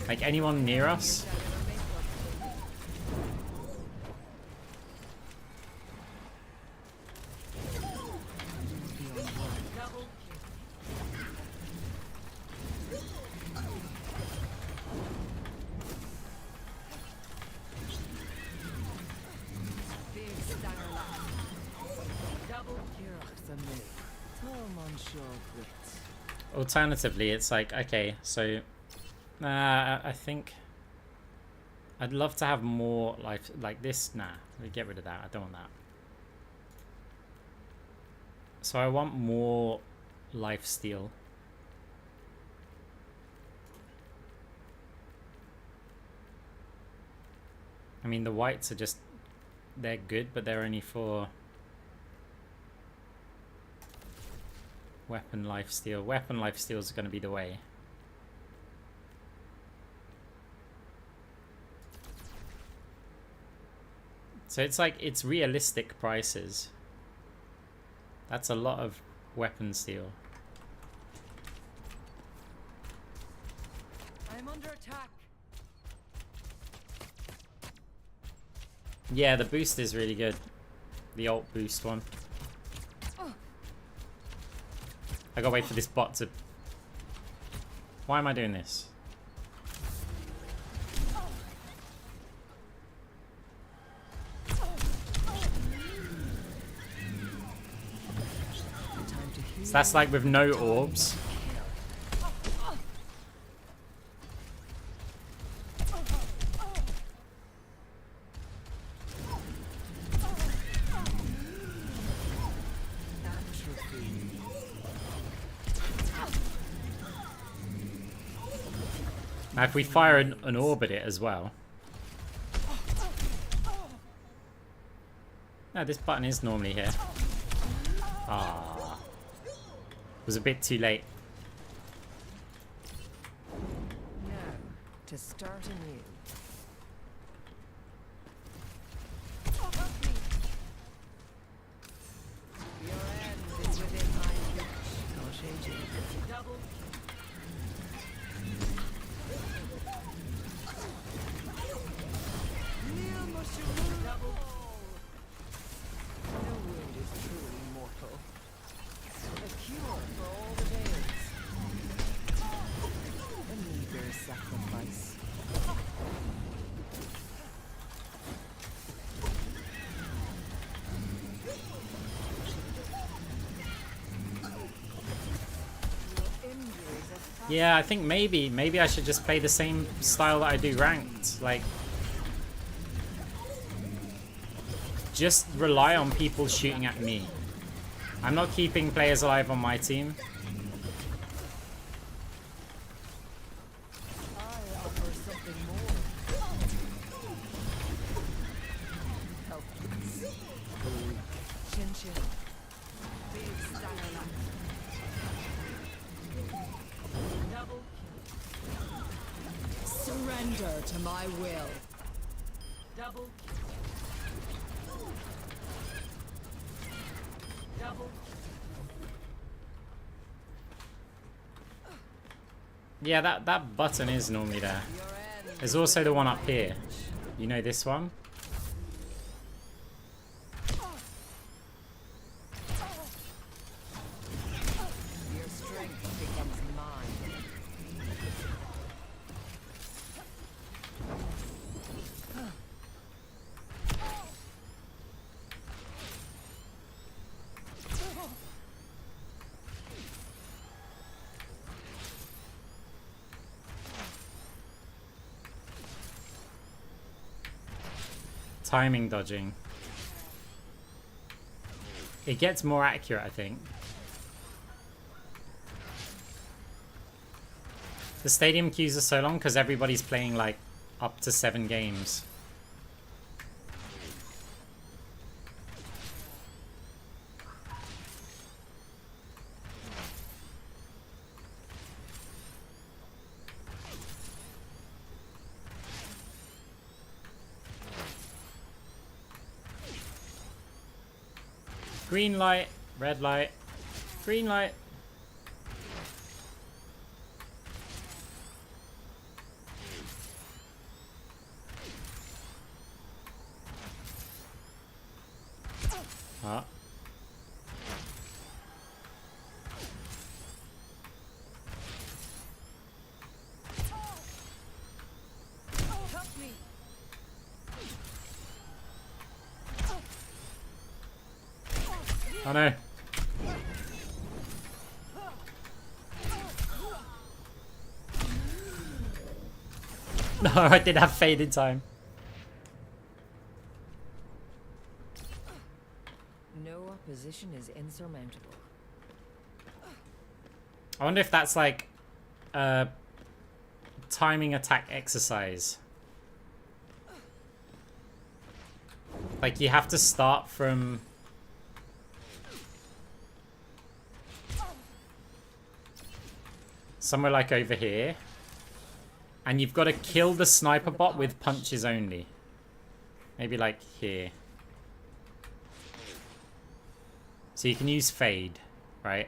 Like, anyone near us, Punch your wits. Alternatively, it's like, okay, so I think I'd love to have more life like this. Nah, get rid of that. I don't want that. So I want more life steal. I mean, the whites are just, they're good, but they're only for weapon life steal. Weapon life steal is going to be the way. So it's like, it's realistic prices. That's a lot of weapon steal. I'm under attack. Yeah, the boost is really good. The ult boost one. I gotta wait for this bot to... Why am I doing this? So that's like with no orbs. Now if we fire an orb at it as well. No, this button is normally here. Ah, was a bit too late. Now, to start anew. Your end is within my reach. I'll change it. Double. Double. No wound is truly mortal. A cure for all the days. A meager sacrifice. Yeah, I think maybe I should just play the same style that I do ranked. Like, just rely on people shooting at me. I'm not keeping players alive on my team. I offer something more. Helpless. Chin chin. Big style. Double kill. Surrender to my will. Double kill. Double. Yeah, that button is normally there. Your end. There's also the one up here. You know this one? Your strength becomes mine. Timing dodging. It gets more accurate, I think. The stadium queues are so long because everybody's playing like up to 7 games. Green light, red light, green light. Ah. Help me. Oh no. No, I did have fade in time. No opposition is insurmountable. I wonder if that's like a timing attack exercise. Like you have to start from somewhere like over here. And you've got to kill the sniper bot with punches only. Maybe like here. So you can use fade, right?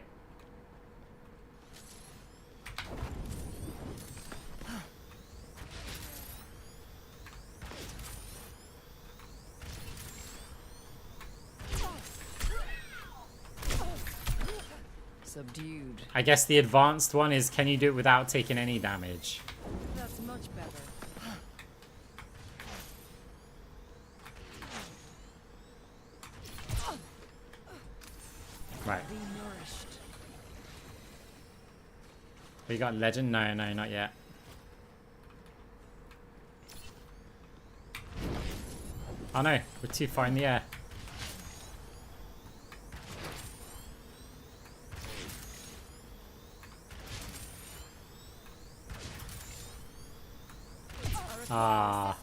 Subdued. I guess the advanced one is, can you do it without taking any damage? That's much better. Right. Be nourished. We got legend? No, no, not yet. Oh no, we're too far in the air. Ah.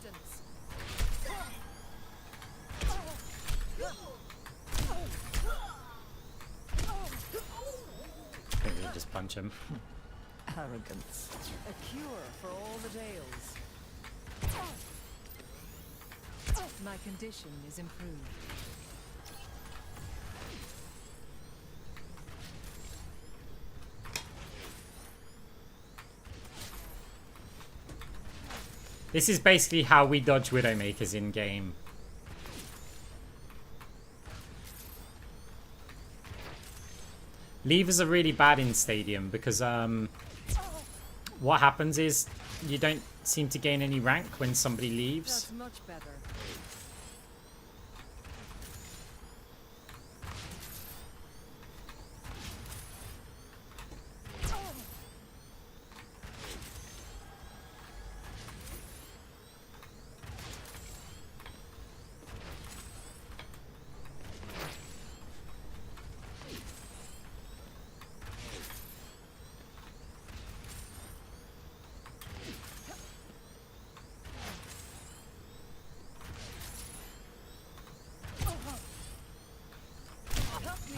I think we'll just punch him. Arrogance. A cure for all the tales. My condition is improved. This is basically how we dodge Widowmakers in game. Levers are really bad in Stadium because what happens is you don't seem to gain any rank when somebody leaves. That's much better.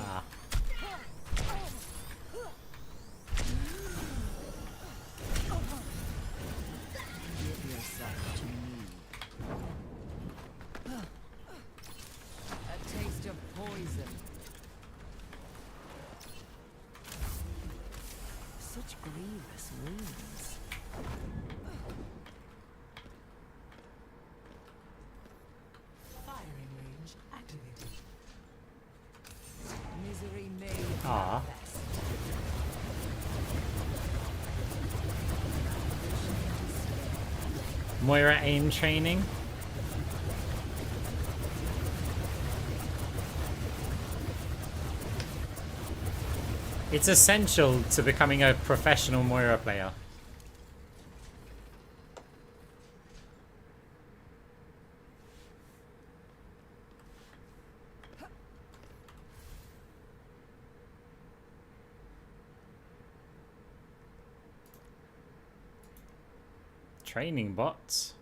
Ah. Give yourself to me. A taste of poison. Such grievous wounds. Firing range activated. Misery may Ah. manifest. Moira aim training. It's essential to becoming a professional Moira player. Training bots.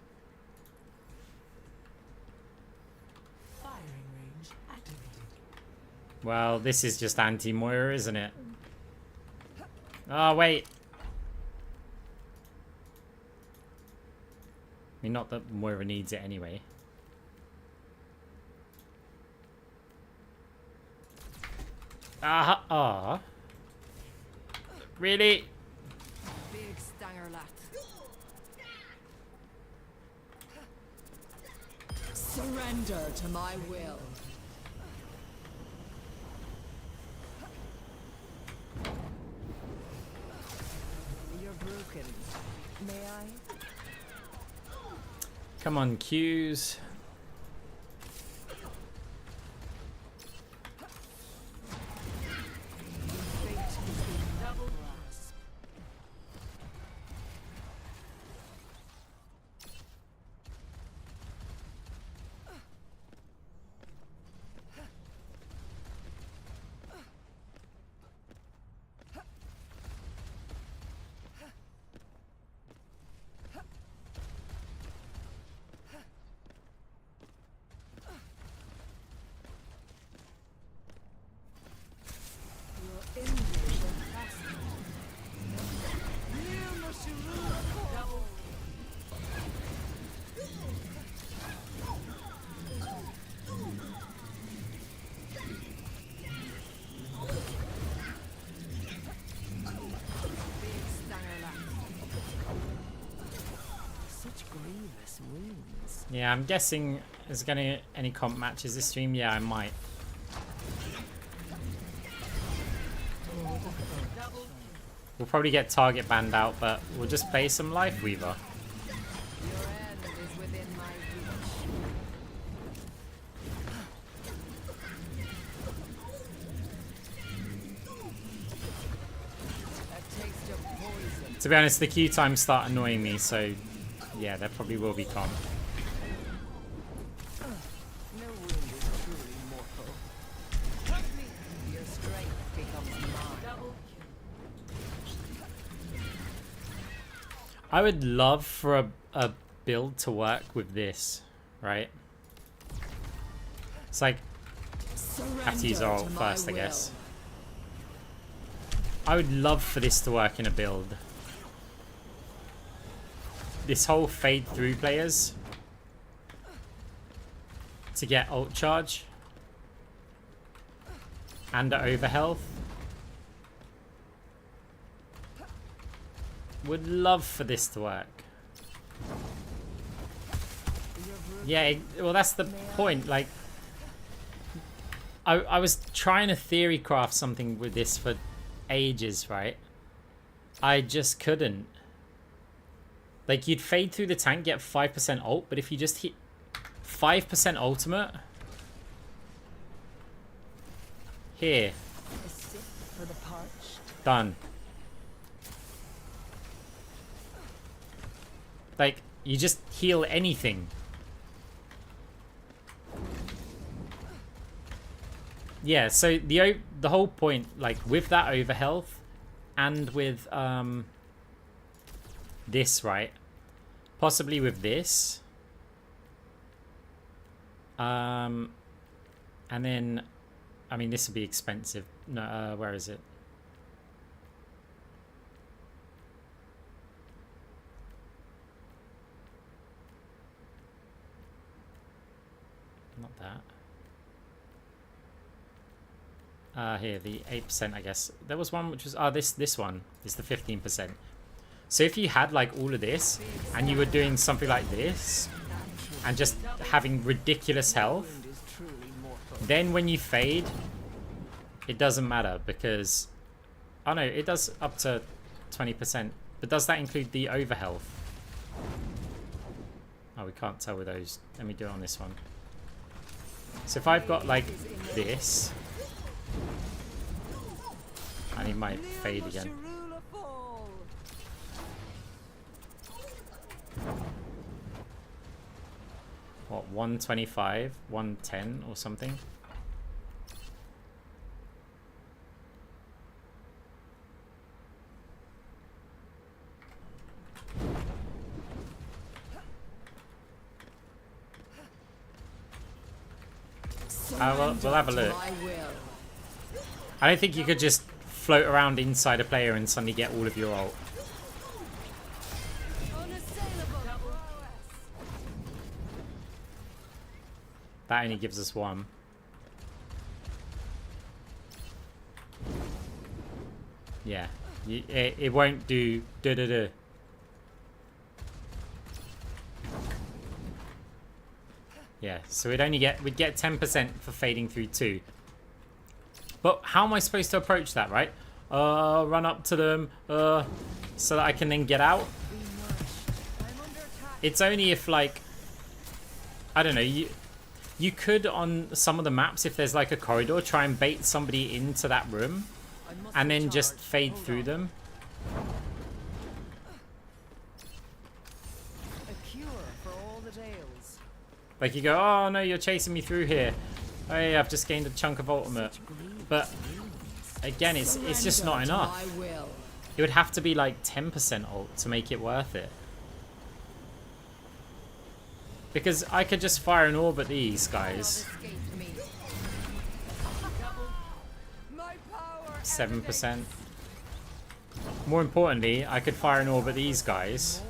Firing range activated. Well, this is just anti-Moira, isn't it? Oh, wait. I mean, not that Moira needs it anyway. Ah. Really? Big stanger lat. Surrender to my will. You're broken. May I? Come on, Q's. Fate has been double grasp. Yeah, I'm guessing is gonna any comp matches this stream. Yeah, I might. We'll probably get target banned out, but we'll just play some Life Weaver. Your end is within my reach. A taste of poison. To be honest, the queue times start annoying me, so yeah, there probably will be comp. No wound is truly mortal. Trust me, your strength becomes mine. I would love for a build to work with this, right? It's like, have to use our ult first, I guess. I would love for this to work in a build. This whole fade through players to get ult charge and the overhealth. Would love for this to work. Yeah, well that's the point. Like, I was trying to theory craft something with this for ages, right? I just couldn't. Like, you'd fade through the tank, get 5% ult, but if you just hit 5% ultimate, here, A sip for the parched. done. Like, you just heal anything. Yeah, so the whole point, like, with that overhealth and with this, right? Possibly with this. And then, I mean, this would be expensive. No, where is it? Not that. Here, the 8%, I guess. There was one which was... Oh, this one is the 15%. So if you had, like, all of this, and you were doing something like this, and just having ridiculous health, Wound is truly mortal. then when you fade, it doesn't matter, because... Oh, no, it does up to 20%. But does that include the overhealth? Oh, we can't tell with those. Let me do it on this one. So if I've got, like, this... I need my fade again. What, 125, 110 or something? We'll have a look. I don't think you could just float around inside a player and suddenly get all of your ult. That only gives us one. Yeah, it won't do da-da-da. Yeah, so we'd get 10% for fading through 2. But how am I supposed to approach that, right? Run up to them, so that I can then get out. It's only if, like, I don't know, you could on some of the maps, if there's like a corridor, try and bait somebody into that room and then just fade through them. A cure for all the tales. Like you go, oh no, you're chasing me through here. Hey, I've just gained a chunk of ultimate. But again, it's just not enough. It would have to be like 10% ult to make it worth it. Because I could just fire an orb at these guys. 7%. More importantly, I could fire an orb at these guys.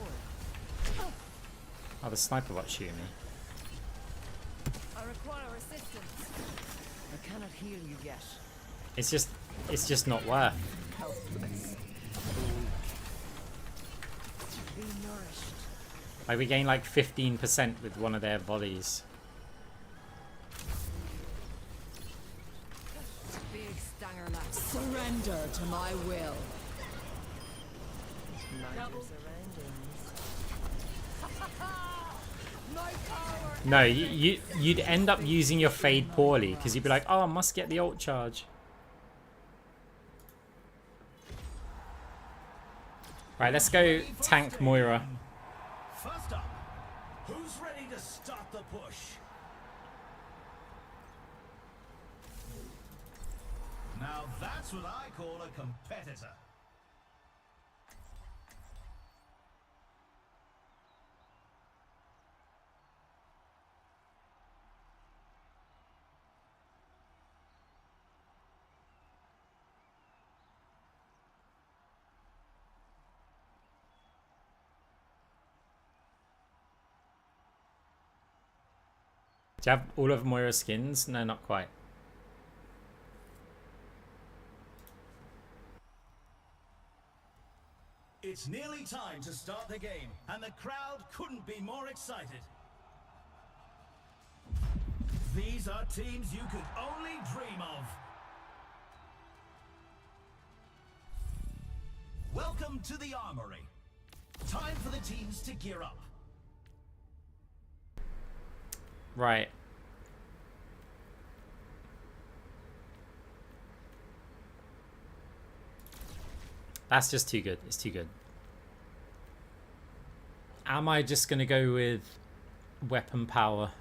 Oh, the sniper bot's shooting me. I require assistance. I cannot heal you yet. It's just not worth. Helpless. Be nourished. Like we gain like 15% with one of their volleys. Big stanger lap. Surrender to my will. Double surroundings. No, you'd end up using your fade poorly because you'd be like, oh, I must get the ult charge. Right, let's go tank Moira. First up, who's ready to start the push? Now that's what I call a competitor. Do you have all of Moira's skins? No, not quite. It's nearly time to start the game, and the crowd couldn't be more excited. These are teams you could only dream of. Welcome to the Armory. Time for the teams to gear up. Right. That's just too good. It's too good. Am I just going to go with weapon power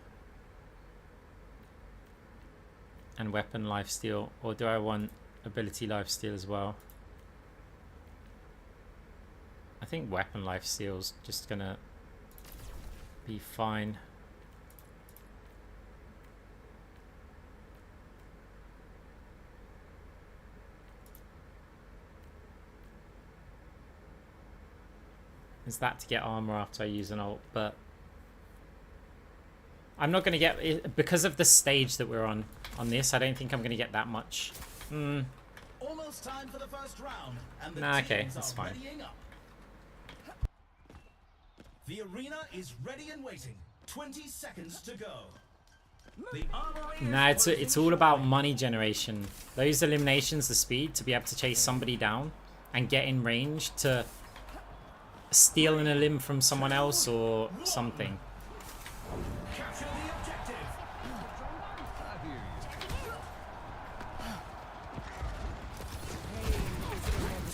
and weapon lifesteal, or do I want ability lifesteal as well? I think weapon lifesteal's just going to be fine. Is that to get armor after I use an ult, but I'm not going to get it because of the stage that we're on this. I don't think I'm going to get that much. Almost time for the first round, and the Nah, okay, teams that's are fine. readying up. The arena is ready and waiting. 20 seconds to go. The armory is Nah, it's pushing all about forward. money generation. Those eliminations, the speed to be able to chase somebody down and get in range to steal a limb from someone else or something. Capture the objective.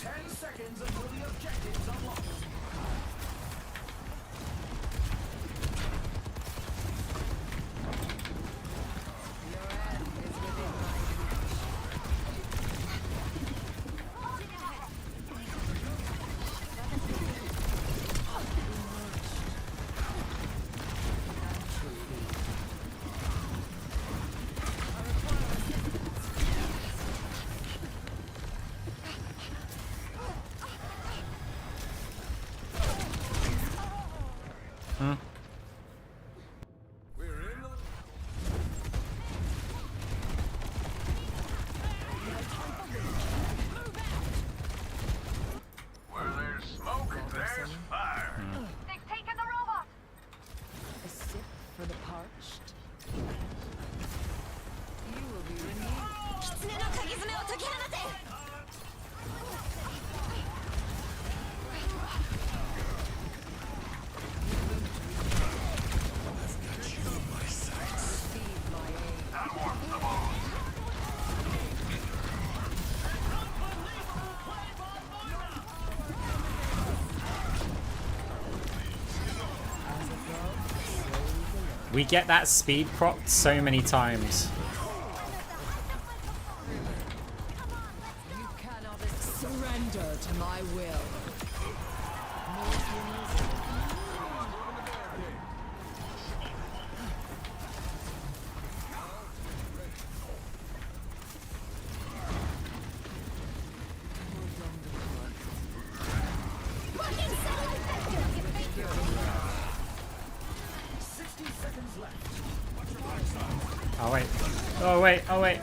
10 seconds until the objective's unlocked. Your end is within my Where there's smoke, there's fire. They've taken the robot! A sip for the parched. You will be renewed. Receive my aid. I want the ball. We get that speed procced so many times. You cannot Surrender to my will. Oh wait. Oh wait. Oh wait.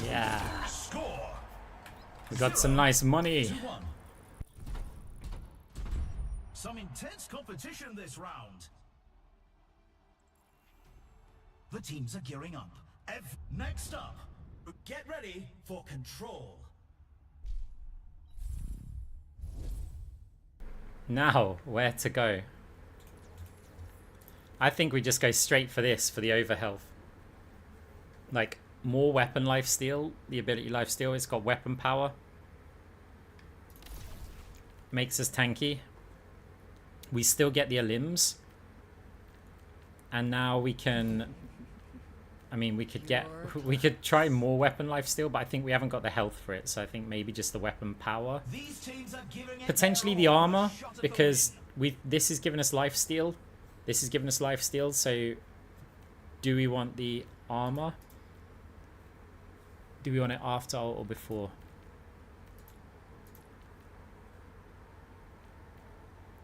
Yeah. Score. We got some nice money. 2-1. Some intense competition this round. The teams are gearing up. Next up, get ready for control. Now, where to go? I think we just go straight for this, for the overhealth. Like, more weapon lifesteal. The ability lifesteal, it's got weapon power. Makes us tanky. We still get the limbs. And now we can... I mean, we could try more weapon lifesteal, but I think we haven't got the health for it. So I think maybe just the weapon power. These teams are giving it Potentially the armor, because this is giving us lifesteal. This is giving us lifesteal, so do we want the armor? Do we want it after or before?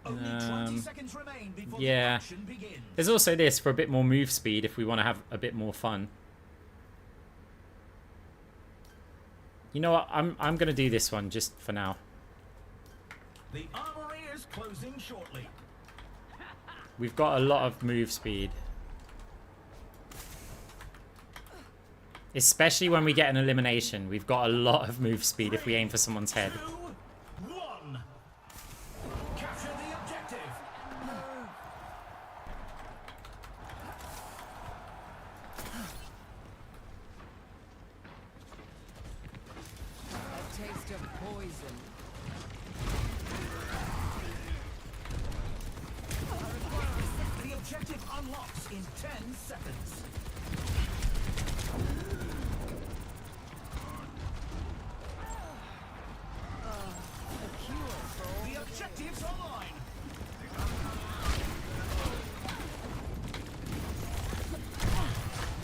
Only 20 seconds remain before the Yeah. action begins. There's also this for a bit more move speed if we want to have a bit more fun. You know what? I'm gonna do this one just for now. The armory is closing shortly. We've got a lot of move speed. Especially when we get an elimination. We've got a lot of move speed if we aim for someone's head. 2, 1. Capture the objective. A taste of poison. The objective unlocks in 10 seconds. A cure for all The objective's online.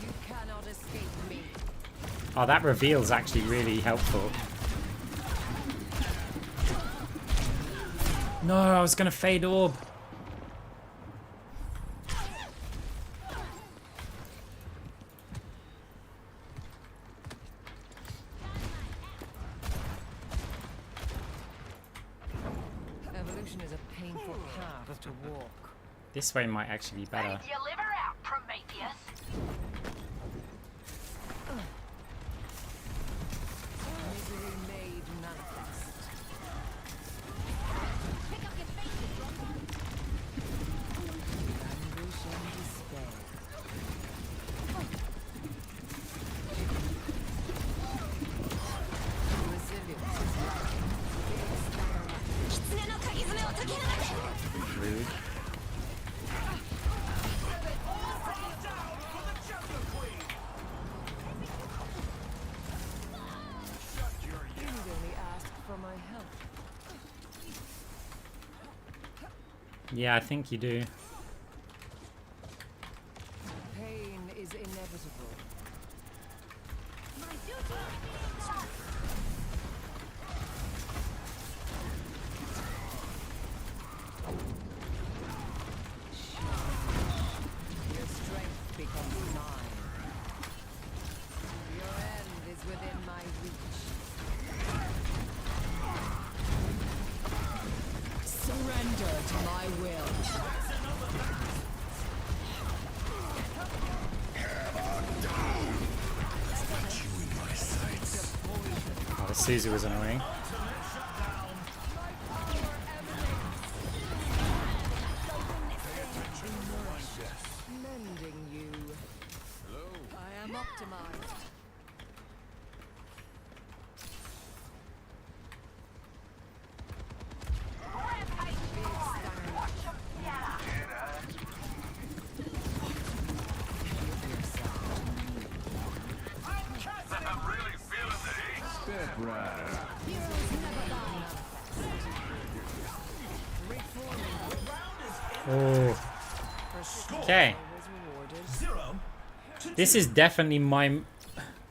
you cannot escape me. Oh, that reveal's actually really helpful. No, I was gonna fade orb. Evolution is a painful path to walk. This way might actually be better. Your liver out, Prometheus. Misery made manifest. Pick up your faces, Rondo. Anguish and despair. Resilience is lacking. Rude. You need only ask for my help. Yeah, I think you do. Pain is inevitable. My duty is done. Your strength becomes mine. Your end is within my reach. Surrender to my will. Oh, the Suzu was annoying. Mending you. I am optimized. I'm really feeling the heat. Oh. Okay. Was rewarded. 0 to This is definitely my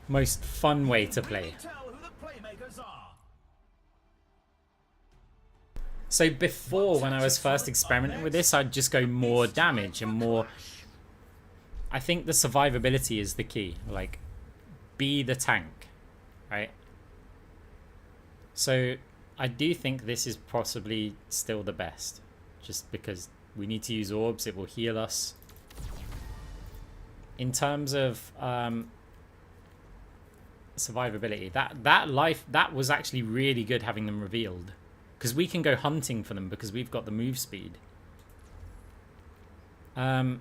most fun way to play. tell who the playmakers are. So before, when I was first experimenting with this, I'd just go more damage and more... I think the survivability is the key. Like, be the tank. right? So I do think this is possibly still the best, just because we need to use orbs. It will heal us. In terms of survivability, that was actually really good having them revealed, because we can go hunting for them because we've got the move speed. Now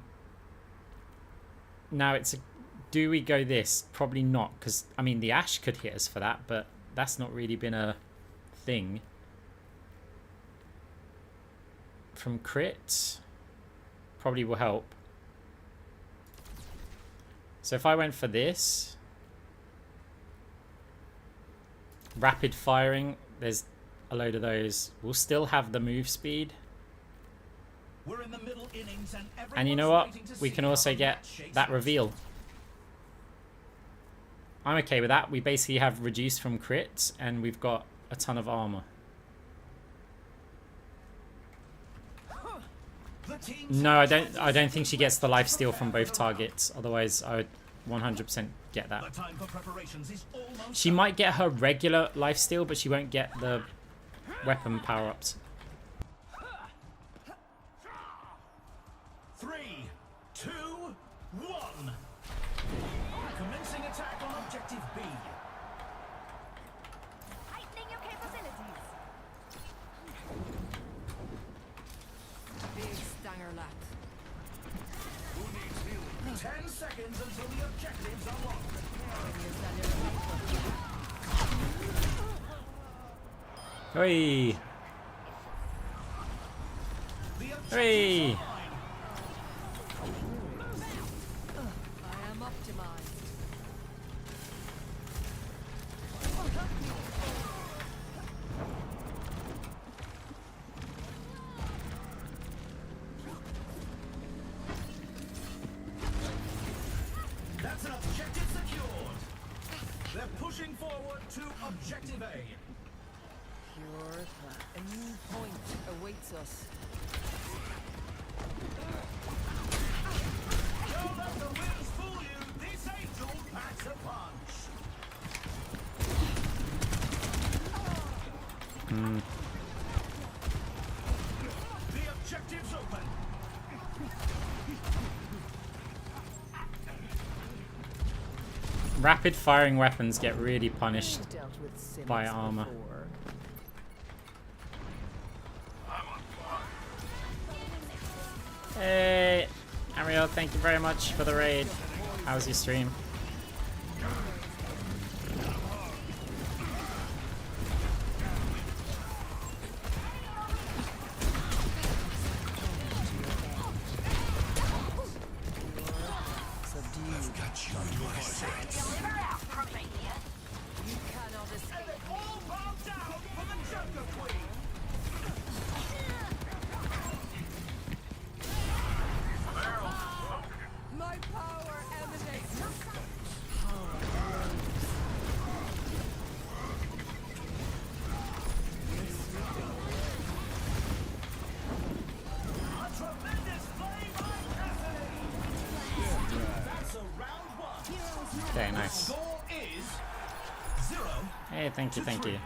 do we go this? Probably not, because I mean the Ash could hit us for that, but that's not really been a thing. From crit probably will help. So if I went for this, rapid firing, there's a load of those. We'll still have the move speed. We're in the middle innings And you know what? We can also get that reveal. I'm okay with that. We basically have reduced from crits and we've got a ton of armor. No, I don't think she gets the lifesteal from both targets. Otherwise, I would 100% get that. She might get her regular lifesteal, but she won't get the weapon power-ups. 3, 2, 1. Commencing attack on objective B. Heightening your capabilities. Big stanger lap. 10 seconds until the objectives are locked. Hoi! Hoi! I am optimized. That's an objective secured. They're pushing forward to objective A. Pure class. A new point awaits us. Don't let the winds fool you. This angel packs a punch. The objective's open. Rapid firing weapons get really punished Dealt with Simmons by armor. before. Hey, Ariel, thank you very much for the raid. How was your stream? Deliver out, Prometheus. You cannot escape. All bow down for the Joker Queen. My power emanates. A tremendous play by Cassidy. That's a round one. Okay, nice. Score is 0. Hey, thank you, thank you.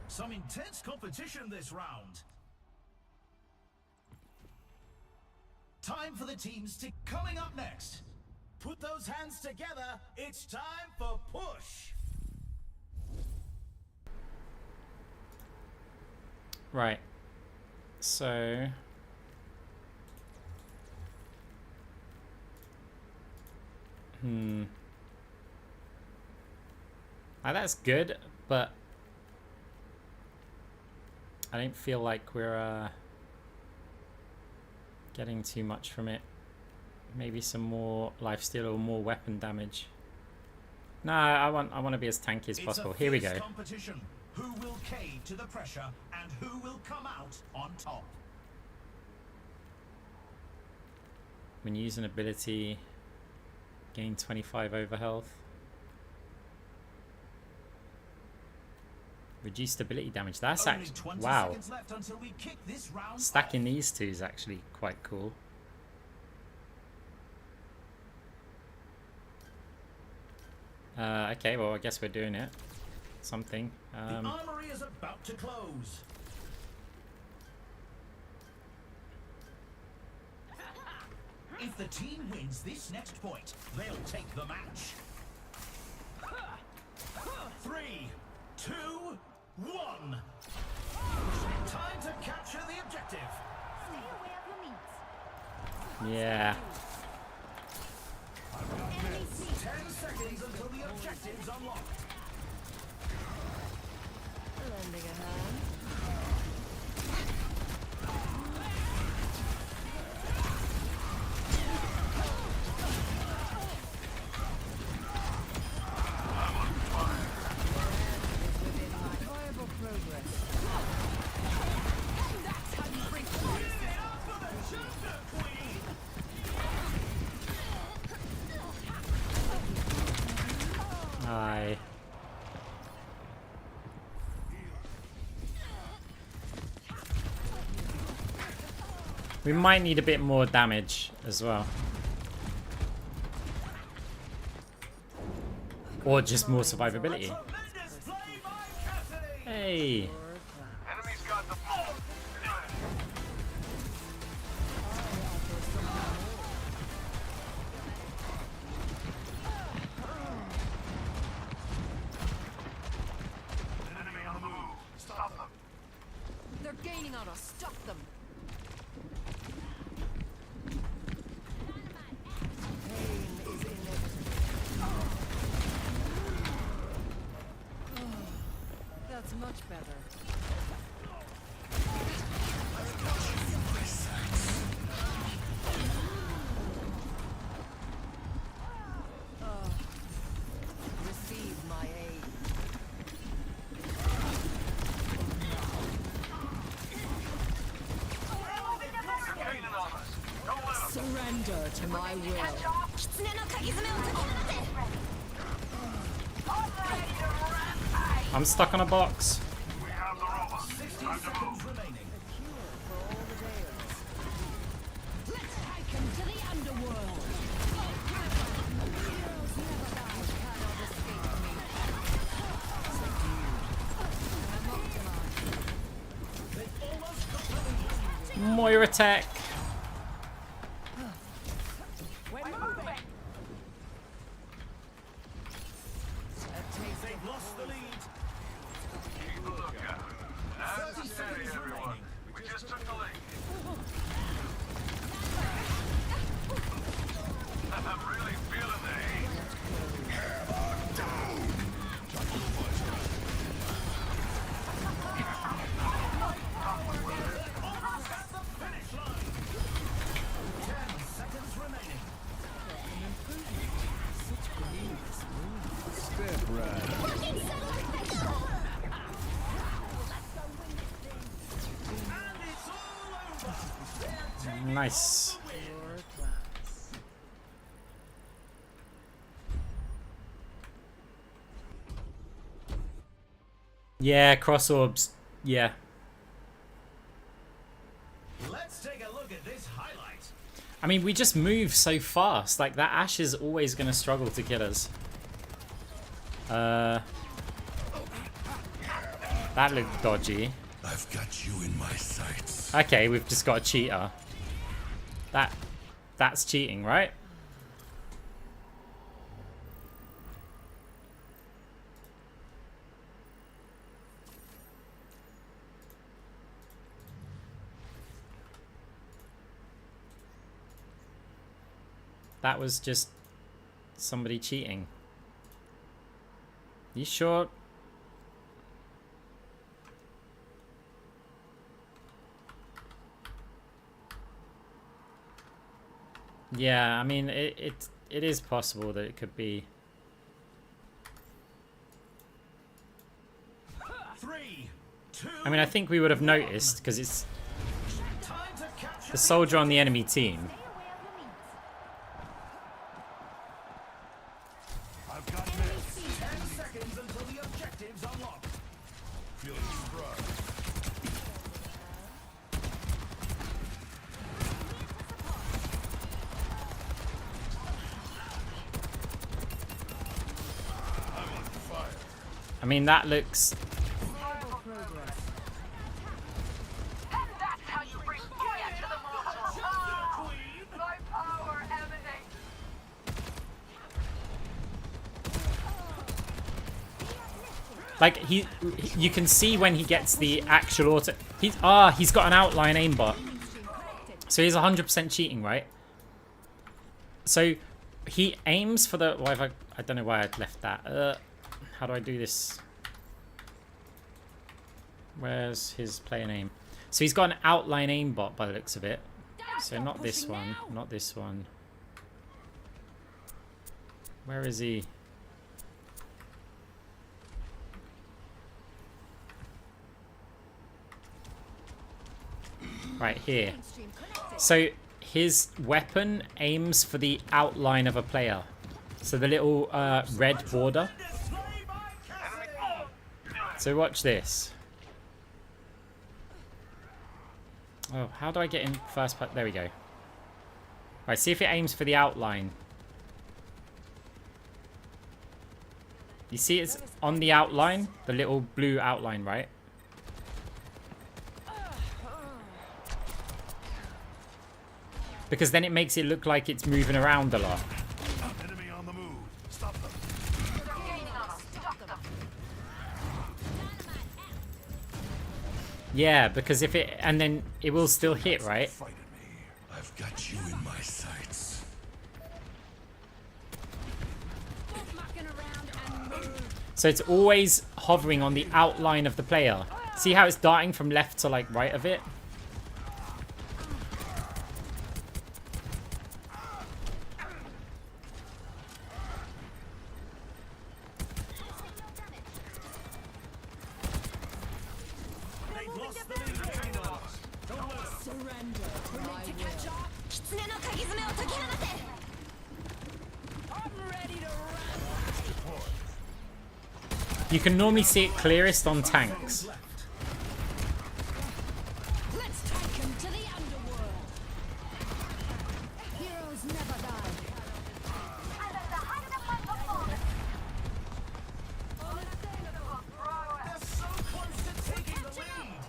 Some intense competition this round. Time for the teams to coming up next. Put those hands together. It's time for push. Right. So... that's good, but I don't feel like we're getting too much from it. Maybe some more lifesteal or more weapon damage. No, I want to be as tanky as possible. Here we go. Competition. Who will cave to the pressure and who will come out on top? When you use an ability, gain 25 over health. Reduced ability damage. That's Only actually 20 wow. seconds left until we kick this round Stacking these two is actually quite cool. Okay, well, I guess we're doing it. Something. The armory is about to close. If the team wins this next point, they'll take the match. 3, 2, 1. Time to capture the objective. Stay away of your meat. Yeah. 10 seconds until the objective's unlocked. Lending a hand. Enjoyable progress. That's how you bring Aye. We might need a bit more damage as well. Or just more survivability. Tremendous play by Cassidy. Hey. Enemy's got the ball. Enemy on the move. Stop them. They're gaining on us. Stop them. Pain is inevitable. That's much better. Receive my aid. They're gaining on us. Don't let them. Surrender to my will. 狐の鍵爪を解き放て I'm stuck on a box. We have the robot. 60 Time to seconds move. remaining. For all the tales. Let's hike him to the underworld. Heroes never die. Cannot escape me. I'm optimized. They've almost got the lead. Moira tech. We're moving. A taste They've lost the lead. Keep a lookout. 30 seconds remaining. We just took the lead. I'm really feeling the heat. Almost at the finish line. 10 seconds remaining. And it's all over. They're taking Nice. pure class. Yeah, cross orbs. Yeah. Let's take a look at this highlight. I mean, we just move so fast. Like, that Ashe is always going to struggle to kill us. That looked dodgy. I've got you in my sights. Okay, we've just got a cheater. That's cheating, right? That was just somebody cheating. You sure? Yeah, I mean, it is possible that it could be. 3, 2. I mean, I think we would have noticed because it's Time to capture the soldier on the enemy team. I've got this. 10 seconds until the objective's unlocked. Feeling sprung. I mean, that looks... And that's how you bring fire to the mortal. Ah, my power emanates. Like, you can see when he gets the actual auto... he's got an outline aimbot. So he's 100% cheating, right? So he aims for the... Why have I don't know why I left that. How do I do this? Where's his player name? So he's got an outline aimbot by the looks of it. So not this one. Not this one. Where is he? Right here. So his weapon aims for the outline of a player. So the little red border. So watch this. Oh, how do I get in first part? There we go. Right, see if it aims for the outline. You see it's on the outline? The little blue outline, right? Because then it makes it look like it's moving around a lot. Enemy on the move. Stop them. Yeah, because if it... and then it will still hit, right? Frighten me. I've got you in my sights. So it's always hovering on the outline of the player. See how it's darting from left to like right of it? You can normally see it clearest on tanks. Let's take him to the underworld. Heroes never die. I'm at the height of my performance. They're so close to taking the lead.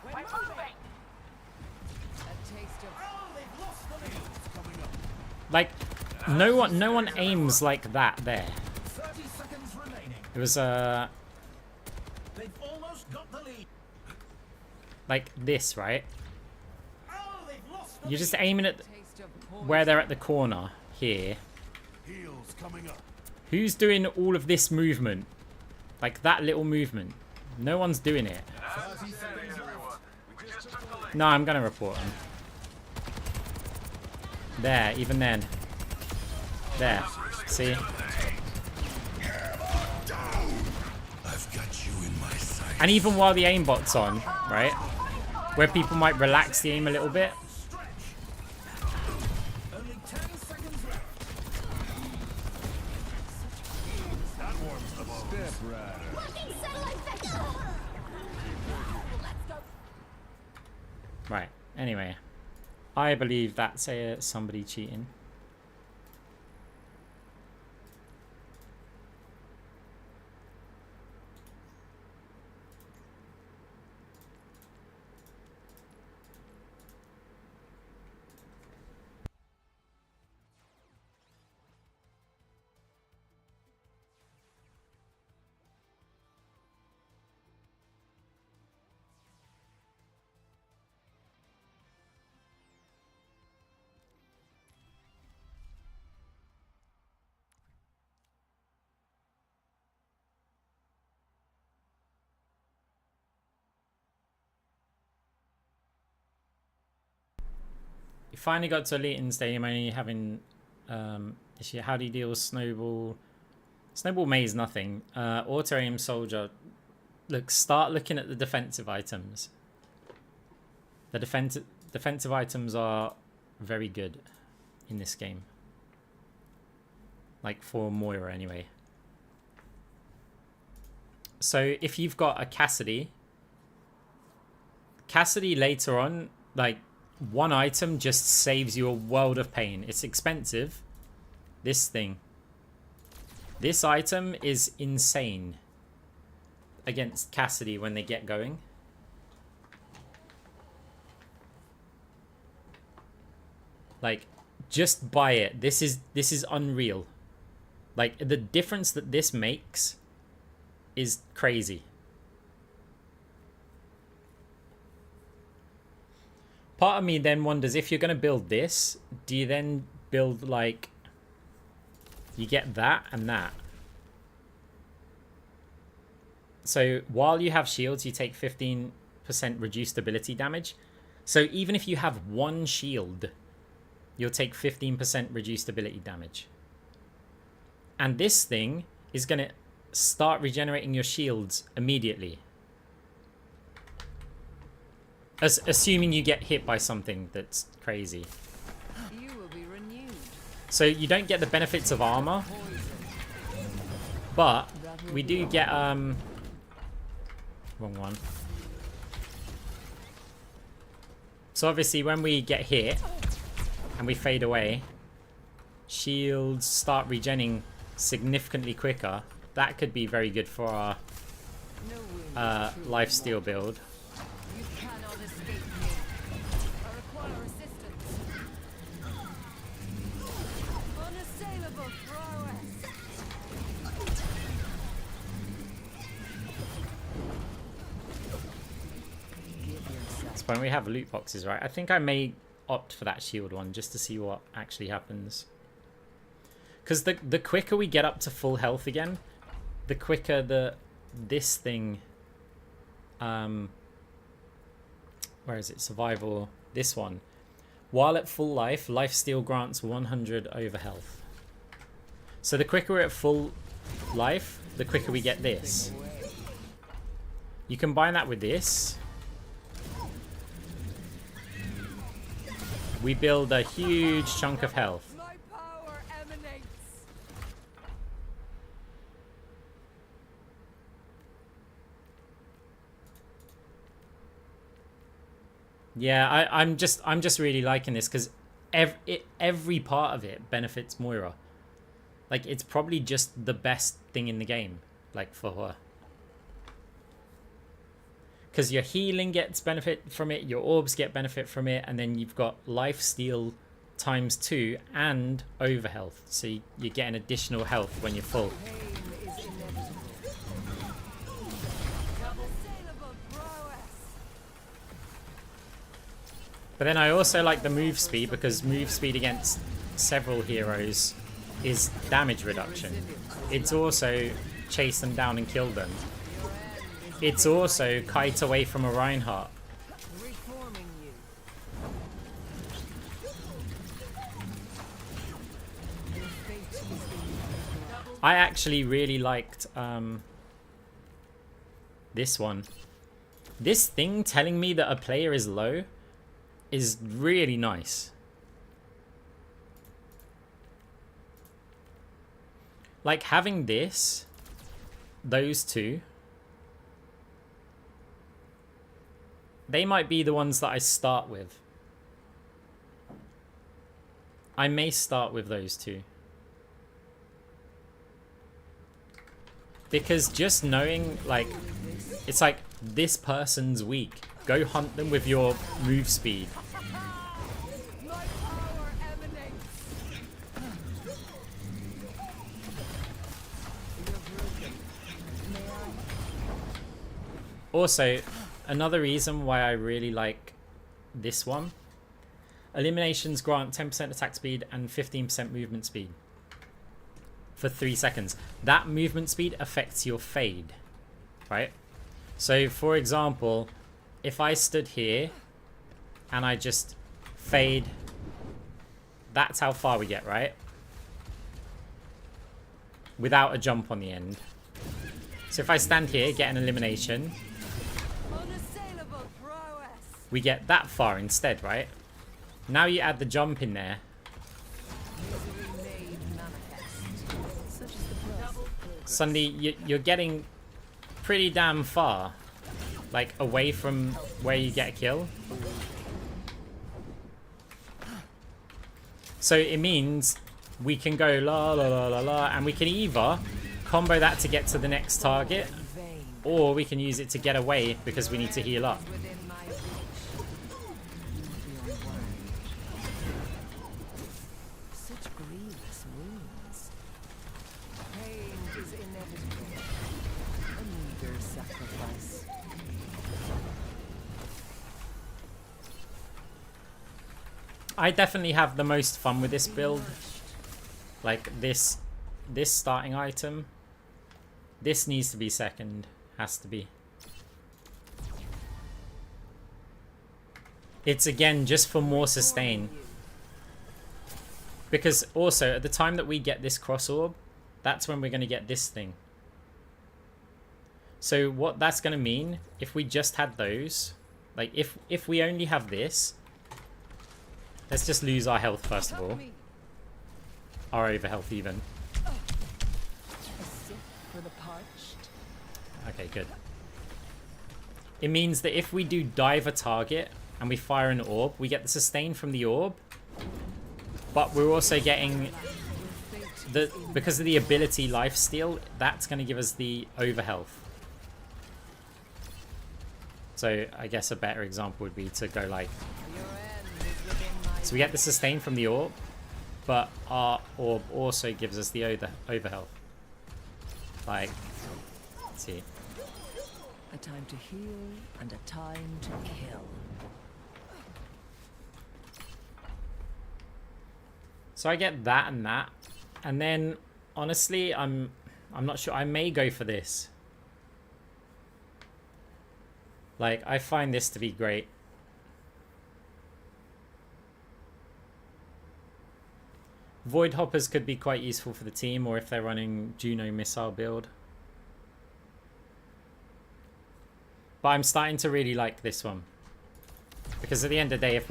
We're moving. A taste of Oh, they've lost the lead. Coming up. Like, no one aims like that there. 30 seconds remaining. It was, They've almost got the lead. like this, right? Oh, they've lost the You're just lead. aiming at taste of poison. where they're at the corner, here. Heels coming up. Who's doing all of this movement? Like that little movement. No one's doing it. 30 seconds left. No, I'm gonna report them. There, even then. There. See? I've got you in my sights. And even while the aimbot's on, right? Where people might relax the aim a little bit. Stretch. Only 10 seconds left. That warms the boat. Step right. Working satellite vector. Let's go. Right, anyway. I believe that's somebody cheating. You finally got to Elite in Stadium, only having issue. How do you deal with Snowball? Snowball Maze, nothing. Auto aim soldier. Look, start looking at the defensive items. The defensive items are very good in this game. Like for Moira anyway. So if you've got a Cassidy later on, like one item just saves you a world of pain. It's expensive. This thing. This item is insane against Cassidy when they get going. Like, just buy it. This is unreal. Like, the difference that this makes is crazy. Part of me then wonders, if you're going to build this, do you then build, like, you get that and that? So while you have shields, you take 15% reduced ability damage. So even if you have one shield, you'll take 15% reduced ability damage. And this thing is going to start regenerating your shields immediately. Assuming you get hit by something that's crazy. You will be renewed. So you don't get the benefits of armor, but we do get wrong one. So obviously when we get hit and we fade away, shields start regenning significantly quicker. That could be very good for our lifesteal build. You cannot escape me. I require assistance. Unassailable prowess. So when we have loot boxes, right? I think I may opt for that shield one just to see what actually happens. Because the quicker we get up to full health again, the quicker this thing, where is it? Survival. This one. While at full life, lifesteal grants 100 over health. So the quicker we're at full life, the quicker we get this. You combine that with this. We build a huge chunk of health. My power emanates. Yeah, I'm just really liking this because every part of it benefits Moira. Like, it's probably just the best thing in the game, like, for her. Because your healing gets benefit from it, your orbs get benefit from it, and then you've got lifesteal ×2 and overhealth. So you get an additional health when you're full. Pain is inevitable. Unassailable prowess. But then I also like the move speed, because move speed against several heroes is damage reduction. It's also chase them down and kill them. It's also kite away from a Reinhardt. Reforming you. Your fate is in your I actually really liked this one. This thing telling me that a player is low is really nice. Like, having this, those two, they might be the ones that I start with. I may start with those two. Because just knowing, like, it's like, this person's weak. Go hunt them with your move speed. My power emanates. You're broken. May I? Also, another reason why I really like this one. Eliminations grant 10% attack speed and 15% movement speed. For 3 seconds. That movement speed affects your fade. Right? So, for example, if I stood here and I just fade, that's how far we get, right? Without a jump on the end. So if I stand here, get an elimination, Unassailable prowess. we get that far instead, right? Now you add the jump in there. Misery made manifest. Such is the price. Suddenly you're getting pretty damn far, like, away from where you get a kill. So it means we can go la la la la la, and we can either combo that to get to the next target, Vain or we can use it to get away because we need to heal up. within my reach. Be unwind. Such grievous wounds. Pain is inevitable. A meager sacrifice. I definitely have the most fun with this build. Like this starting item. This needs to be second. Has to be. It's again just for more sustain. Because also at the time that we get this cross orb, that's when we're going to get this thing. So what that's going to mean, if we just had those, like if we only have this, let's just lose our health first of all. Our over health even. A sip for the parched. Okay, good. It means that if we do dive a target and we fire an orb, we get the sustain from the orb. But we're also getting the, because of the ability lifesteal, that's going to give us the over health. So I guess a better example would be to go like, Your end is within my so we get the sustain from the orb, but our orb also gives us the over health. Like, let's see. A time to heal and a time to kill. So I get that and that, and then honestly, I'm not sure. I may go for this. Like, I find this to be great. Void Hoppers could be quite useful for the team, or if they're running Juno missile build. But I'm starting to really like this one. Because at the end of the day,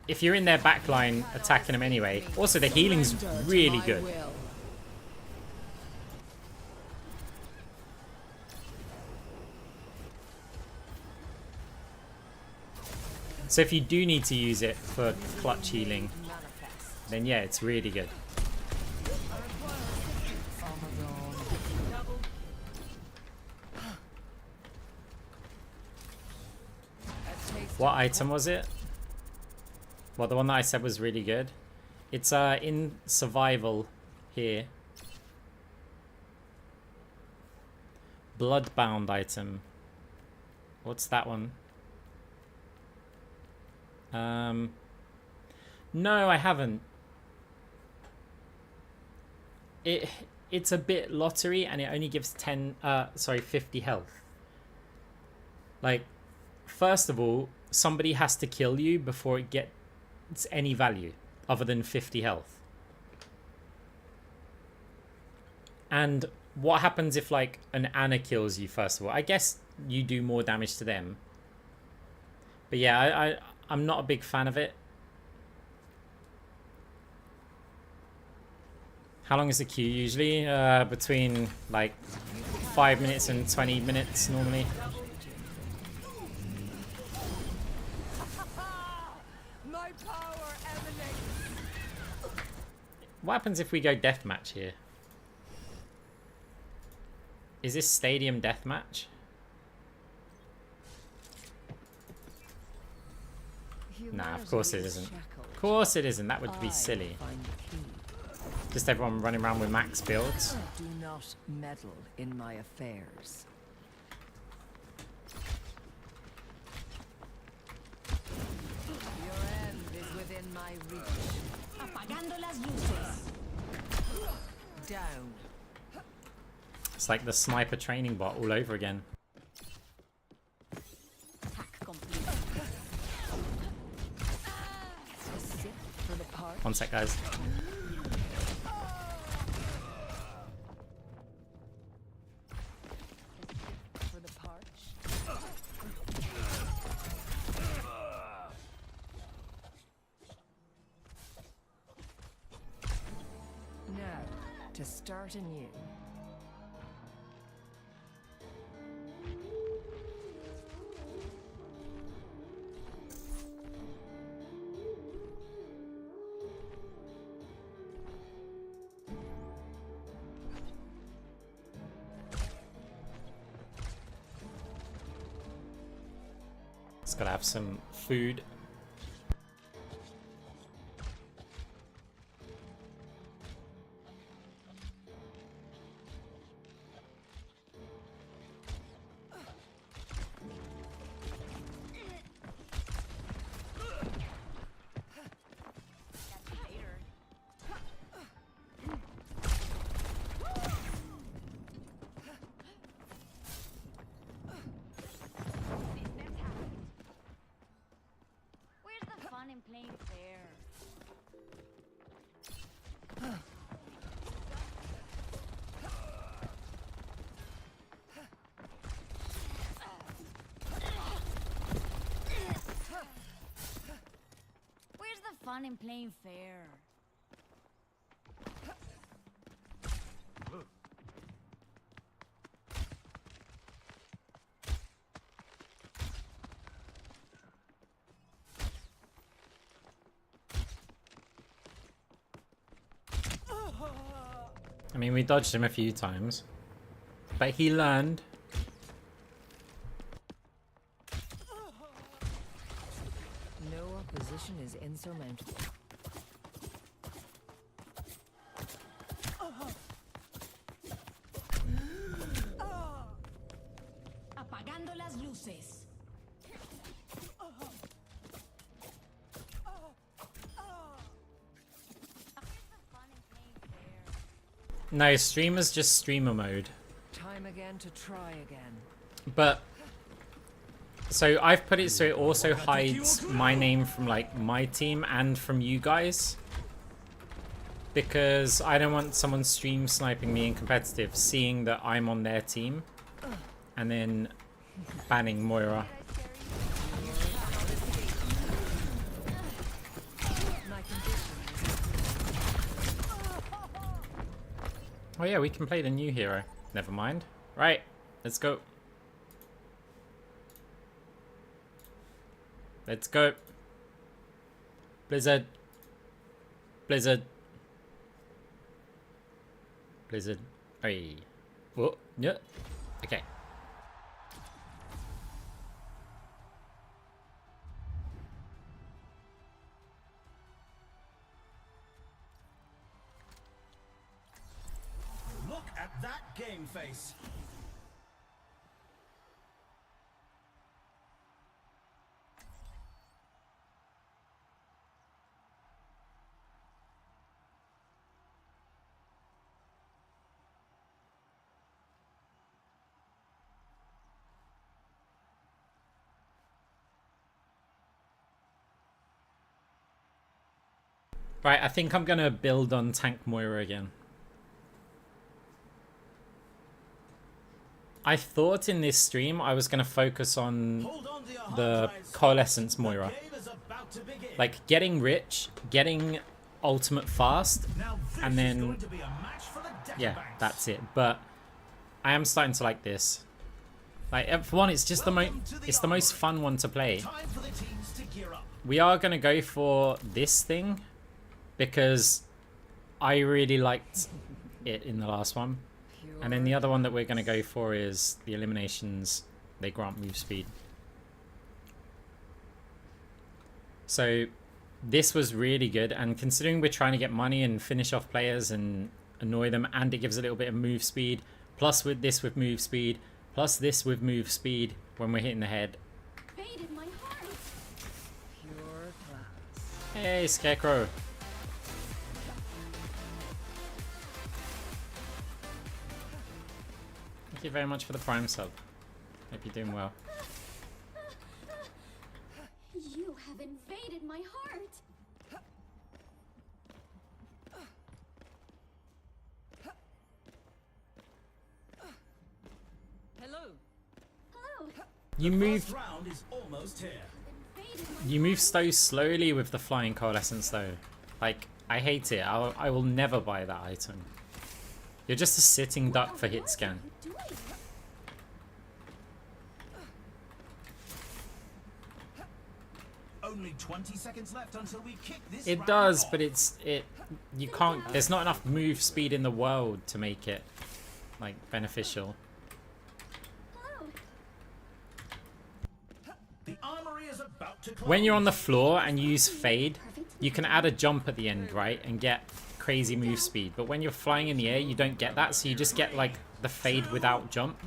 if you're in their backline attacking them anyway, also the healing's really good. So if you do need to use it for clutch healing, then yeah, it's really good. What item was it? Well, the one that I said was really good. It's in survival here. Bloodbound item. What's that one? No, I haven't. It's a bit lottery and it only gives 50 health. Like, first of all, somebody has to kill you before it gets any value other than 50 health. And what happens if like an Ana kills you first of all? I guess you do more damage to them. But yeah, I'm not a big fan of it. How long is the queue usually? Between like 5 minutes and 20 minutes normally. My power emanates. What happens if we go deathmatch here? Is this stadium deathmatch? Nah, of course it isn't. Of course it isn't. That would be silly. Just everyone running around with max builds. Do not meddle in my affairs. Your end is within my reach. Apagando las luces. Down. It's like the sniper training bot all over again. Attack complete. A sip for the part. One sec, guys. For the parched. Now, to start anew. Just gotta have some food. Where's the fun in playing fair? Where's the fun in playing fair? I mean, we dodged him a few times, but he learned. No opposition is insurmountable. Apagando las luces. No, streamer's just streamer mode. Time again to try again. But so I've put it so it also hides my name from like my team and from you guys, because I don't want someone stream sniping me in competitive seeing that I'm on their team and then banning Moira. My condition Oh yeah, we can play the new hero. Never mind. Right, let's go. Let's go. Blizzard. Blizzard. Blizzard. Hey. Whoa. Yeah. Okay. Look at that game face. Right, I think I'm gonna build on Tank Moira again. I thought in this stream I was gonna focus on the Coalescence Moira. Like getting rich, getting ultimate fast, and then yeah, that's it. But I am starting to like this. Like for one, it's just the most fun one to play. We are gonna go for this thing because I really liked it in the last one. And then the other one that we're going to go for is the eliminations. They grant move speed. So this was really good. And considering we're trying to get money and finish off players and annoy them, and it gives a little bit of move speed, plus with this with move speed, plus this with move speed when we're hitting the head. Faded my heart. pure class. Hey, Scarecrow. Thank you very much for the Prime sub. Hope you're doing well. You have invaded my heart. Hello. Hello. You move Round is almost here. You move so slowly with the flying coalescence though. Like, I hate it. I will never buy that item. You're just a sitting duck for hit scan. Only 20 seconds left until we kick this It round does, off. but you can't, there's not enough move speed in the world to make it like beneficial. Hello. The armory area's about to close. When you're on the floor and you use fade, you can add a jump at the end, right? And get crazy move speed. But when you're flying in the air, you don't get that. So you just get like the fade without jump.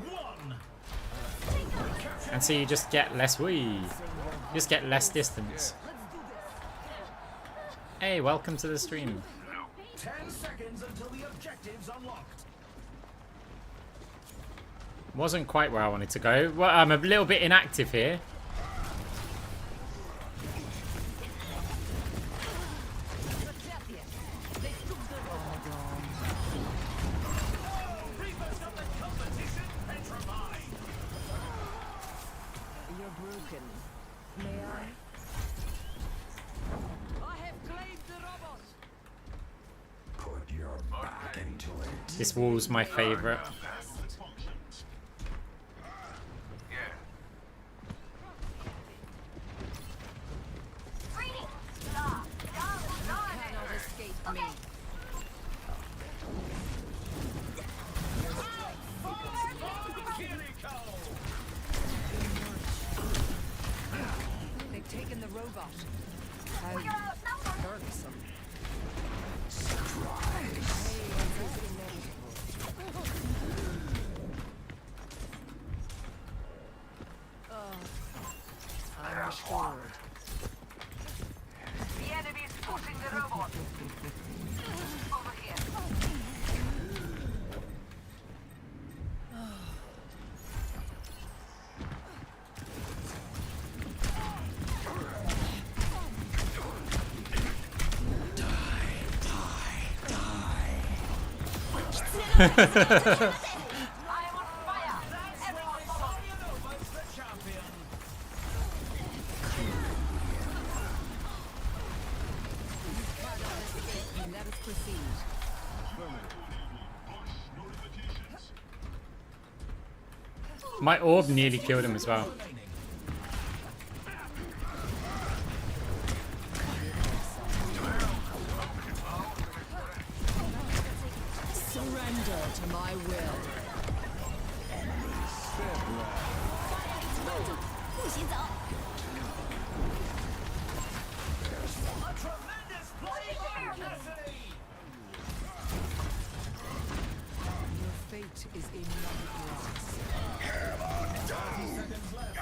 And so you just get less just get less distance. Hey, welcome to the stream. 10 seconds until the objective's unlocked. Wasn't quite where I wanted to go. Well, I'm a little bit inactive here. You're broken. May I? I have claimed the robot. Put your back into it. This wall's my favorite. Cannot escape me. They've taken the robot. How irksome. I'm restored. The enemy's pushing the robot. Over here. I am on fire. Everyone follow me. Let us proceed. My orb nearly killed him as well. Surrender to my will. 不许走！ A tremendous play by Cassidy. Your fate is in my grasp. 30 seconds left.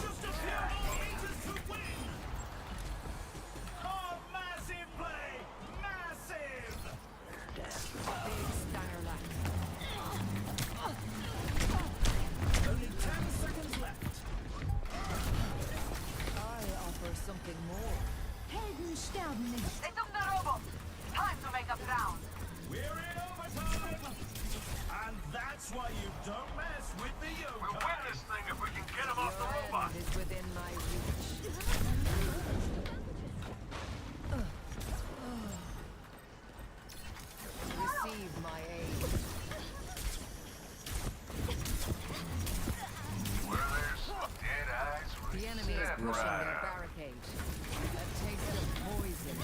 Just a few more meters to win. Oh, massive play. Massive. Big Starlack. Only 10 seconds left. I offer something more. Helden sterben nicht. They took the robot. Time to make up ground. We're in overtime. And that's why you don't mess with the yokai. We'll win this thing if we can get him off the Your robot. end is within my reach. Receive my aid. Where there's dead eyes, The enemy is pushing their barricade. A taste of poison.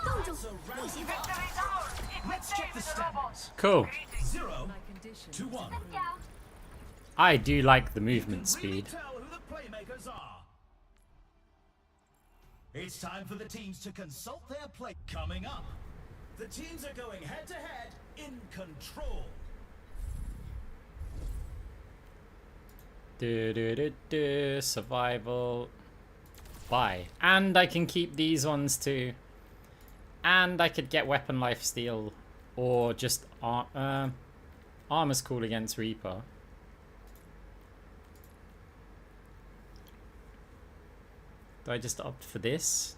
动住！不许走！ Victory's ours. If we Let's check save the the robot. standings. Cool. 0 My condition. to 1. I do like the movement Really speed. tell who the playmakers are. It's time for the teams to consult their play. Coming up, the teams are going head to head in control. Survival. Buy. And I can keep these ones too. And I could get weapon life steal. Or just armor's cool against Reaper. Do I just opt for this?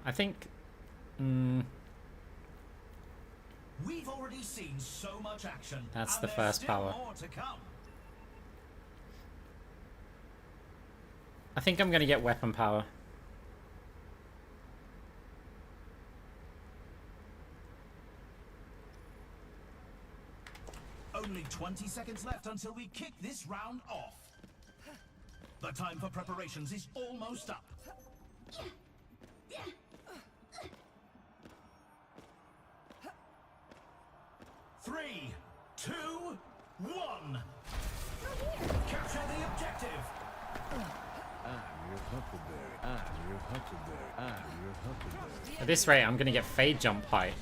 I think... We've already seen so much action. That's and the there's first still power. more to come. I think I'm going to get weapon power. Only 20 seconds left until we kick this round off. The time for preparations is almost up. 3, 2, 1. Capture the objective. At this rate, I'm gonna get fade jump high.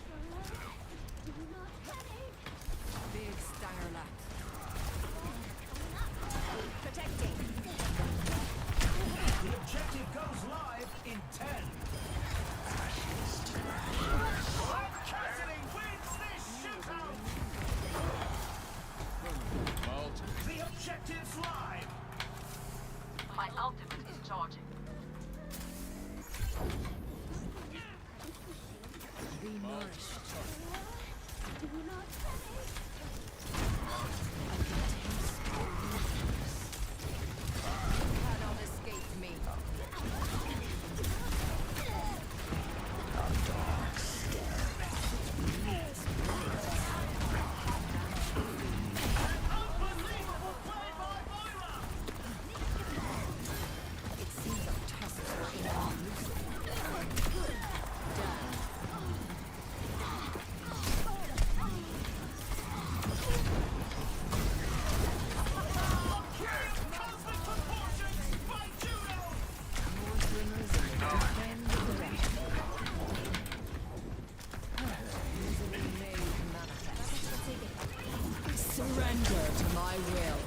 Big stanger lap. Protecting. The objective goes live in 10. Cassidy wins this shootout. The objective's live. My ultimate is charging. Be nourished. Cannot escape me. Unbelievable play by Moira. It seems our tusks are elusive. Cosmic proportions by Judo. More swimmers in the defend of the right. Easily made manifest. Surrender to my will.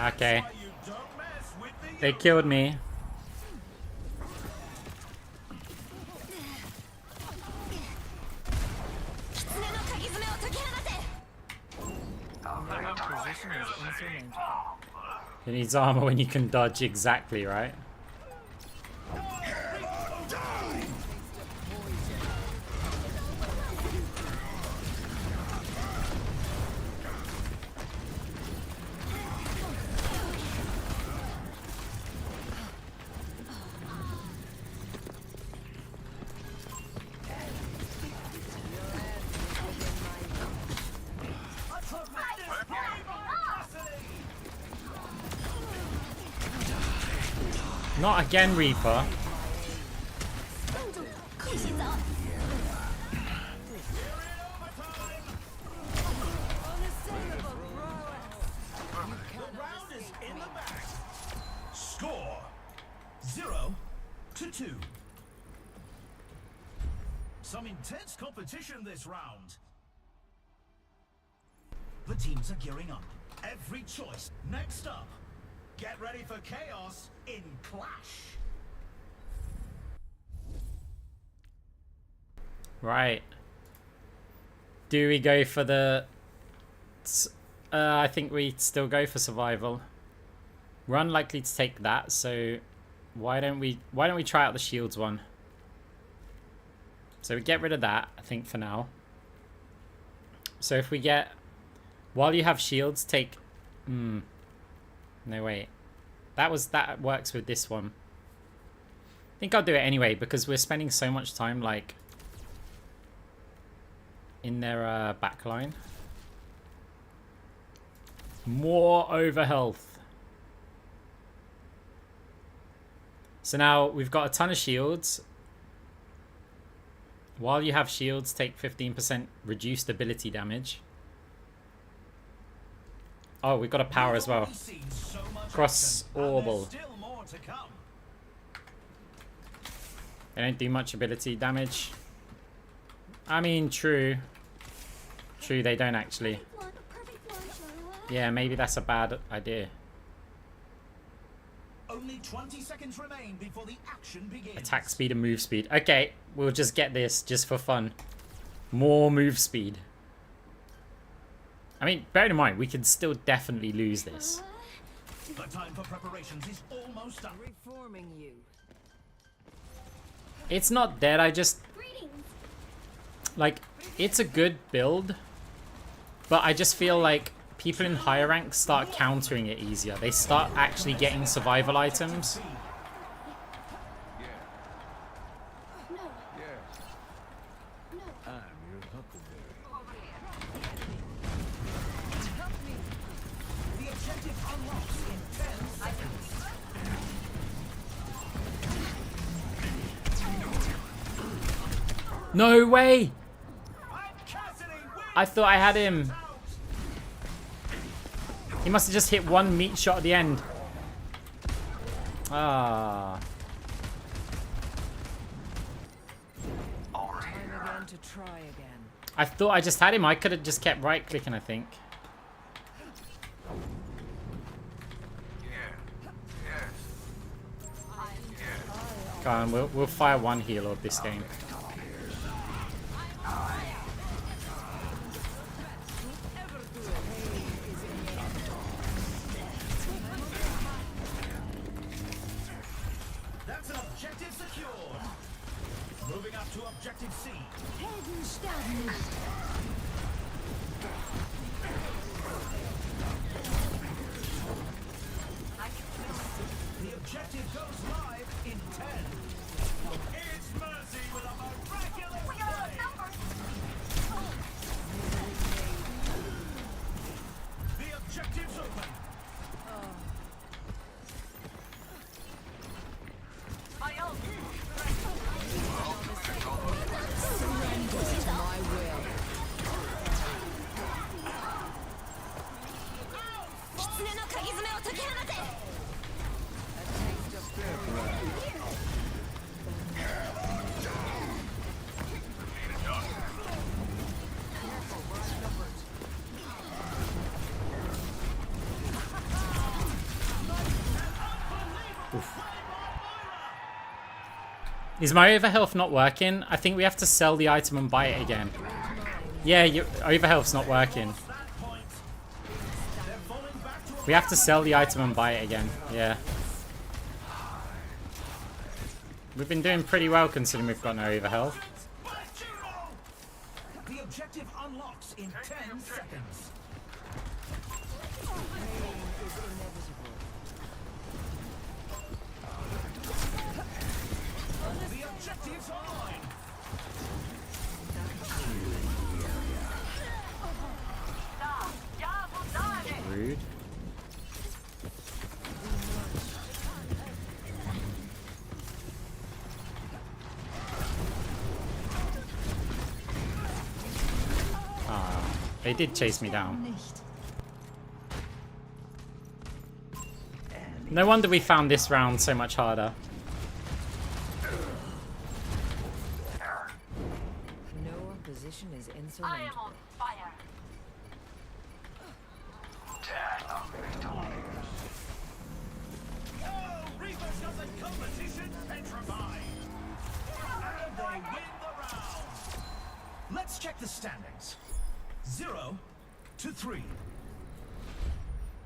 Okay, Why you don't mess with the they killed me. Position is insurmountable. It needs armor when you can dodge exactly, right? Not again, Reaper. The round is in the bag. Score 0-2. Some intense competition this round. The teams are gearing up. Every choice. Next up, get ready for chaos in Clash. Right. Do we go for the... I think we still go for survival. We're unlikely to take that, so why don't we try out the shields one? So we get rid of that, I think, for now. So if we get... While you have shields, take... No, wait. That works with this one. I think I'll do it anyway, because we're spending so much time, like, in their backline. More overhealth. So now we've got a ton of shields. While you have shields, take 15% reduced ability damage. Oh, we've got a power as well. Cross Orbal. They don't do much ability damage. I mean, true. True, they don't actually. Yeah, maybe that's a bad idea. Only 20 seconds remain before the action begins. Attack speed and move speed. Okay, we'll just get this just for fun. More move speed. I mean, bear in mind, we could still definitely lose this. The time for preparations is almost done. Reforming you. It's not dead, I just... Like, it's a good build, but I just feel like people in higher ranks start countering it easier. They start actually getting survival items. The objective unlocks in 10 seconds. No way! And Cassidy wins I thought I had him. out. He must have just hit one meat shot at the end. Ah. Time again to try again. I thought I just had him. I could have just kept right clicking, I think. Go on, we'll fire one heal of this game. That's an objective secured. Moving up to objective C. Helden sterben nicht. The objective goes live in 10. It's Mercy with a miraculous save. The objective's open. My ult. Surrender to my will. 狐の鍵爪を解き放て A taste of blood. Is my overhealth not working? I think we have to sell the item and buy it again. Yeah, your overhealth's not working. That point. They're falling back to a We have to sell the item and buy it again. Yeah. We've been doing pretty well considering we've got no overhealth. The objective unlocks in 10 seconds. The objective's online. Rude. Ah, they did chase me down. No wonder we found this round so much harder. No opposition is I am insurmountable. on fire. Oh, Reaper doesn't competition petrified. And they win the round. Let's check the standings. 0 to 3.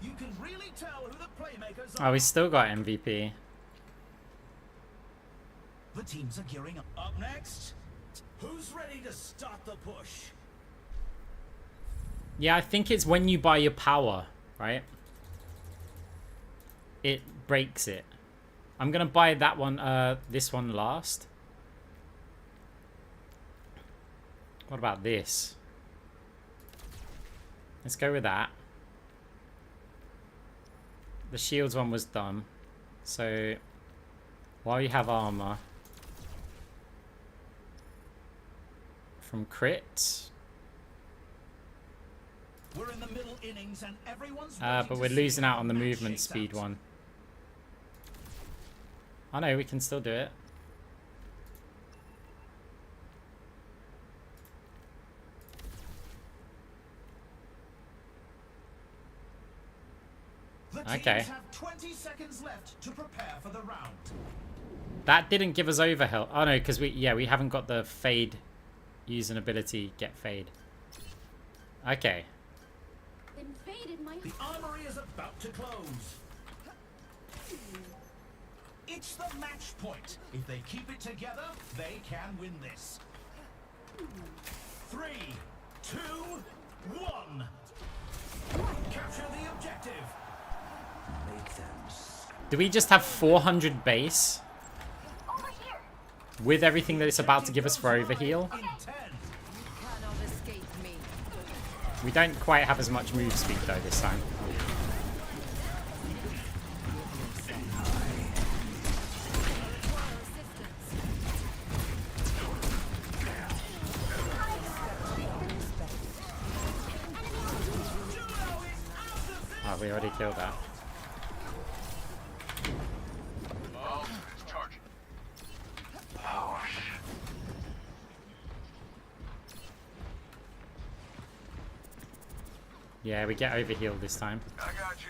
You can really tell who the playmakers are. Oh, we still got MVP. The teams are gearing up. Up next, who's ready to start the push? Yeah, I think it's when you buy your power, right? It breaks it. I'm gonna buy that one, this one last. What about this? Let's go with that. The shields one was done. So, while you have armor from crit, We're in the middle innings and everyone's but we're losing out on the movement speed one. I know we can still do it. The teams Okay. have 20 seconds left to prepare for the round. That didn't give us overhealth. Oh no, because we haven't got the fade. Use an ability, get fade. Okay. Invaded my The armory is about to close. It's the match point. If they keep it together, they can win this. 3, 2, 1. Capture the objective. Do we just have 400 base? Over here. With everything that it's about to give us for overheal? In 10. Cannot escape me. We don't quite have as much move speed though this time. we already killed that. Yeah, we get overhealed this time. I got you.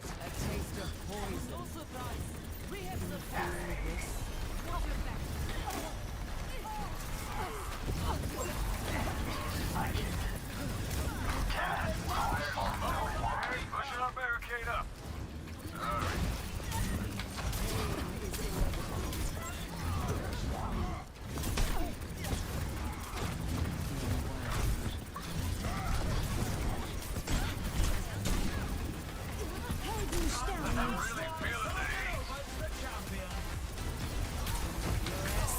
A taste of poison. No surprise. We have the this. Pushing our barricade up.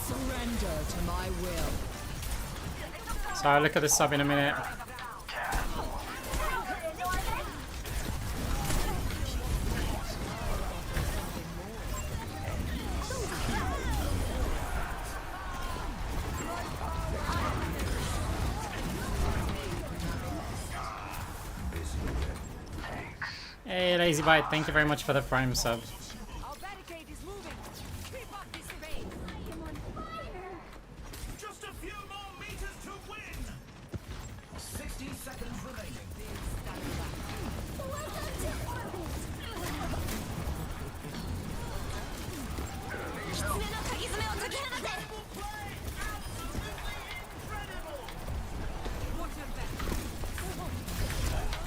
Surrender to my will. So I'll look at the sub in a minute. Hey, Lazy Bite, thank you very much for the Prime sub. Our barricade is moving. Keep up this raid. I am on fire. Just a few more meters to win. 60 seconds remaining. Welcome to orbit. 狐の鍵爪を解き放て。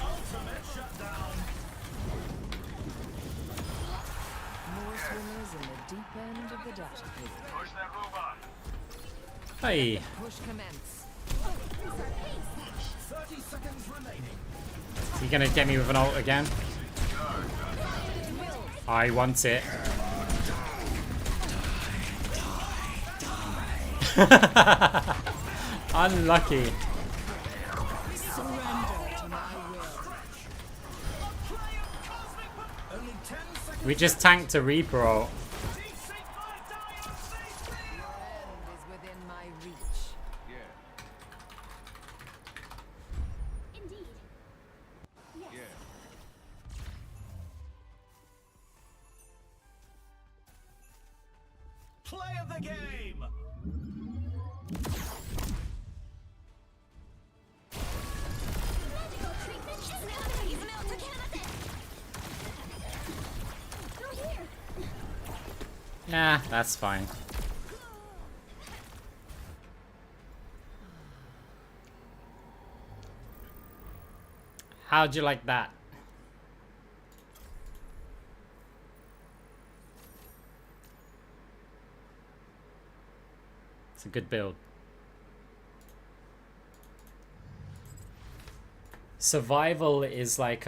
Ultimate shutdown. More swimmers in the deep end of the data pit. Push that robot. Hey, Push commence. 30 seconds remaining. is he gonna get me with an ult again? I want it. Unlucky. Surrender to my will. Only 10 seconds. We just tanked a Reaper ult. Your end is within my reach. Yeah. Indeed. Yes. Yeah. Play of the game. Magical treatment. 狐の鍵爪を解き放て。Go here. Yeah, that's fine. How'd you like that? It's a good build. Survival is like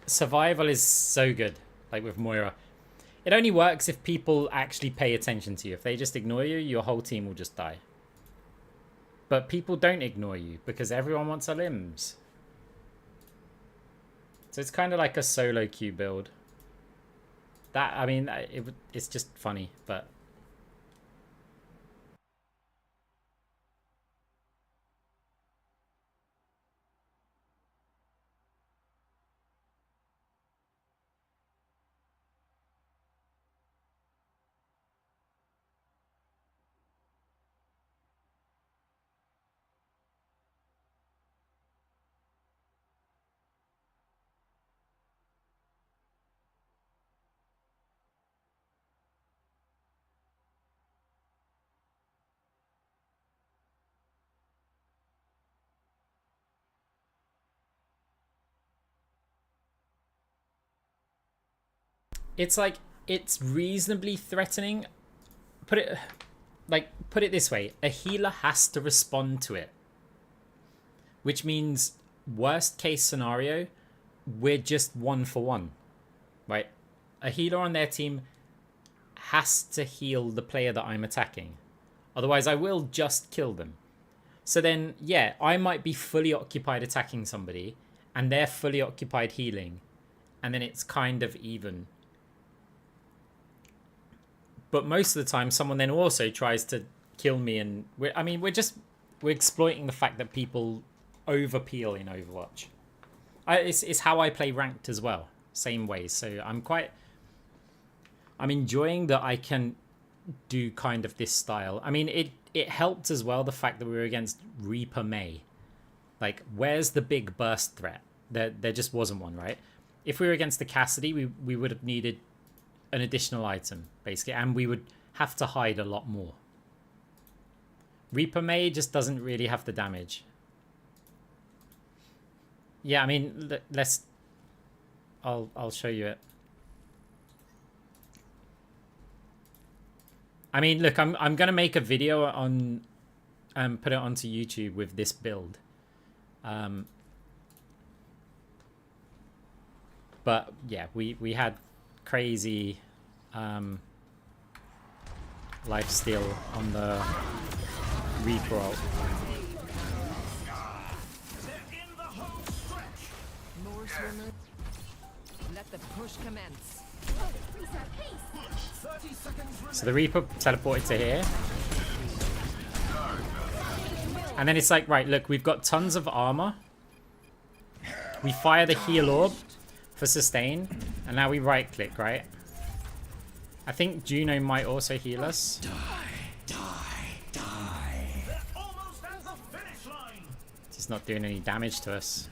survival is so good, like with Moira. It only works if people actually pay attention to you. If they just ignore you, your whole team will just die. But people don't ignore you because everyone wants a limbs. So it's kind of like a solo queue build. That, I mean, it's just funny, but... It's like, it's reasonably threatening. Put it this way, a healer has to respond to it. Which means, worst case scenario, we're just 1-for-1. Right? A healer on their team has to heal the player that I'm attacking. Otherwise, I will just kill them. So then, yeah, I might be fully occupied attacking somebody, and they're fully occupied healing. And then it's kind of even. But most of the time, someone then also tries to kill me, and we're exploiting the fact that people over peel in Overwatch. It's how I play ranked as well. Same way. So I'm enjoying that I can do kind of this style. I mean, it helped as well the fact that we were against Reaper May. Like, where's the big burst threat? There just wasn't one, right? If we were against the Cassidy, we would have needed an additional item, basically, and we would have to hide a lot more. Reaper May just doesn't really have the damage. Yeah, I mean, let's... I'll show you it. I mean, look, I'm gonna make a video on... put it onto YouTube with this build. But, yeah, we had crazy... lifesteal on the Reaper ult. More swimmers. Let the push commence. So the Reaper teleported to here. And then it's like, right, look, we've got tons of armor. We fire the heal orb for sustain. And now we right click, right? I think Juno might also heal us. Just not doing any damage to us.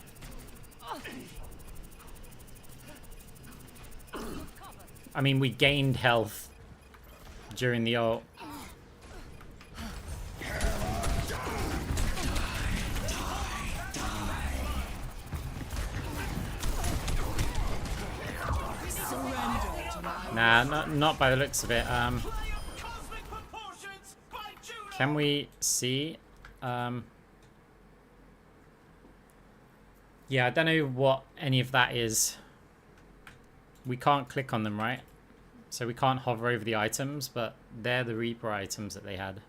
I mean, we gained health during the ult. Nah, not by the looks of it. Can we see? Yeah, I don't know what any of that is. We can't click on them, right? So we can't hover over the items, but they're the Reaper items that they had.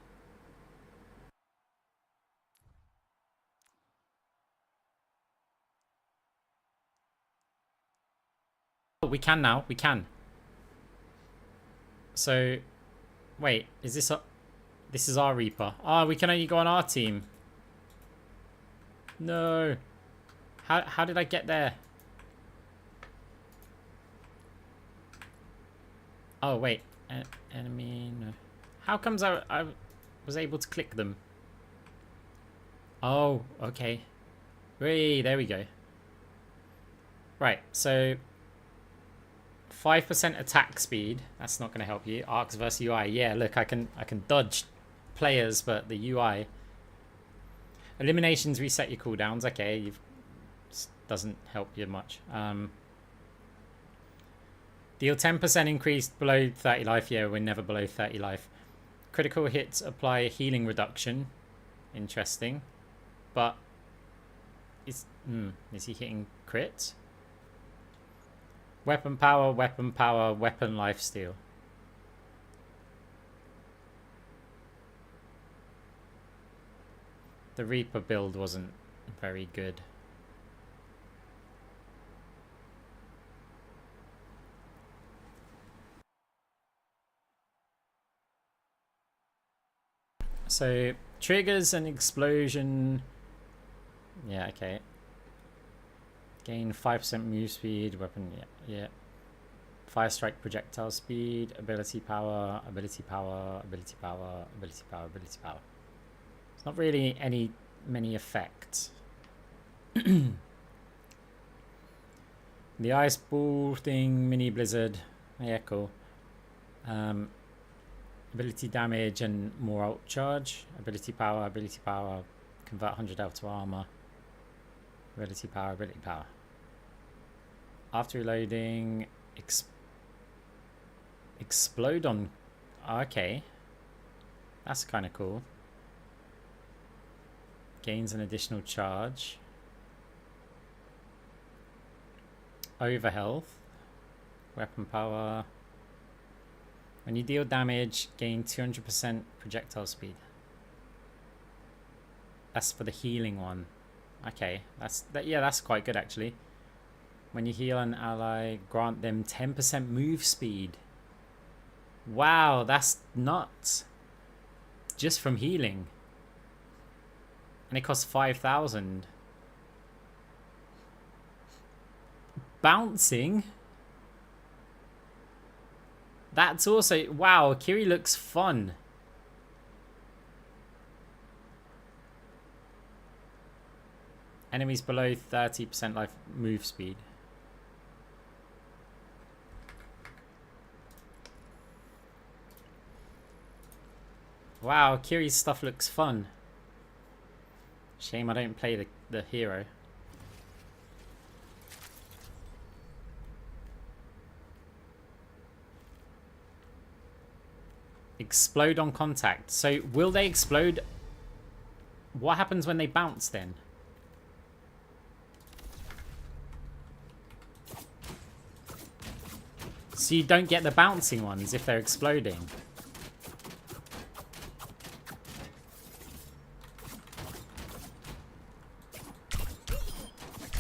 Oh, we can now. We can. So, wait, is this this is our Reaper? Ah, we can only go on our team. No. How did I get there? Oh, wait. Enemy, no. How comes I was able to click them? Oh, okay. Wait, there we go. Right, so 5% attack speed. That's not going to help you. Arcs versus UI. Yeah, look, I can dodge players, but the UI. Eliminations reset your cooldowns. Okay, doesn't help you much. Deal 10% increase below 30 life. Yeah, we're never below 30 life. Critical hits apply a healing reduction. Interesting. But is he hitting crits? Weapon power, weapon lifesteal. The Reaper build wasn't very good. So, triggers an explosion. Yeah, okay. Gain 5% move speed, weapon, yeah. Fire strike projectile speed, ability power, ability power, ability power, ability power, ability power. It's not really many effects. The ice ball thing, mini blizzard. Yeah, cool. Ability damage and more ult charge. Ability power, convert 100 health to armor. Ability power. After reloading, explode on... Okay. That's kind of cool. Gains an additional charge. Over health. Weapon power. When you deal damage, gain 200% projectile speed. That's for the healing one. Okay, that's quite good actually. When you heal an ally, grant them 10% move speed. Wow, that's nuts. Just from healing. And it costs 5,000. bouncing. That's also... Wow, Kiri looks fun. Enemies below 30% life move speed. Wow, Kiri's stuff looks fun. Shame I don't play the hero. Explode on contact. So will they explode? What happens when they bounce then? So you don't get the bouncing ones if they're exploding.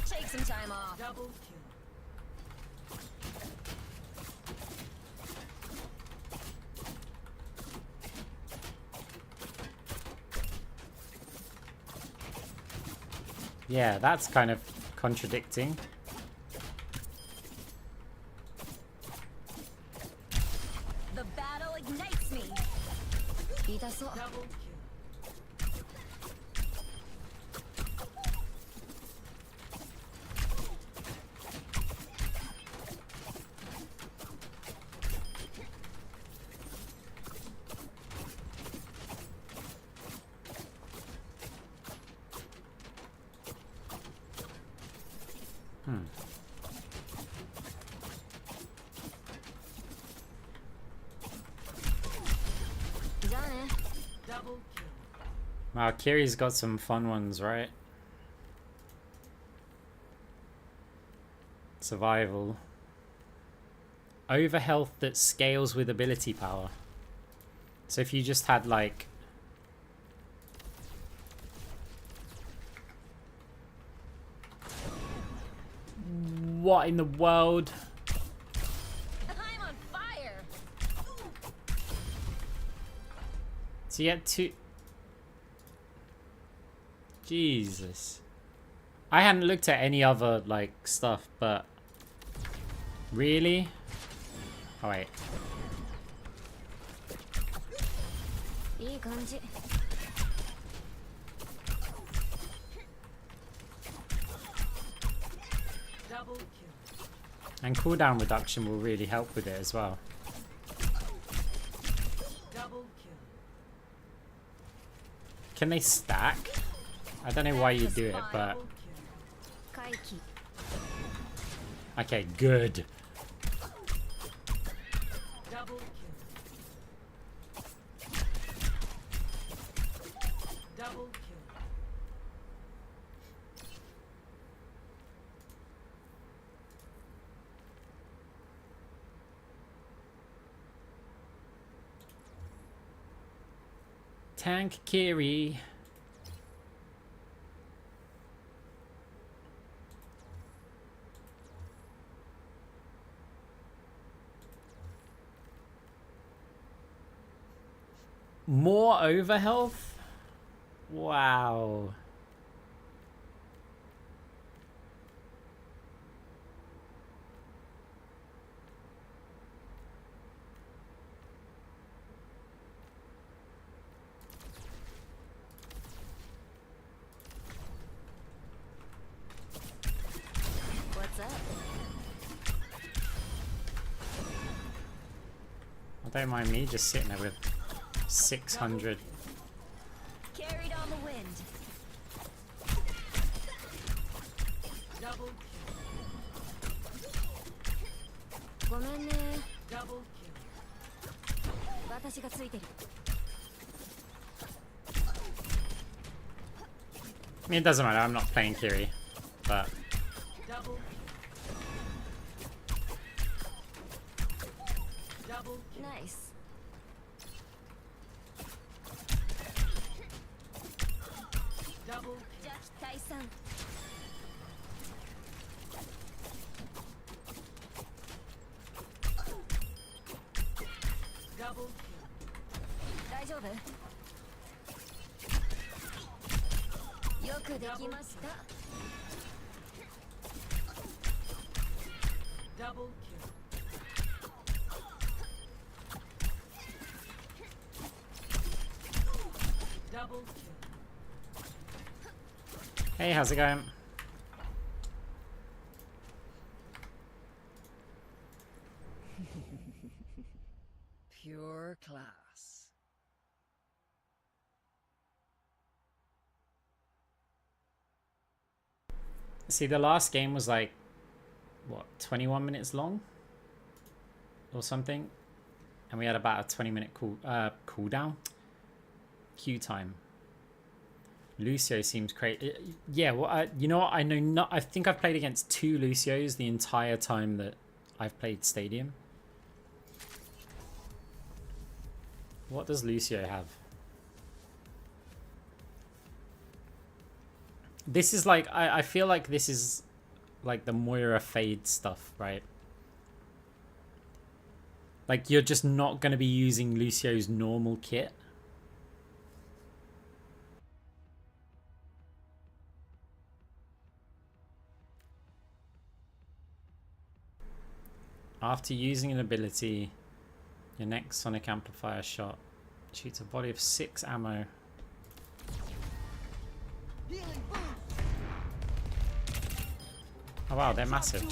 Take some time off. Double kill. Yeah, that's kind of contradicting. The battle ignites me. Double Double kill. Double kill. Wow, Kiri's got some fun ones, right? Survival. Overhealth that scales with ability power. So if you just had like... What in the world? I'm on fire. So you get two... Jesus. I hadn't looked at any other, like, stuff, but... Really? Oh, wait. いい感じ。 Double kill. And cooldown reduction will really help with it as well. Double kill. Can they stack? I don't know why you do it, but... Double kill. 回帰。 Okay, good. Double kill. Double kill. Tank Kiri. More overhealth? Wow. What's up? I don't mind me just sitting there with 600. Carried on the wind. Double kill. ごめんね。 Double kill. 私がついてる。 I mean, it doesn't matter, I'm not playing Kiri, but... Double kill. Double kill. Nice. Double kill. じゃあ退散。 Double kill. 大丈夫？よくできました。Hey, how's it going? Pure class. See, the last game was like, what, 21 minutes long? Or something? And we had about a 20-minute cooldown? Queue time. Lucio seems crazy. Yeah, well, you know what? I think I've played against 2 Lucios the entire time that I've played Stadium. What does Lucio have? This is like, I feel like this is like the Moira Fade stuff, right? Like, you're just not going to be using Lucio's normal kit. After using an ability, your next sonic amplifier shot shoots a body of 6 ammo. Oh wow, they're massive.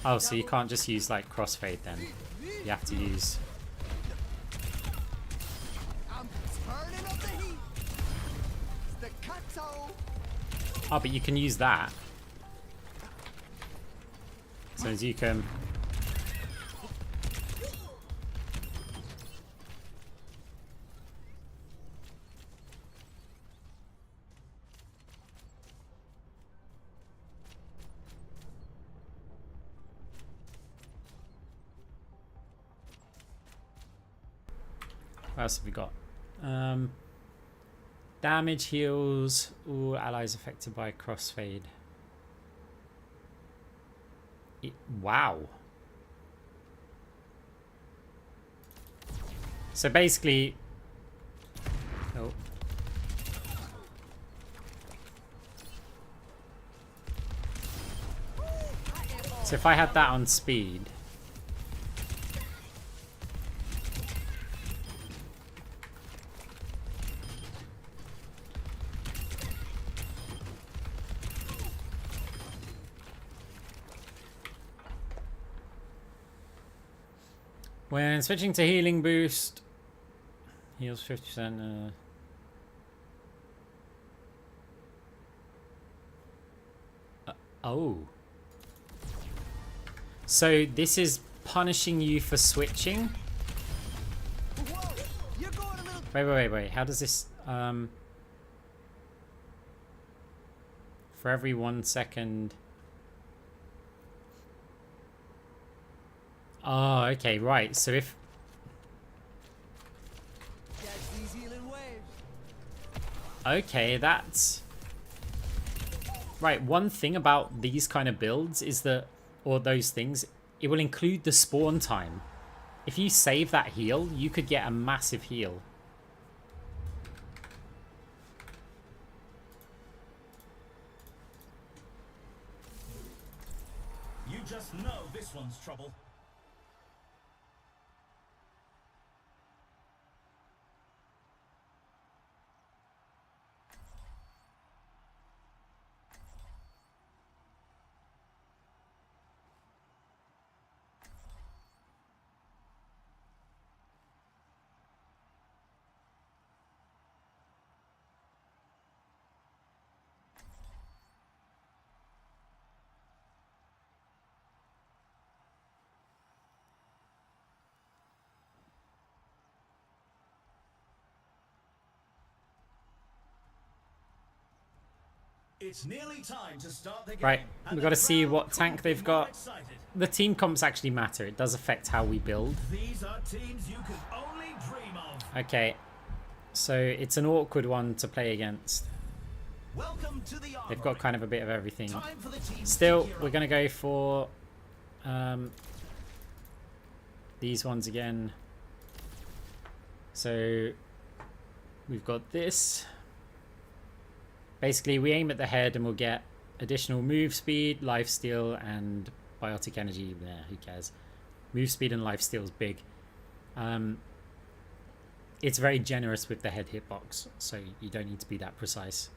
Oh, so you can't just use like crossfade then. You have to use... Oh, but you can use that. So as you can... What else have we got? Damage heals all allies affected by crossfade. Wow. So basically... Oh. So if I had that on speed... When switching to healing boost, heals 50%. Oh. So this is punishing you for switching? Wait. How does this... For every 1 second... Oh, okay, right. So if... Okay, that's... Right, one thing about these kind of builds is that... Or those things, it will include the spawn time. If you save that heal, you could get a massive heal. You just know this one's trouble. It's nearly time to start the game. Right, we've got to see what tank they've got. Excited. The team comps actually matter. It does affect how we build. These are teams you could only dream of. Okay, so it's an awkward one to play against. Welcome to the They've got kind of a bit of everything. Time for the teams Still, to gear we're up. going to go for these ones again. So we've got this. Basically, we aim at the head and we'll get additional move speed, lifesteal, and biotic energy, who cares. Move speed and lifesteal is big. It's very generous with the head hitbox, so you don't need to be that precise.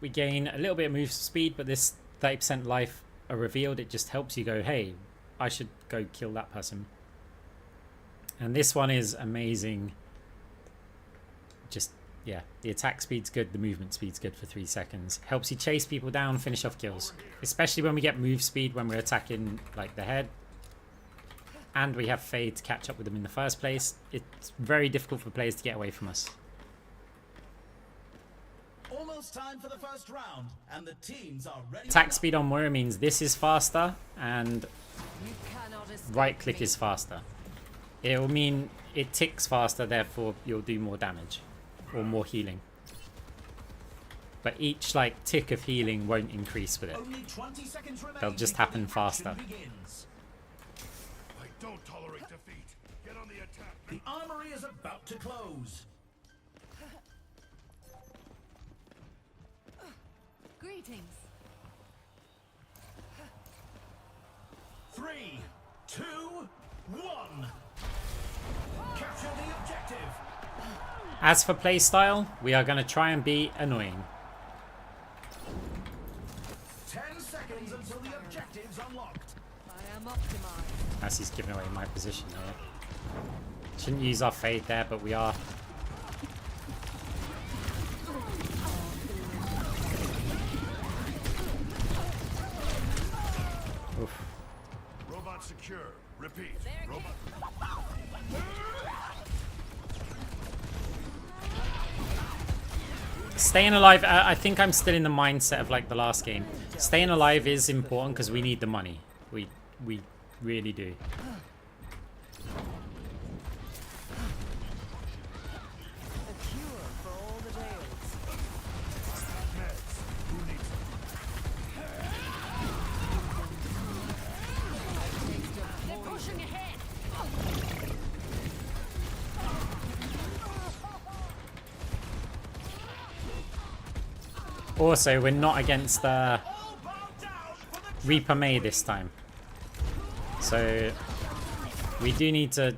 We gain a little bit of move speed, but this 30% life are revealed. It just helps you go, hey, I should go kill that person. And this one is amazing. Just, yeah, the attack speed's good, the movement speed's good for 3 seconds. Helps you chase people down, finish off kills. Especially when we get move speed when we're attacking like the head. And we have Fade to catch up with them in the first place. It's very difficult for players to get away from us. Almost time for the first round, and the teams are ready. Attack speed on Moira means this is faster, and You cannot escape right click me. is faster. It will mean it ticks faster, therefore you'll do more damage or more healing. But each like tick of healing won't increase with it. Only 20 seconds remaining. They'll just before happen the action faster. begins. I don't tolerate defeat. Get on the attack. The armory is about to close. Greetings. 3, 2, 1. Capture the objective. As for playstyle, we are going to try and be annoying. 10 seconds until the objective's unlocked. I am optimized. As he's giving away my position here. Shouldn't use our Fade there, but we are. Oof. Robot secure. Repeat. Robot. Staying alive, I think I'm still in the mindset of like the last game. Staying alive is important because we need the money. We really do. A cure for all the tales. Meds. Who needs them? They're pushing ahead. Also, we're not against the All bow down for the Reaper May this time. So we do need to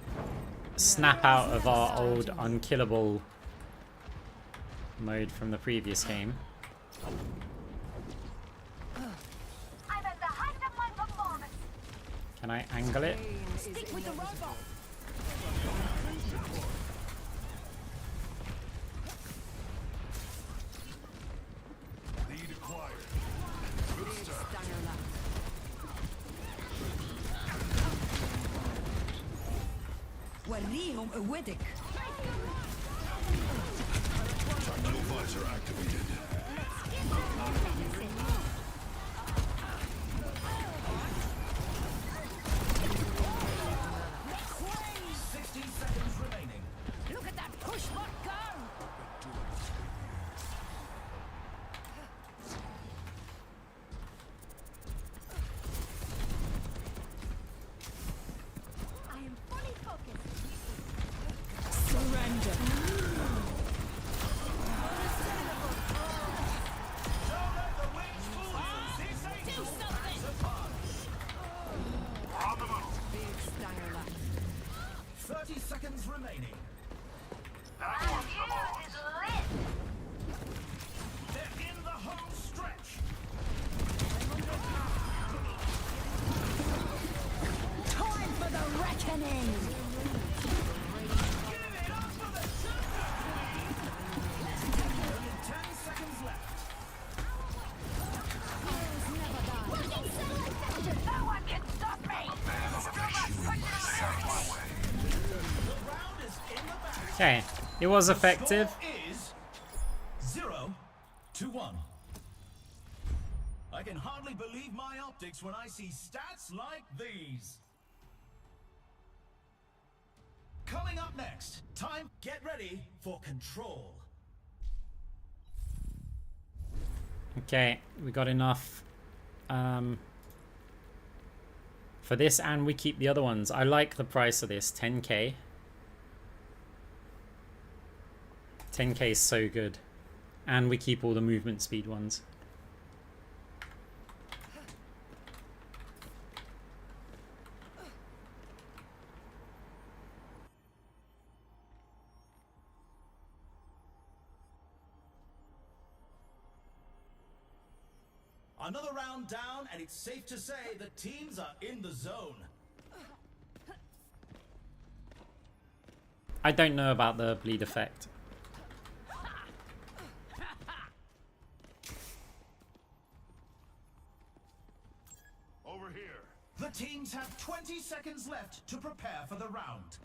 snap out of our old unkillable mode from the previous game. I'm at the height of my performance. Can I angle it? Pain is Stick with the inevitable. robot. Lead acquired. Good stuff. Stanger lap. وريهم قوتك. Terminal visor activated. Look at that push button go. I am fully focused. Surrender. Do something. Big stanger lap. 30 seconds remaining. That fuse is lit. They're in the home stretch. Time for the reckoning. Give it up for the Only 10 seconds left. Working so effective. No one can stop me. The round is in the bag. Okay, it was effective. Score is 0-1. I can hardly believe my optics when I see stats like these. Coming up next, time, get ready for control. Okay, we got enough for this, and we keep the other ones. I like the price of this, 10k. 10k is so good. And we keep all the movement speed ones. Another round down, and it's safe to say the teams are in the zone. I don't know about the bleed effect. Over here. The teams have 20 seconds left to prepare for the round.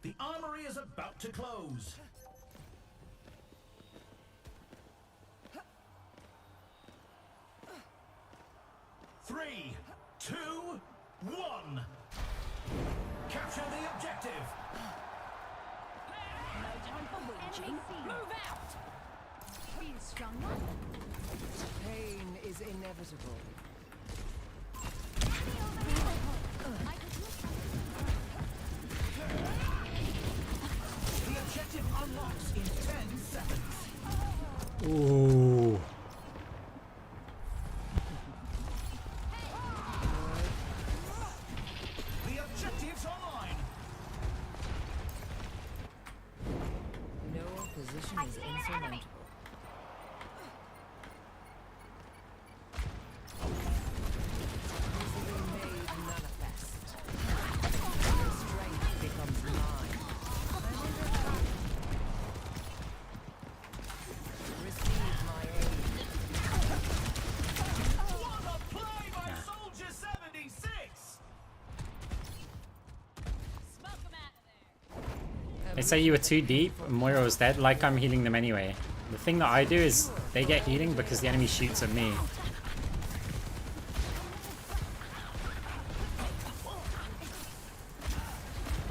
The armory is about to close. Three, two, one. Capture the objective. No time for whinging. Move out! Be a strong one. Pain is inevitable. I could look The objective unlocks in 10 seconds. Ooh. The objective's online. No opposition is insurmountable. Easily made manifest. Your strength becomes mine. Receive my aid. What a play by Soldier 76! smoke them out of there. They say you were too deep and Moira was dead, like I'm healing them anyway. The thing that I do is they get healing because the enemy shoots at me.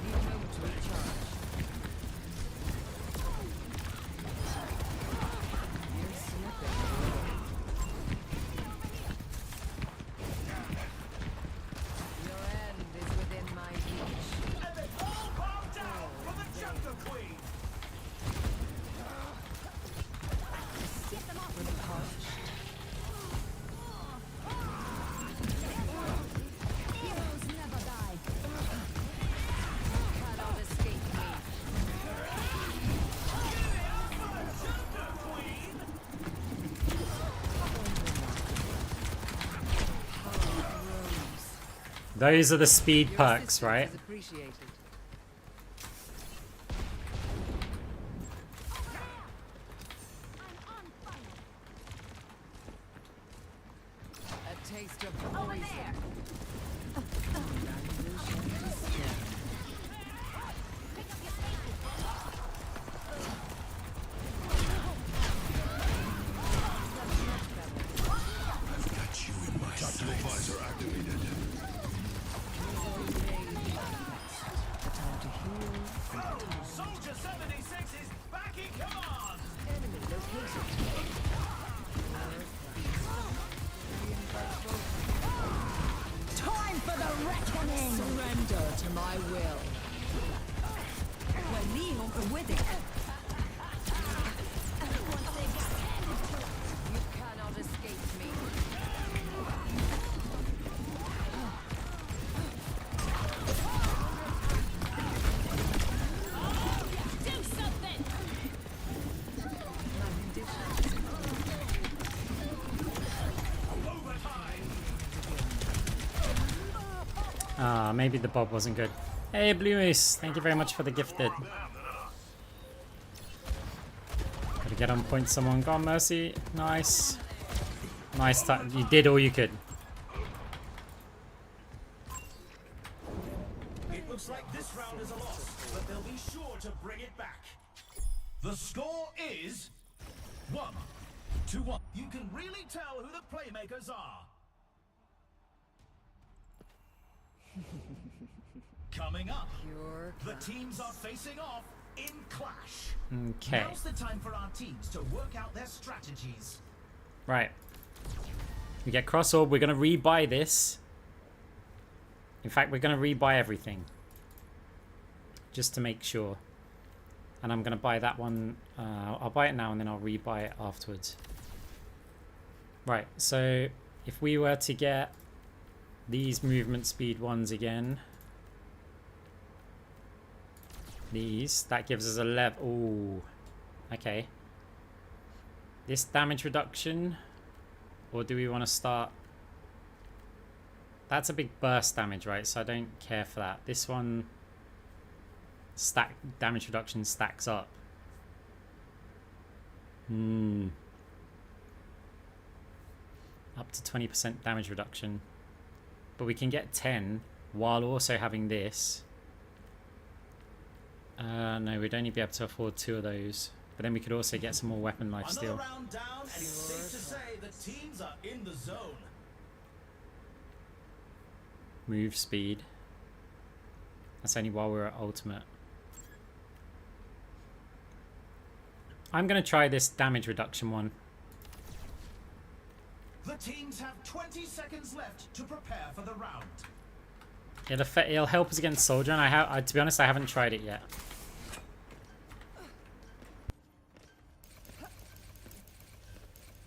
Need a moment to recharge. You're slipping. Your end is within my reach. And they all bow down for the Jungle Queen! Get them off. With a punch. Heroes never die. Cannot escape me. Those are the speed Your perks, assistance right? is appreciated. I'm on fire. A taste of Over poison. there. And you shall despair. Pick up your paces. I've got you in my sights. Visor activated. Time to heal. Soldier 76 is back in command! Enemy located. Time for the reckoning. Surrender to my will. You cannot escape me. Do something. Ah, maybe the bob wasn't good. Hey, Blue Moose, thank you very much for the gifted. Gotta get on point someone. Go on, Mercy. Nice. Nice time. You did all you could. It looks like this round is a loss, but they'll be sure to bring it back. The score is 1-1. You can really tell who the playmakers are. Coming up, Pure the teams are facing off in clash. Okay. Now's the time for our teams to work out their strategies. Right. We get cross orb. We're going to rebuy this. In fact, we're going to rebuy everything. Just to make sure. And I'm going to buy that one. I'll buy it now and then I'll rebuy it afterwards. Right. So if we were to get these movement speed ones again. These, that gives us 11. Ooh, okay. This damage reduction, or do we want to start? That's a big burst damage, right? So I don't care for that. This one, stack damage reduction stacks up. Up to 20% damage reduction, but we can get 10 while also having this. No, we'd only be able to afford 2 of those. But then we could also get some more weapon lifesteal. Another round down, and it's safe to say the teams are in the zone. Move speed. That's only while we're at ultimate. I'm going to try this damage reduction one. The teams have 20 seconds left to prepare for the round. It'll help us against Soldier, and to be honest, I haven't tried it yet.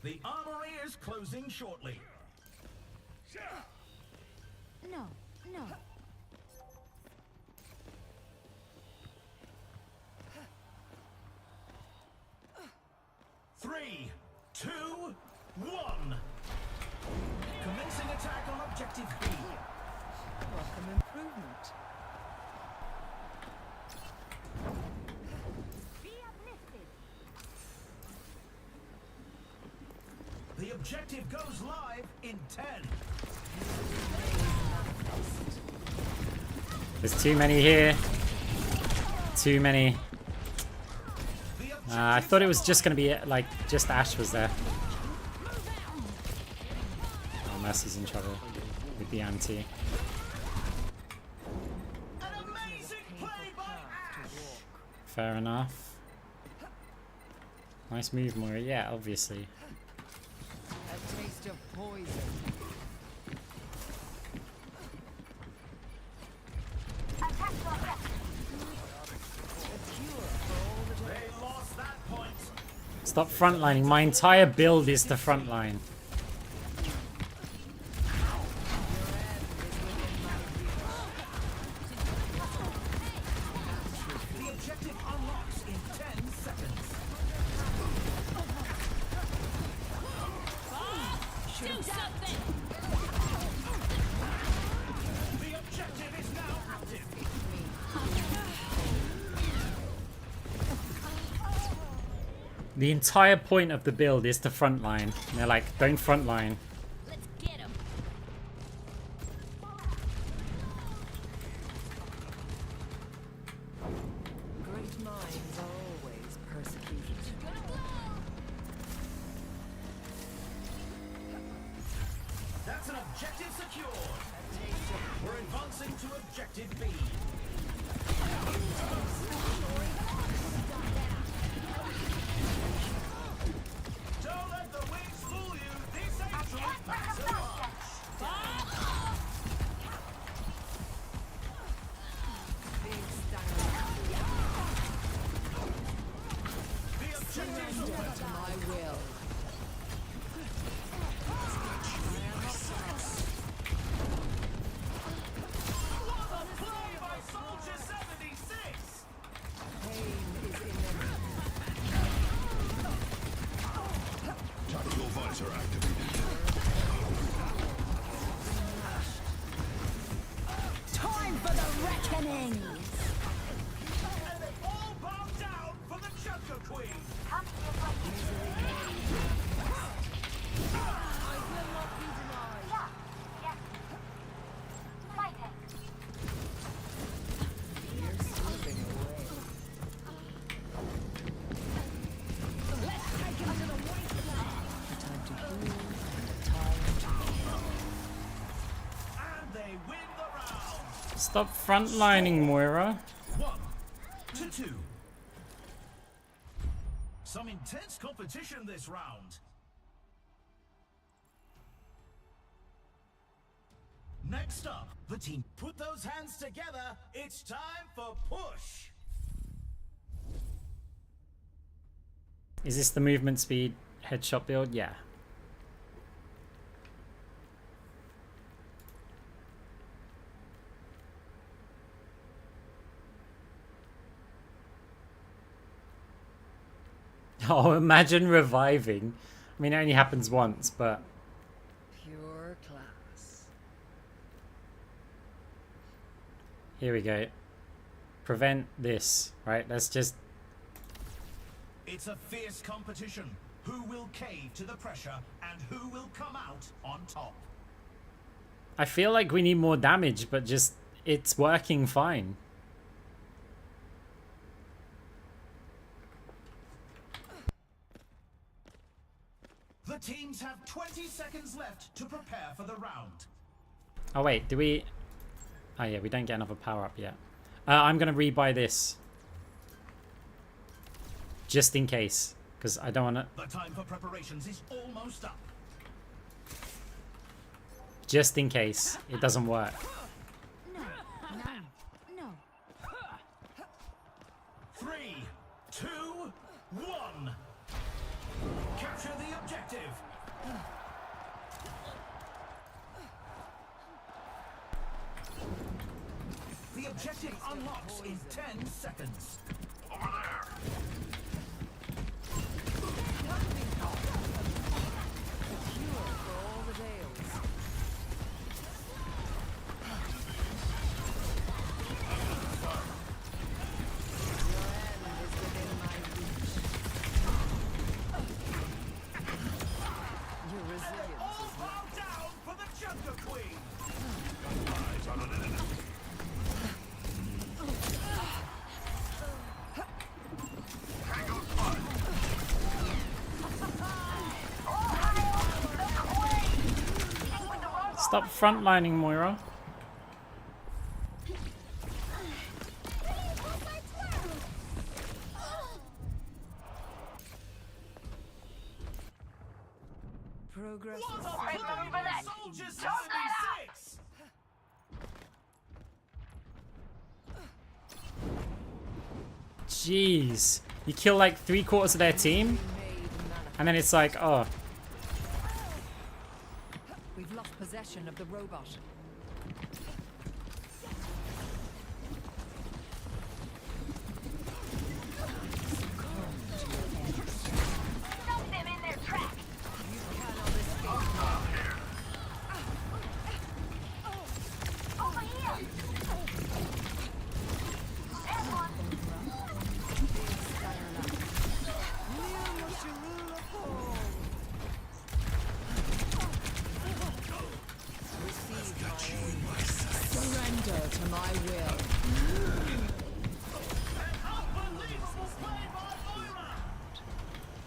The armory is closing shortly. No, no. Three, two, one. Commencing attack on objective B. Welcome improvement. Be uplifted. The objective goes live in 10. There's too many here. Too many. I thought it was just going to be like just Ash was there. Oh, Mercy's in trouble with the anti. An amazing play by Ash. Fair enough. Nice move, Moira. Yeah, obviously. A taste of poison. They lost that point. Stop frontlining. My entire build is the frontline. The objective unlocks in 10 seconds. Do something. The objective is now active. The entire point of the build is to frontline. And they're like, don't frontline. Let's get him. Great minds are always persecuted. That's an objective secured. We're advancing to objective B. Don't let the wings fool you. This ain't true. That's a The objectives are To my will. play by Soldier 76. Pain is inevitable. Tactical visor activated. Time for the reckoning. And they all bow down for the Joker Queen. You're slipping away. Let's take him to the wasteland. A time to heal and a time to kill. And they win the round. Stop frontlining, Moira. 1 to 2. Some intense competition this round. Next up, the team put those hands together. It's time for push. Is this the movement speed headshot build? Yeah. Oh, imagine reviving. I mean, it only happens once, but... Pure class. Here we go. Prevent this, right? Let's just... It's a fierce competition. Who will cave to the pressure and who will come out on top? I feel like we need more damage, but just... It's working fine. The teams have 20 seconds left to prepare for the round. Oh, wait. Do we... Oh, yeah. We don't get another power-up yet. I'm going to rebuy this. Just in case. Because I don't want to... The time for preparations is almost up. Just in case it doesn't work. No. 3, 2, 1. Capture the objective. The objective unlocks in 10 seconds. Over there. Cure for all the tales. Your end is within my reach. Your resilience All is bow down for the Jungle Queen. Eyes on an enemy. Tango spotted. Stop frontlining, Moira. progress. What is a slowly plan! that. Soldiers Don't let up. 76. Jeez. You kill like 3/4 of their team, made manifest. and then it's like, oh. We've lost possession of the robot. Stop them in their tracks. You cannot escape. Over here. There's one. Surrender to my will. Unbelievable play by Moira.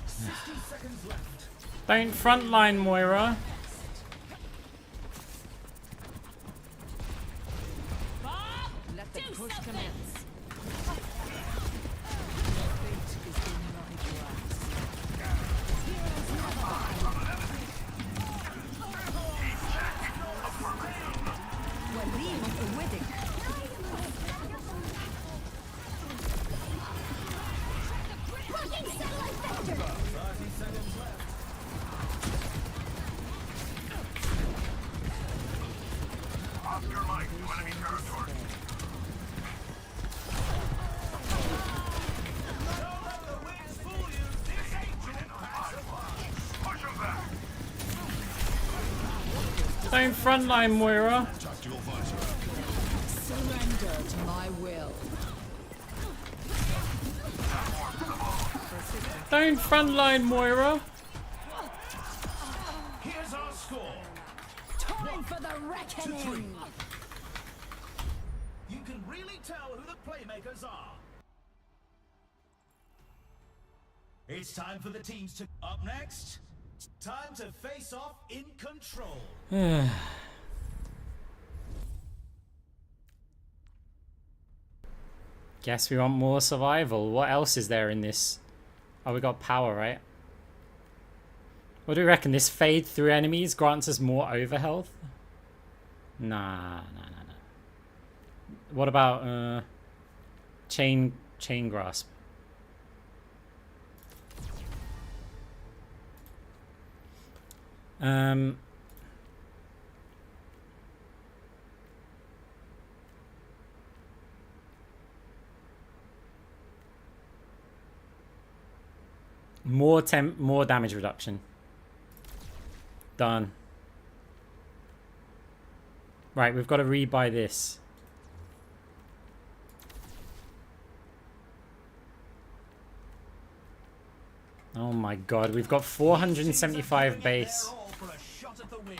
60 seconds left. Don't frontline, Moira. Let the push commence. Fate is in my grasp. وليم أودك. Fucking satellite vector! 30 seconds left. Oscar Mike to enemy territory. Don't let the winds fool you. This ancient pacifier. Push him back. Don't frontline, Moira. Tactical visor. Surrender to my will. Don't frontline, Moira. Here's our score. Time for the reckoning. You can really tell who the playmakers are. It's time for the teams to... Up next, time to face off in control. Guess we want more survival. What else is there in this? Oh, we got power, right? What do we reckon? This fade through enemies grants us more overhealth? Nah. What about chain grasp? More damage reduction. Done. Right, we've got to rebuy this. Oh my god, we've got 475 base. All for a shot at the win.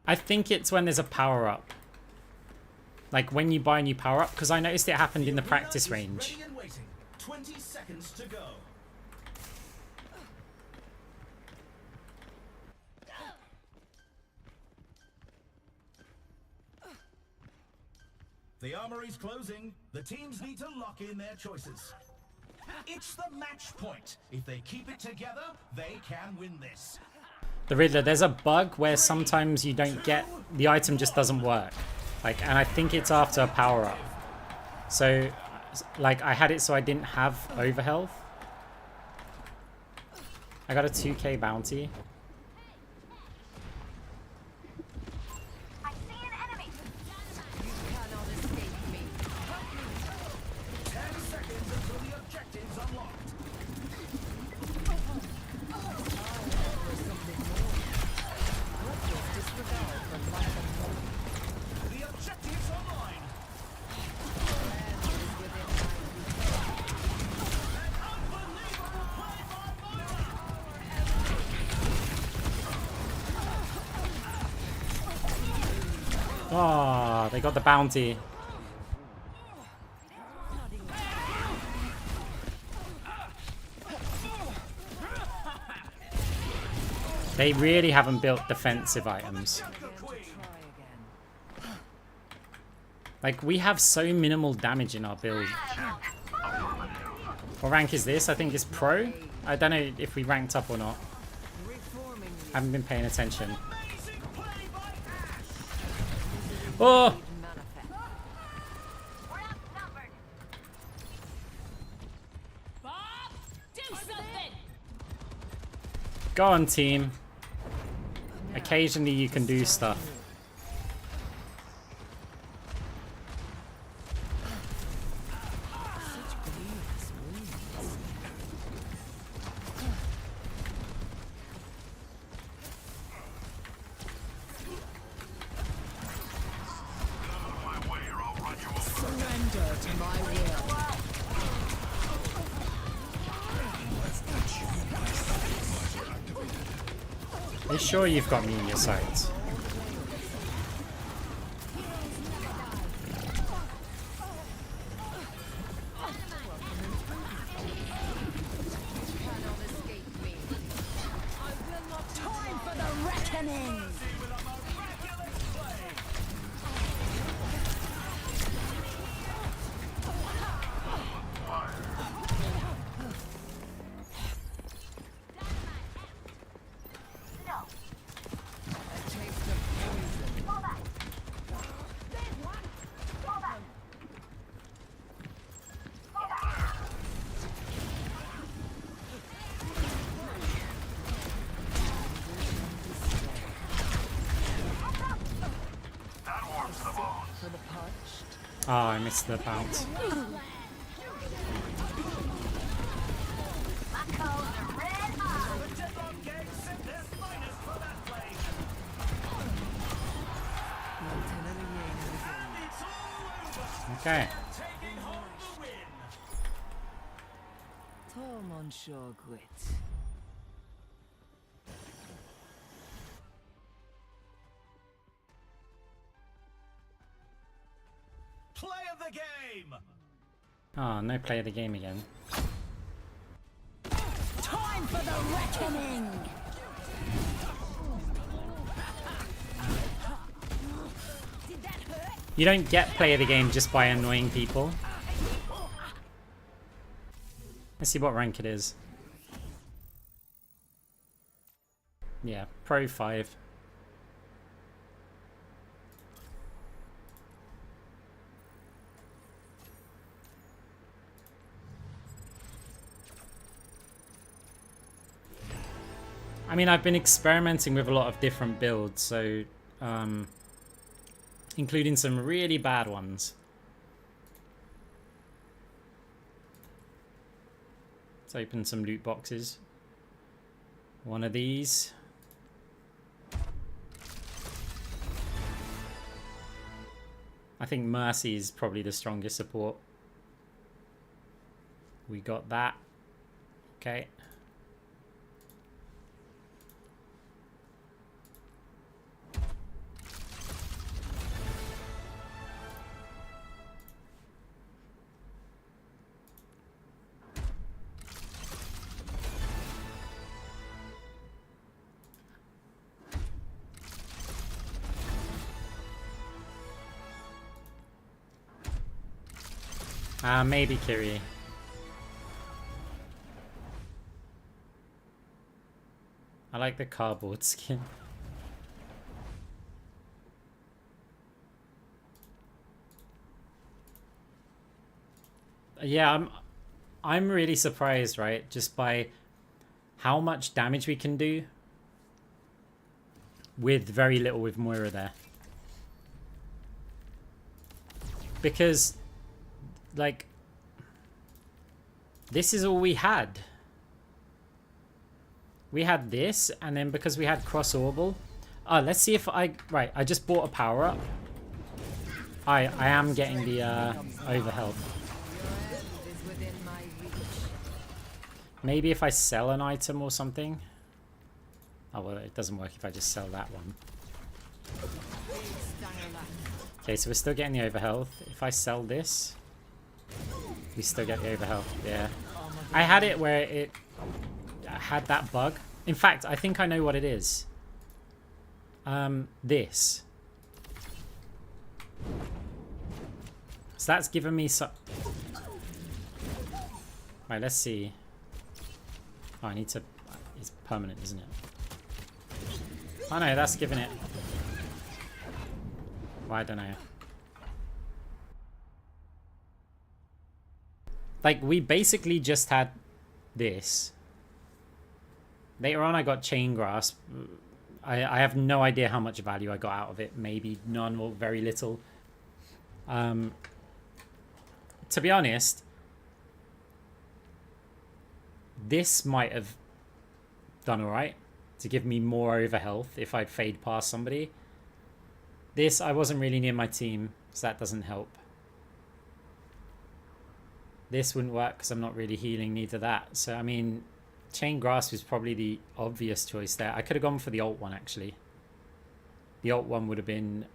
I think it's when there's a power-up. Like when you buy a new power-up, because I noticed it happened in the practice range. Ready and waiting. 20 seconds to go. The armory's closing. The teams need to lock in their choices. It's the match point. If they keep it together, they can win this. The Riddler, there's a bug where sometimes you don't get... The item just doesn't work. Like, and I think it's after a power-up. So, like, I had it so I didn't have overhealth. I got a 2k bounty. I see an enemy. You cannot escape me. 10 seconds until the objective's unlocked. Reckless disregard for life and hope. The objective's online. Land is within my reach. An unbelievable play by Moira. Oh, they got the bounty. They really haven't built defensive items. Try again. Like, we have so minimal damage in our build. What rank is this? I think it's pro? I don't know if we ranked up or not. Reforming you. I haven't been paying attention. Amazing play by Ash. Oh! Manifest. We're outnumbered. Bob, do something! Go on, team. Occasionally you can do stuff. Surrender to my will. Are you sure you've got me in your sights? Cannot escape me. I will not time for the reckoning. With a miraculous play. No. A taste of poison. Fall back. There's one. Fall back. Fall back. For the parched. Oh, I missed the bounce. My colors are red hot. The Debuff gang sent their finest for that play. Lieutenant Yang begins. It's all over. Okay. Taking home the win. Tall Monsieur Grit. Play of the game. Oh, no play of the game again. Time for the reckoning! Did that hurt? You don't get play of the game just by annoying people. Let's see what rank it is. Yeah, Pro 5. I mean, I've been experimenting with a lot of different builds, so including some really bad ones. Let's open some loot boxes. One of these. I think Mercy is probably the strongest support. We got that. Okay. Maybe Kiri. I like the cardboard skin. Yeah, I'm really surprised, right? Just by how much damage we can do with very little with Moira there. Because, like, this is all we had. We had this, and then because we had cross orbal. Let's see if I I just bought a power up. I am getting the over health. Maybe if I sell an item or something. Oh well, it doesn't work if I just sell that one. Okay, so we're still getting the over health. If I sell this, we still get the over health. Yeah, I had it where it had that bug. In fact, I think I know what it is. This. So that's given me some. Right, let's see. Oh, I need to. It's permanent, isn't it? Oh no, that's giving it. Well, I don't know. Like, we basically just had this. Later on, I got Chain Grasp. I have no idea how much value I got out of it. Maybe none or very little. To be honest, this might have done alright to give me more over health if I'd fade past somebody. This, I wasn't really near my team, so that doesn't help. This wouldn't work because I'm not really healing, neither that. So, I mean, Chain Grasp is probably the obvious choice there. I could have gone for the alt one, actually. The alt one would have been...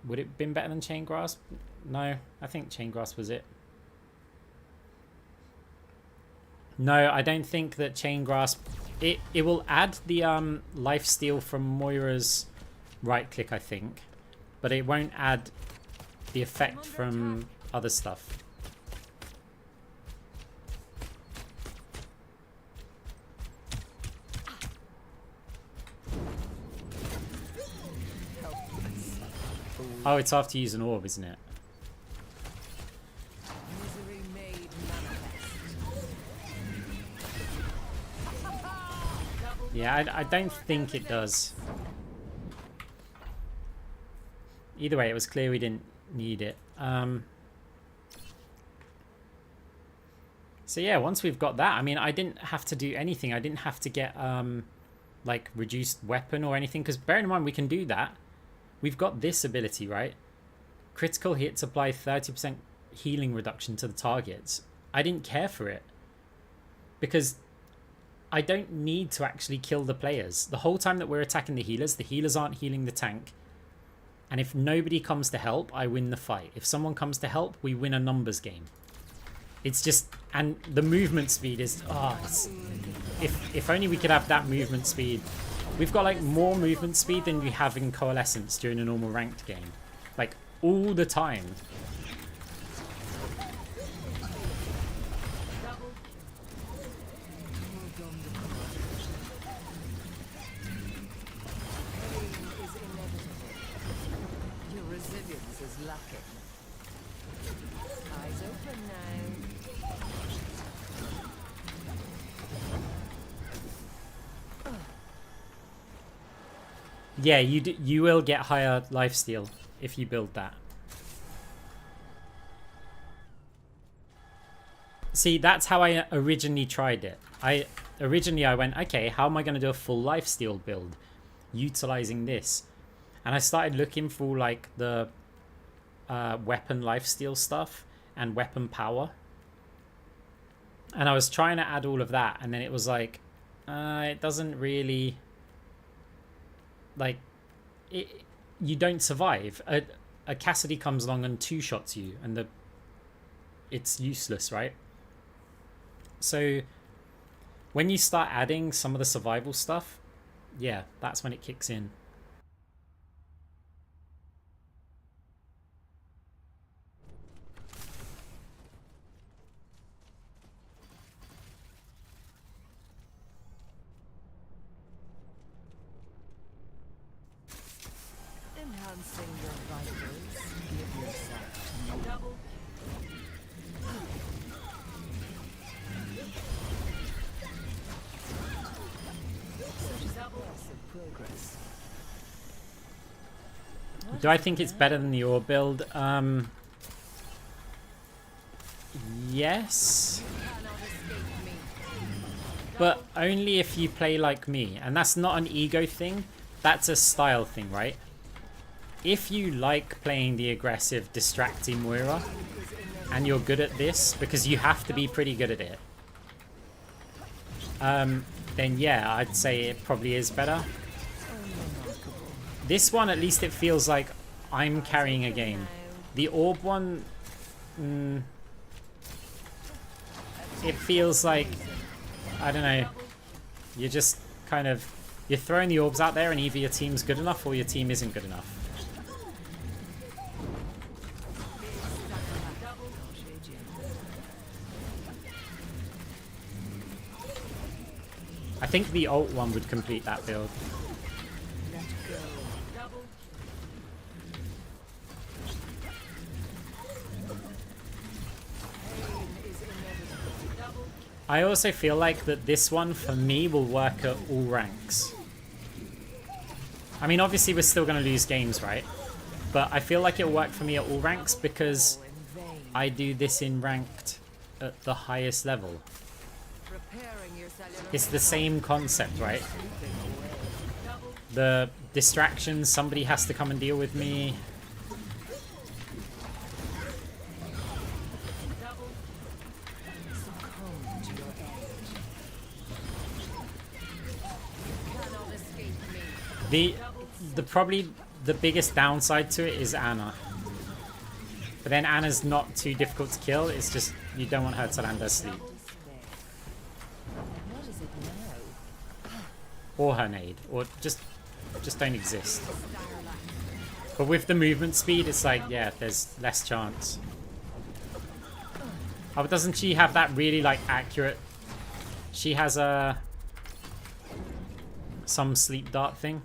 Would it have been better than Chain Grasp? No, I think Chain Grasp was it. No, I don't think that Chain Grasp... It will add the lifesteal from Moira's right click, I think. But it won't add the effect from other stuff. Oh, it's after you use an orb, isn't it? Misery made manifest. Yeah, I don't think it does. Either way, it was clear we didn't need it. So yeah, once we've got that, I mean, I didn't have to do anything. I didn't have to get like reduced weapon or anything, because bear in mind we can do that. We've got this ability, right? Critical hits apply 30% healing reduction to the targets. I didn't care for it because I don't need to actually kill the players. The whole time that we're attacking the healers aren't healing the tank. And if nobody comes to help, I win the fight. If someone comes to help, we win a numbers game. It's just, and the movement speed is, if only we could have that movement speed. We've got like more movement speed than we have in Coalescence during a normal ranked game. Like all the time. Your resilience is lacking. Eyes open now. Yeah, you will get higher lifesteal if you build that. See, that's how I originally tried it. Originally I went, okay, how am I going to do a full lifesteal build utilizing this? And I started looking for like the weapon lifesteal stuff and weapon power. And I was trying to add all of that, and then it was like, it doesn't really, like, you don't survive. A Cassidy comes along and two-shots you, and it's useless, right? So when you start adding some of the survival stuff, yeah, that's when it kicks in. Enhancing your vitals. Give yourself to me. Double. Progress. Do I think it's better than the Orb build? Yes. But only if you play like me. And that's not an ego thing. That's a style thing, right? If you like playing the aggressive, distracting Moira, and you're good at this, because you have to be pretty good at it, then yeah, I'd say it probably is better. This one, at least it feels like I'm carrying a game. The Orb one, it feels like, I don't know, you're just kind of, you're throwing the orbs out there and either your team's good enough or your team isn't good enough. I think the ult one would complete that build. I also feel like that this one, for me, will work at all ranks. I mean, obviously we're still going to lose games, right? But I feel like it'll work for me at all ranks because I do this in ranked at the highest level. It's the same concept, right? The distractions, somebody has to come and deal with me. The probably the biggest downside to it is Ana. But then Ana's not too difficult to kill, it's just you don't want her to land her sleep. Or her nade, or just don't exist. But with the movement speed, it's like, yeah, there's less chance. Oh, but doesn't she have that really, like, accurate... She has some sleep dart thing?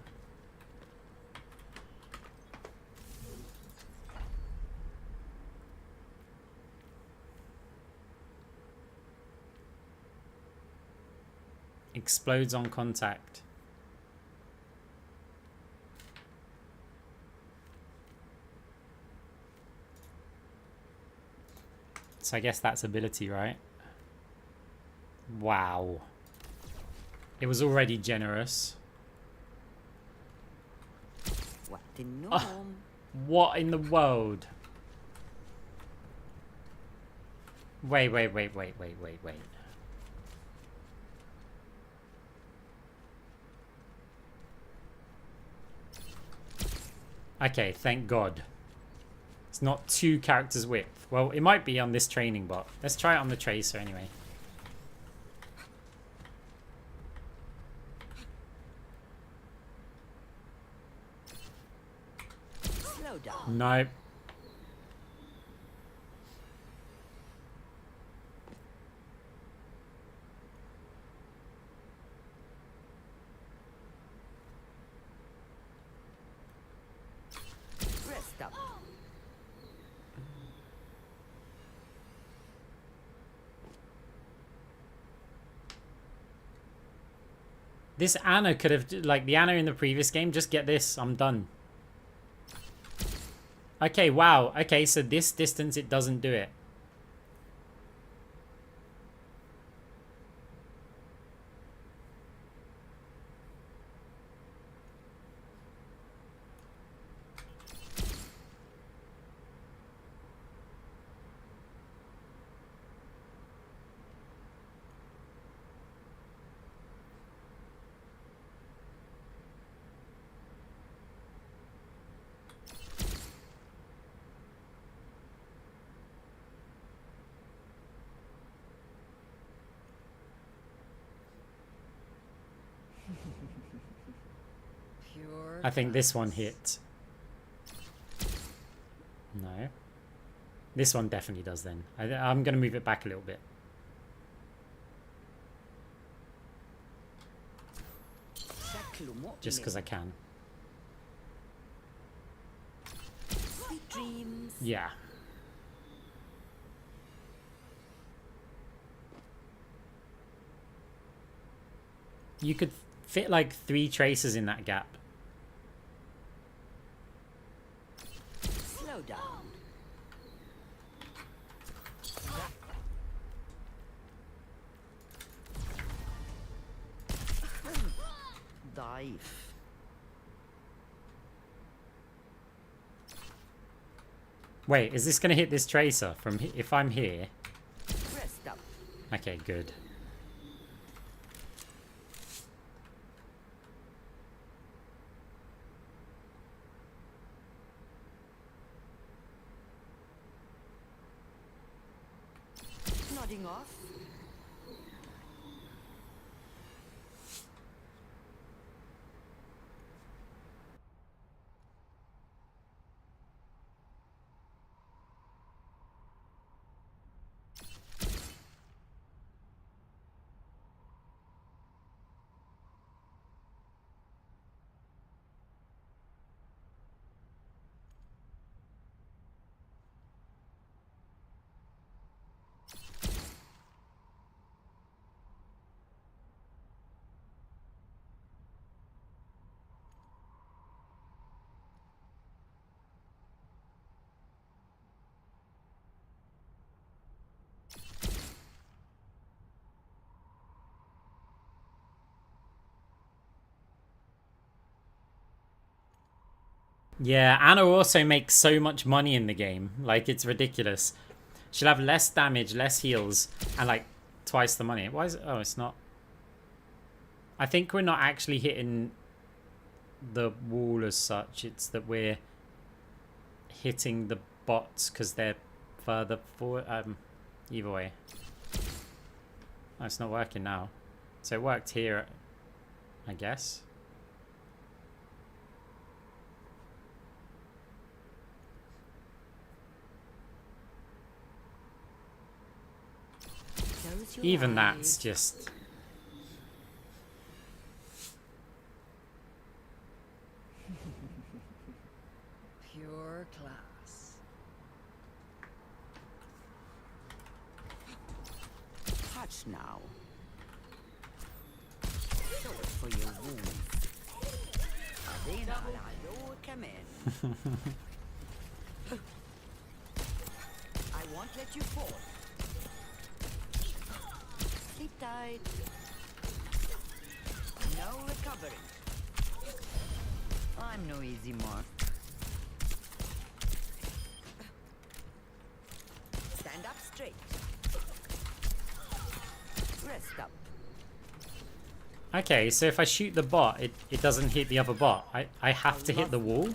Explodes on contact. So I guess that's ability, right? Wow. It was already generous. What in what in the world? Wait. Okay, thank God. It's not 2 characters width. Well, it might be on this training bot. Let's try it on the Tracer anyway. Slow down. Nope. Rest up. This Ana could have, like the Ana in the previous game, just get this, I'm done. Okay, wow. Okay, so this distance, it doesn't do it. Pure I think this one class. hit. No. This one definitely does then. I'm going to move it back a little bit. Just because I can. Sweet dreams. Yeah. You could fit like 3 traces in that gap. Slow down. Dive. Wait, is this going to hit this tracer from if I'm here? Rest up. Okay, good. Nodding off. Yeah, Anna also makes so much money in the game. Like, it's ridiculous. She'll have less damage, less heals, and like twice the money. Why is it? Oh, it's not. I think we're not actually hitting the wall as such. It's that we're hitting the bots because they're further forward. Either way. Oh, it's not working now. So it worked here, I guess. Close your Even eyes. that's just... Pure class. Touch now. Show it for your wounds. Then I'll come in. I won't let you fall. Sleep tight. No recovering. I'm no easy mark. Stand up straight. Rest up. Okay, so if I shoot the bot, it doesn't hit the other bot. I have to hit the wall?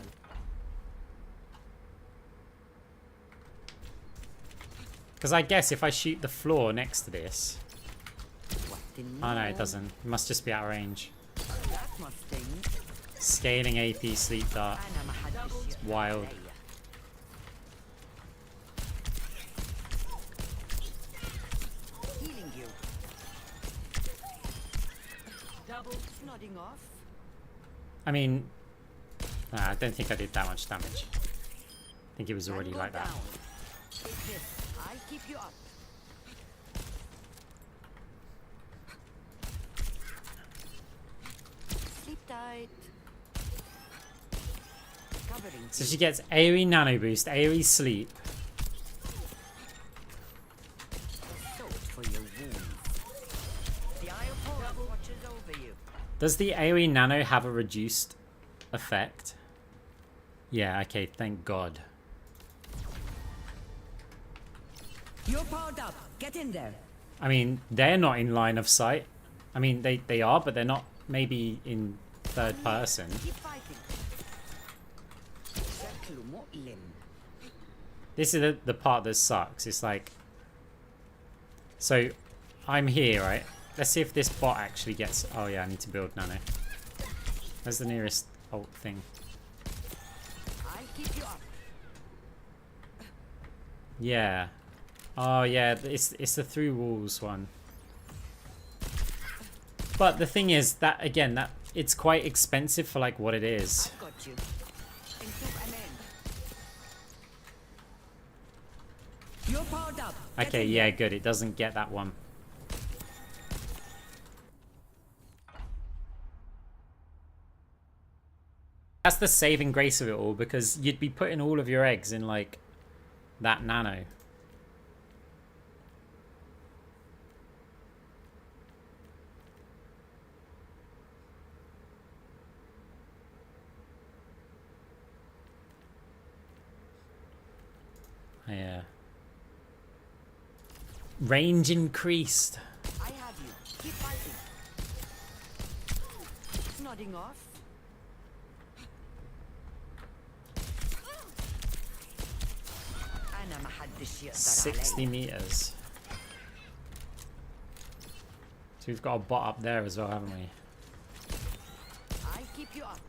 Because I guess if I shoot the floor next to this... What in Oh no, it doesn't. It must just be out of range. That must sting. Scaling AP sleep dart. And I'm a haddish. Wild. Healing you. Double nodding off. I mean... Nah, I don't think I did that much damage. I think it was already Then go like that. down. Yes, I'll keep you up. Sleep tight. recovering. So she gets AoE Nano Boost, AoE Sleep. Salt for your wounds. The Eye of Horus watches over you. Does the AoE Nano have a reduced effect? Yeah, okay, thank God. You're powered up. Get in there. I mean, they're not in line of sight. I mean, they are, but they're not maybe in third person. Keep fighting. شكله مؤلم. This is the part that sucks. It's like... So, I'm here, right? Let's see if this bot actually gets... Oh yeah, I need to build Nano. Where's the nearest ult thing? I'll keep you up. Yeah. Oh yeah, it's the through walls one. But the thing is that again that it's quite expensive for like what it is. I've got you. Into an end. You're powered up. Get Okay, in yeah, there. good. It doesn't get that one. That's the saving grace of it all because you'd be putting all of your eggs in like that Nano. Yeah. Range increased. I have you. Keep fighting. It's nodding off. أنا ما حدش يقدر 60 علي. meters. So we've got a bot up there as well, haven't we? I'll keep you up.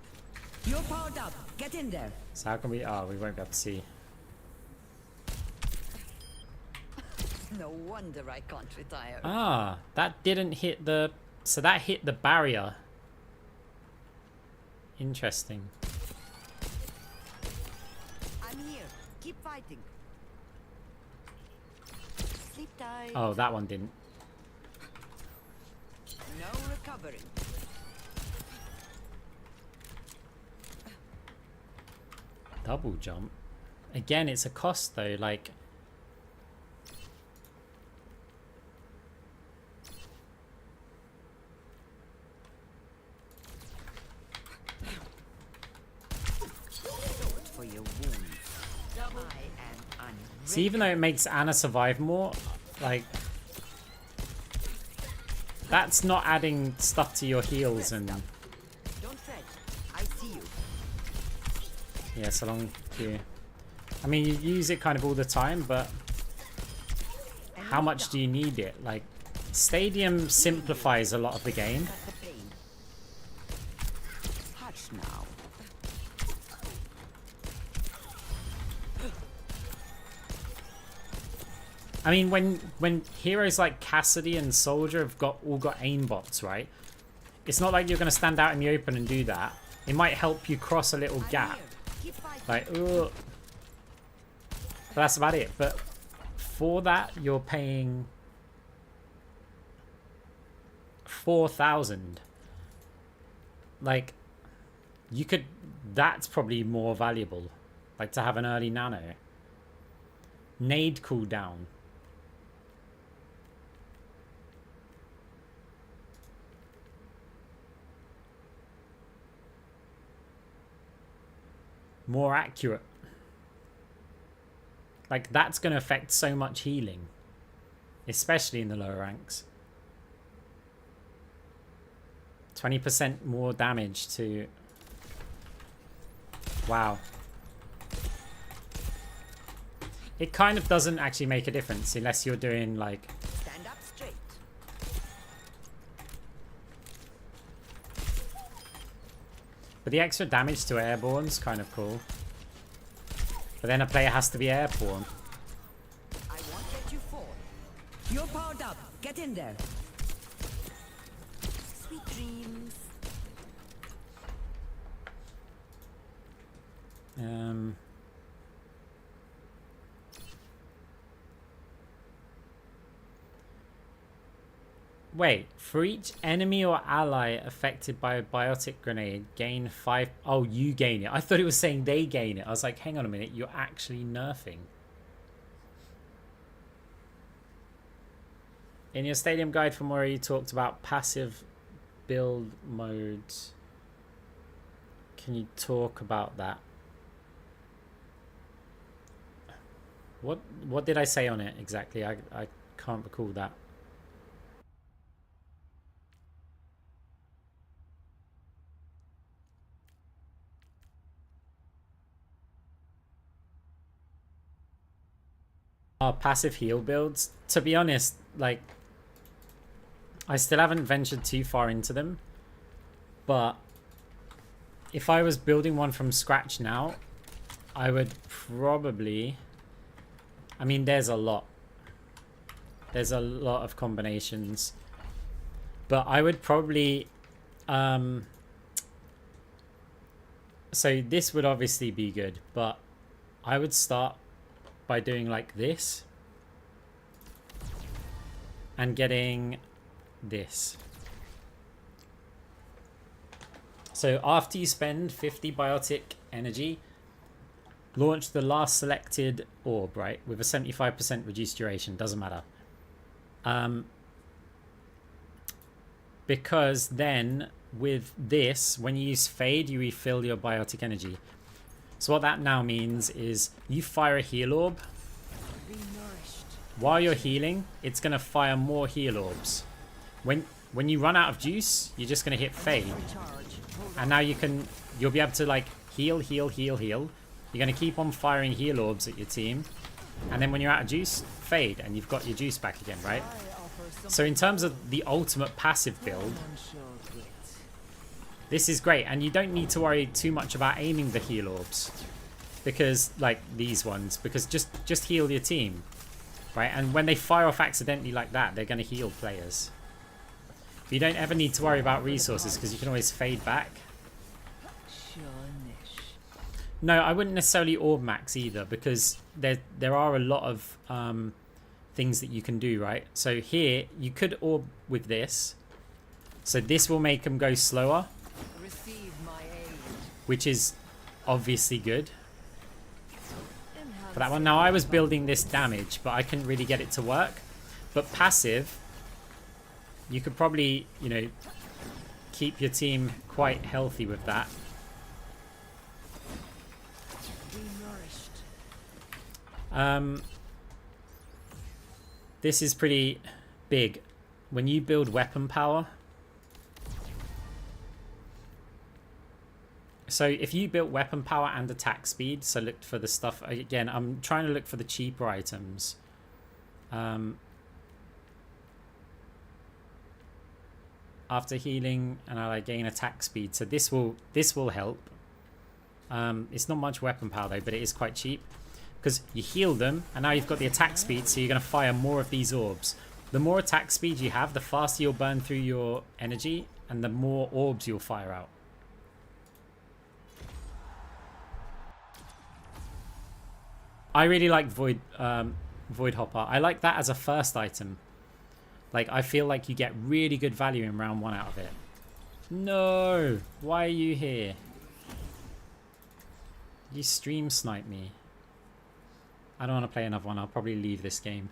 You're powered up. Get in there. So how can we... Oh, we won't be able to see. No wonder I can't retire. Ah, that didn't hit the... So that hit the barrier. Interesting. I'm here. Keep fighting. Sleep tight. Oh, that one didn't. No recovering. Double jump. Again, it's a cost though, like... For your wounds. I am unready. See, even though it makes Anna survive more, like... That's not adding stuff to your heals and... Don't fret. I see you. Yeah, so long Q. I mean, you use it kind of all the time, but... How much do you need it? Like, Stadium simplifies a lot of the game. Got the pain. Hush now. I mean, when heroes like Cassidy and Soldier have all got aimbots, right? It's not like you're going to stand out in the open and do that. It might help you cross a little gap. Here. Keep fighting. Like, ugh. But that's about it. But for that, you're paying 4,000. Like, you could... That's probably more valuable. Like, to have an early Nano. Nade cooldown. More accurate. Like, that's going to affect so much healing. Especially in the lower ranks. 20% more damage to... Wow. It kind of doesn't actually make a difference unless you're doing, like... Stand up straight. But the extra damage to airborne's kind of cool. But then a player has to be airborne. I won't let you fall. You're powered up. Get in there. Sweet dreams. Wait, for each enemy or ally affected by a biotic grenade, gain 5... Oh, you gain it. I thought it was saying they gain it. I was like, hang on a minute, you're actually nerfing. In your stadium guide for Moira, you talked about passive build modes. Can you talk about that? What did I say on it exactly? I can't recall that. Passive heal builds. To be honest, like, I still haven't ventured too far into them. But if I was building one from scratch now, I would probably... I mean, there's a lot. There's a lot of combinations. But I would probably... So this would obviously be good, but I would start by doing like this and getting this. So after you spend 50 biotic energy, launch the last selected orb, right, with a 75% reduced duration. Doesn't matter, because then with this, when you use fade, you refill your biotic energy. So what that now means is you fire a heal orb. While you're healing, it's going to fire more heal orbs. When you run out of juice, you're just going to hit fade. And now you'll be able to like heal. You're going to keep on firing heal orbs at your team. And then when you're out of juice, fade, and you've got your juice back again, right? So in terms of the ultimate passive build, this is great, and you don't need to worry too much about aiming the heal orbs, because like these ones, because just heal your team, right? And when they fire off accidentally like that, they're going to heal players. But you don't ever need to worry about resources because you can always fade back. No, I wouldn't necessarily orb max either, because there are a lot of things that you can do, right? So here you could orb with this, so this will make them go slower, which is obviously good for that one. Now I was building this damage, but I couldn't really get it to work. But passive, you could probably, you know, keep your team quite healthy with that. This is pretty big. When you build weapon power, so if you built weapon power and attack speed, so look for the stuff, again, I'm trying to look for the cheaper items. After healing, and I gain attack speed, so this will help. It's not much weapon power though, but it is quite cheap, because you heal them, and now you've got the attack speed, so you're going to fire more of these orbs. The more attack speed you have, the faster you'll burn through your energy, and the more orbs you'll fire out. I really like Void Hopper. I like that as a first item. Like, I feel like you get really good value in round 1 out of it. No! Why are you here? You stream snipe me. I don't want to play another one. I'll probably leave this game.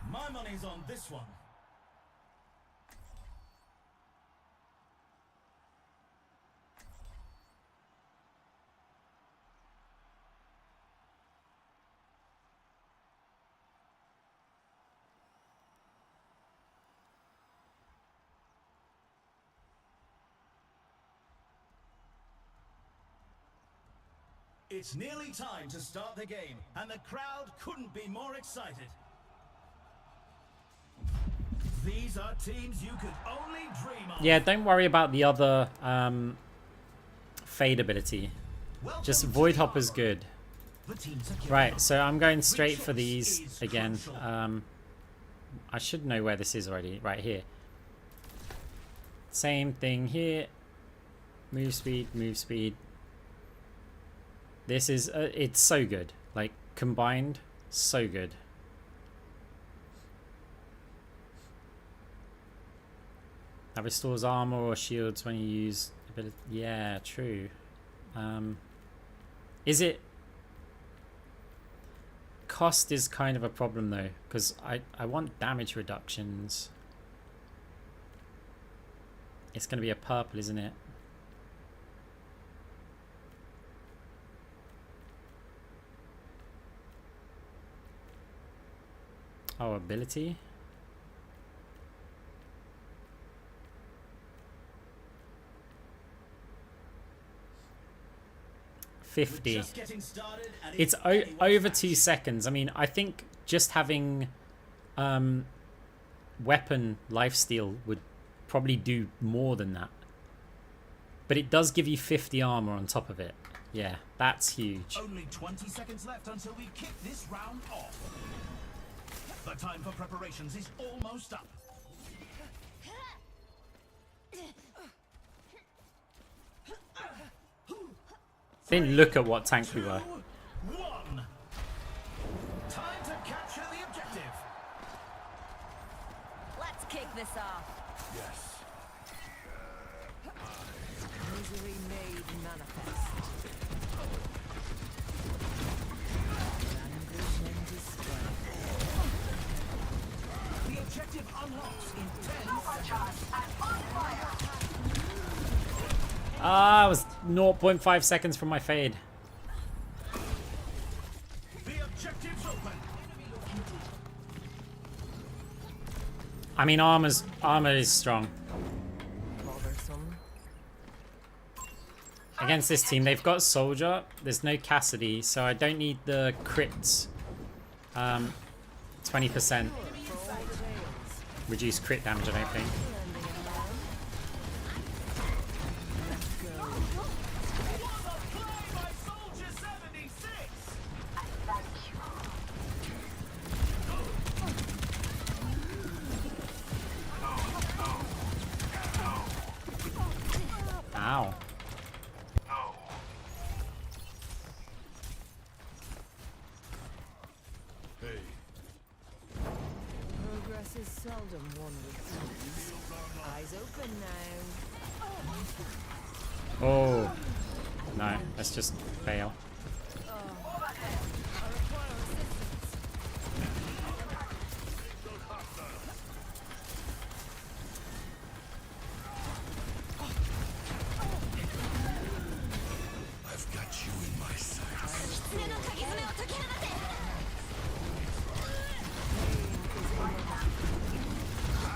My money's on this one. It's nearly time to start the game, and the crowd couldn't be more excited. These are teams you could only dream of. Yeah, don't worry about the other fade ability. Just Void Hopper's good. Right, so I'm going straight for these again. I should know where this is already. Right here. Same thing here. Move speed, move speed. This is it's so good. Like combined, so good. That restores armor or shields when you use ability. Yeah, true. Is it cost is kind of a problem though, because I want damage reductions. It's going to be a purple, isn't it? Oh, ability. Just getting started, and It's anyone's over match. 2 seconds. I mean, I think just having weapon lifesteal would probably do more than that. But it does give you 50 armor on top of it. Yeah, that's huge. Only 20 seconds left until we kick this round off. The time for preparations is almost up. Didn't look at what tank we were. 1. Time to capture the objective. Let's kick this off. Yes. Misery made manifest. Ambush and display. The objective unlocks in 10 Supercharged seconds. and on fire. Ah, I was 0.5 seconds from my fade. The objective's open. I mean, armor is strong. Bothersome. Against this team, they've got Soldier. There's no Cassidy, so I don't need the crits. 20% reduced crit damage, I don't think. By Soldier 76. Thank you. Ow. Hey, Progress is seldom won with ease. Eyes open now. Oh. No, let's just fail. I've got you in my sights.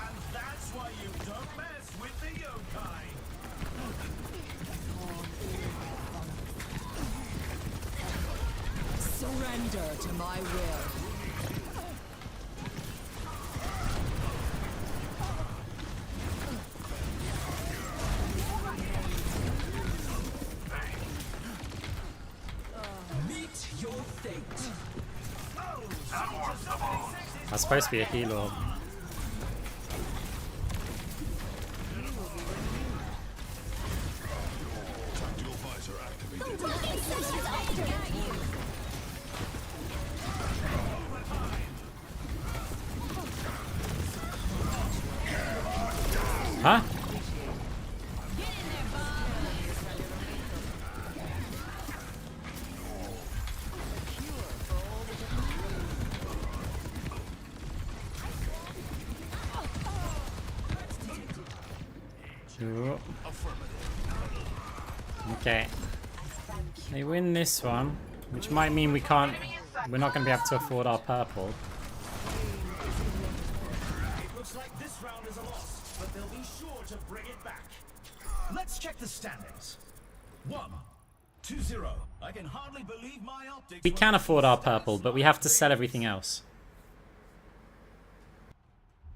And that's why you don't mess with the yokai. Surrender to my will. Meet your fate. That's supposed to be a heal orb. Tactical visor activated. Huh? Sure. Okay. They win this one, which might mean we're not going to be able to afford our purple. It looks like this round is a loss, but they'll be sure to bring it back. Let's check the standings. 1-2-0. I can hardly believe my optics. We can afford our purple, but we have to sell everything else.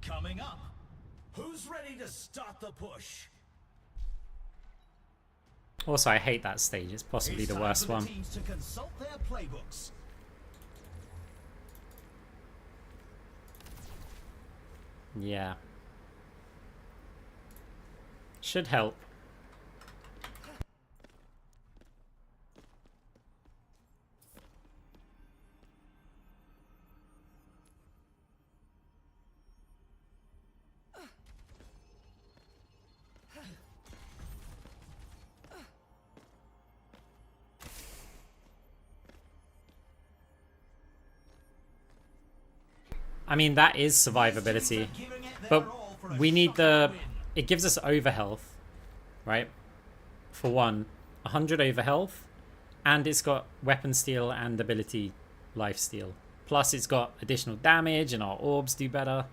Coming up, who's ready to start the push? Also, I hate that stage. It's possibly It's the time worst for the one. teams to consult their playbooks. Yeah. Should help. I mean, that is survivability. But we need the... It gives us over health, right? For one, 100 over health. And it's got weapon steal and ability life steal. Plus it's got additional damage and our orbs do better.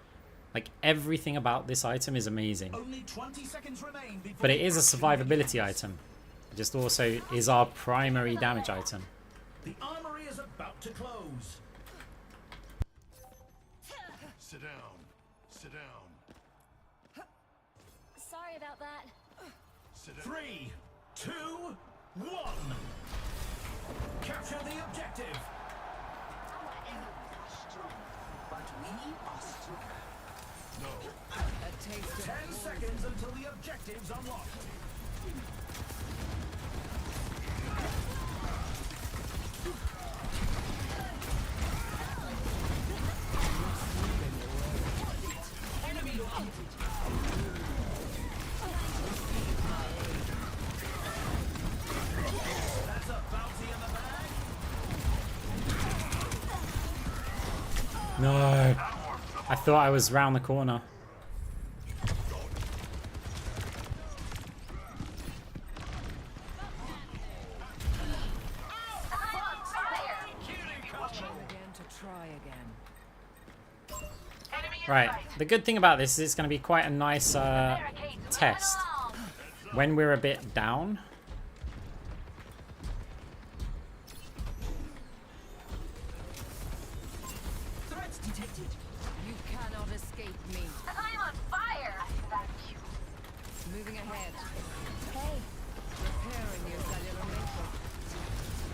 Like, everything about this item is amazing. Only 20 seconds remain before But it is a survivability item. It just also is our primary damage item. the armory is about to close. Sit down. Sit down. Sorry about that. Sit down. 3, 2, 1. Capture the objective. A taste of 10 seconds until the objective's unlocked. That's a bounty in the bag. No. I thought I was round the corner. again to try again. Right. The good thing about this is it's going to be quite a nice test. When we're a bit down. Threats detected. You cannot escape me. I'm on fire! Moving ahead. Hey. Repairing your cellular matrix.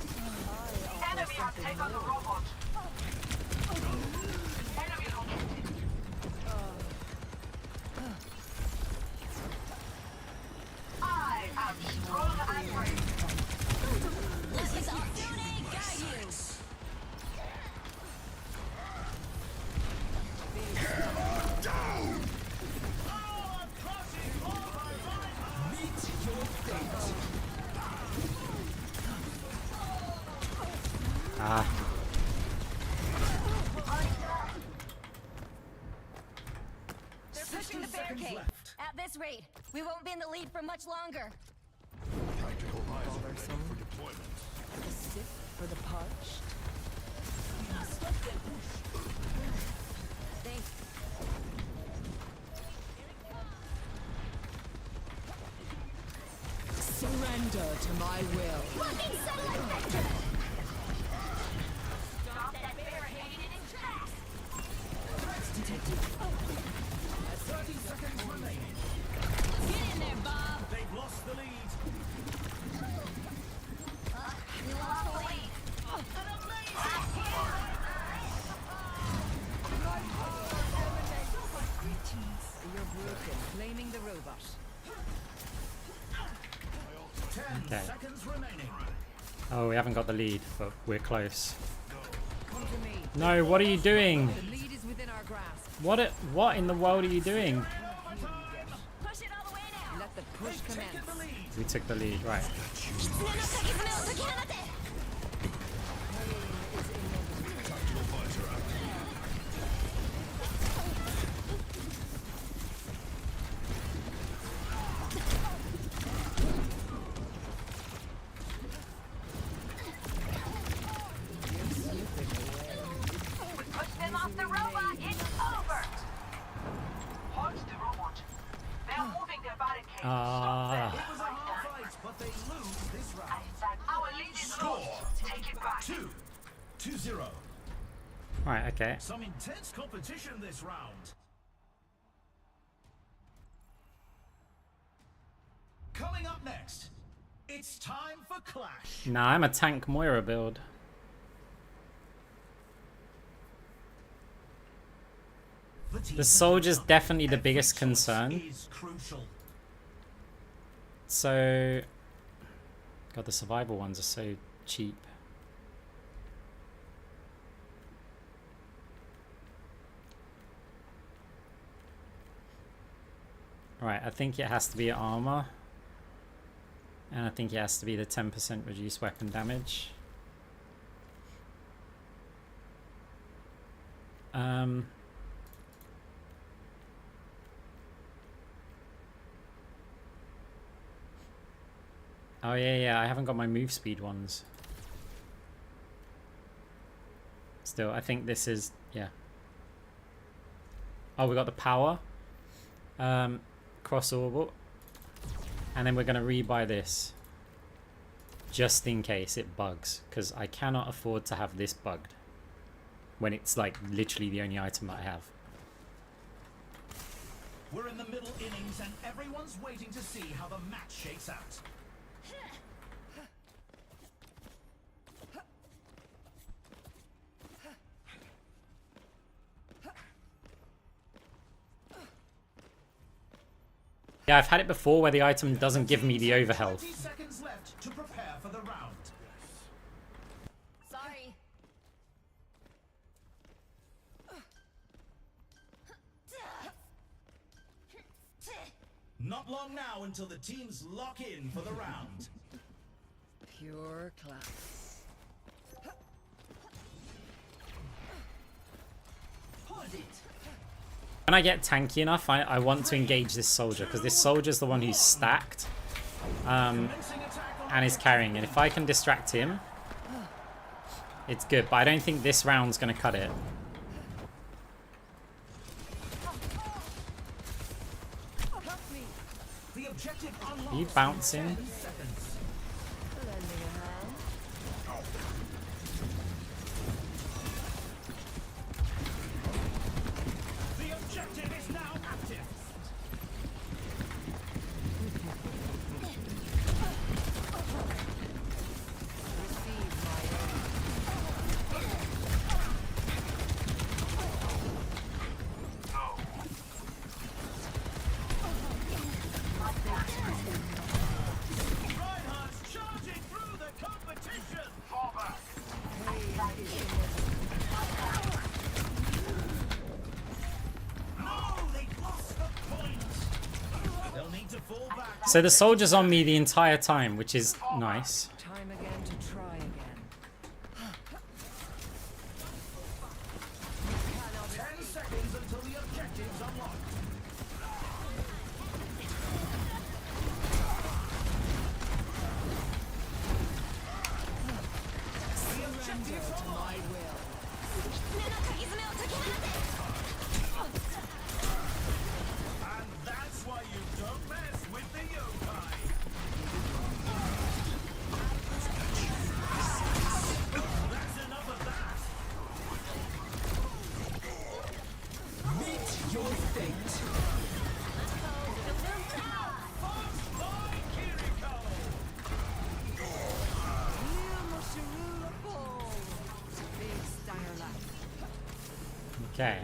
Enemy has taken the robot. Enemy located. I am strong and brave. This is our duty, got you. Ah. They're pushing the barricade. At this rate, we won't be in the lead for much longer. Tactical eyes are ready for deployment. The stiff for the punch. Thanks. Surrender to my will. Fucking satellite vector! Stop that barricade in its tracks. Threats detected. 30 seconds remaining. Get in there, Bob! They've lost the lead. We lost the lead. You're broken. Claiming the robot. 10 Okay. seconds remaining. Oh, we haven't got the lead, but we're close. Come to me. No, what are you doing? The lead is within our grasp. What in the world are you doing? Push it all the way now! Let the push Taking commence. the lead. We took the lead, right. 'Advisor out. Push them off the robot. It's over. Halt the robot. They're moving their barricade. Ah. It was a hard fight, but they lose this round. Our lead is Score. lost. Take it back. 2-0. Right, okay. Some intense competition this round. Coming up next, it's time for Clash. Nah, I'm a tank Moira build. The soldier's definitely the biggest concern. Is crucial. So... God, the survival ones are so cheap. Right, I think it has to be armor. And I think it has to be the 10% reduced weapon damage. Oh yeah, I haven't got my move speed ones. Still, I think this is, yeah. Oh, we got the power. Cross orbit. And then we're going to rebuy this. Just in case it bugs. Because I cannot afford to have this bugged. When it's like literally the only item that I have. We're in the middle innings and everyone's waiting to see how the match shakes out. Yeah, I've had it before where the item doesn't give me the overhealth. 20 seconds left to prepare for the round. Sorry. Not long now until the teams lock in for the round. Pure class. Hold it. When I get tanky enough, I want to engage this soldier, because this soldier's the one who's stacked and is carrying. And if I can distract him, it's good. But I don't think this round's going to cut it. The objective unlocks Are you bouncing? Lending a hand. The objective is now active. Receive my aid. Reinhardt's charging through the competition. Fall back. No, they lost the point. They'll need to fall back. So the soldier's on me the entire time, which is nice. Time again to try again. 10 seconds until the objective's unlocked. The objective's unlocked. And that's why you don't mess with the yokai. That's enough of that. Meet your fate. Fought by Kiriko. Big style life. Okay.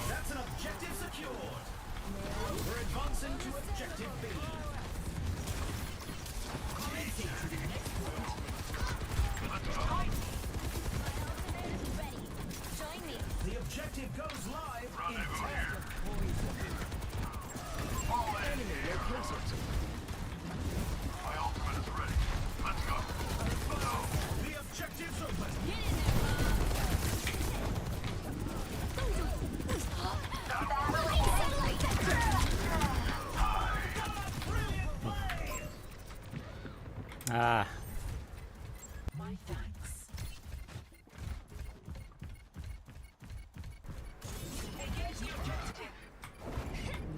That's an objective secured. We're advancing to objective B. The objective goes live in 10. My ultimate is ready. Let's go. The objective's open. Ah. My thanks.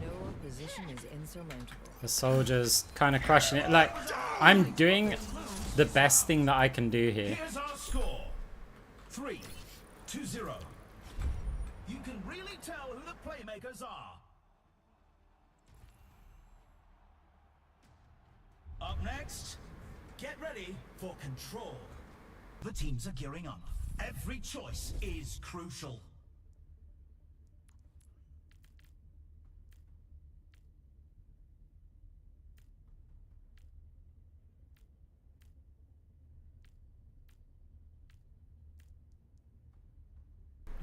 No opposition is insurmountable. The soldier's kind of crushing it. Like, I'm doing the best thing that I can do here. Here's our score. 3-0. You can really tell who the playmakers are. Up next, get ready for control. The teams are gearing up. Every choice is crucial.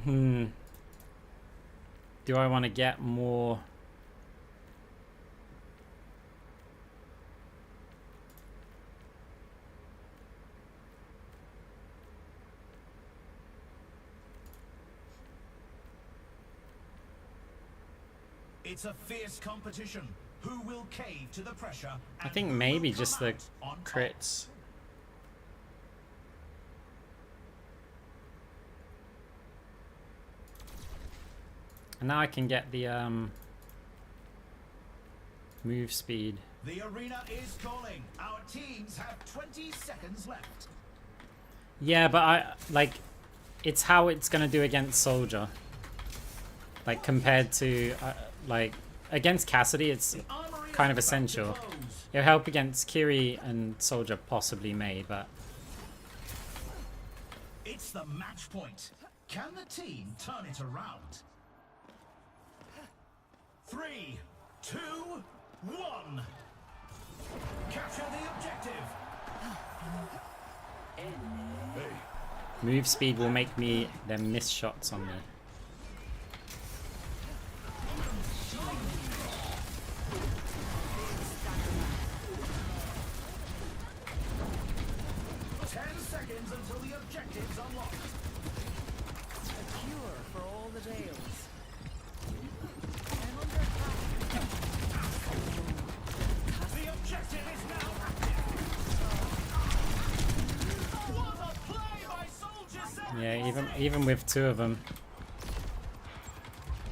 Do I want to get more? It's a fierce competition. Who will cave to the pressure? I think maybe just the crits. And now I can get the move speed. The arena is calling. Our teams have 20 seconds left. Yeah, but it's how it's gonna do against Soldier. Like compared to like against Cassidy, it's kind of essential. It'll help against Kiri and Soldier, possibly May, but it's the match point. Can the team turn it around? 3, 2, 1. Capture the objective. move speed will make me them miss shots on me. Until the objective's unlocked. A cure for all the tales. The objective is now active. What a play by Soldier 7. Yeah, even with two of them.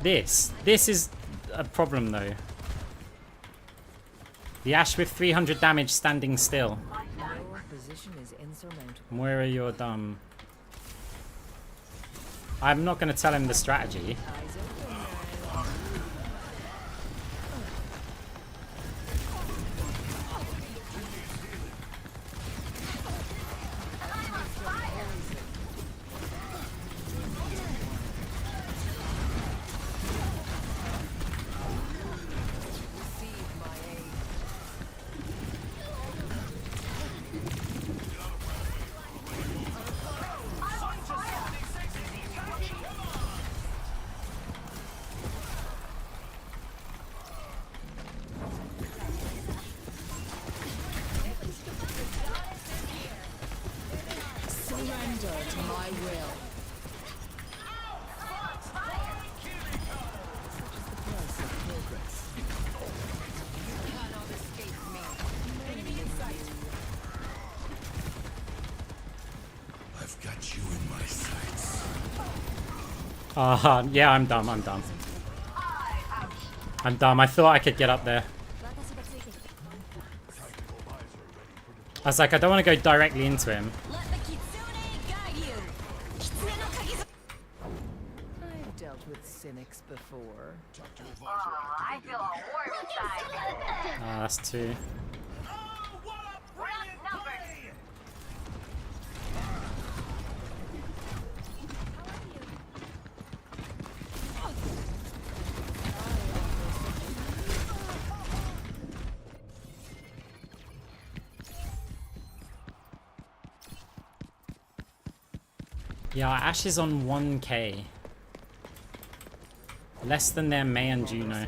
This is a problem though. The Ashe with 300 damage standing still. Your position is insurmountable. Moira, you're dumb. I'm not going to tell him the strategy. Eyes open now. Receive my aid. Surrender to my will. Such is the price of progress. You cannot escape me. Enemy in sight. I've got you in my sights. Yeah, I'm dumb. I'm dumb. I thought I could get up there. I was like, I don't want to go directly into him. Let the kitsune guide you. I've dealt with cynics before. I feel a warm inside. Ah, that's two. Oh, what a brilliant play! Yeah, Ashe is on 1k. Less than their May and Juno. Be nourished.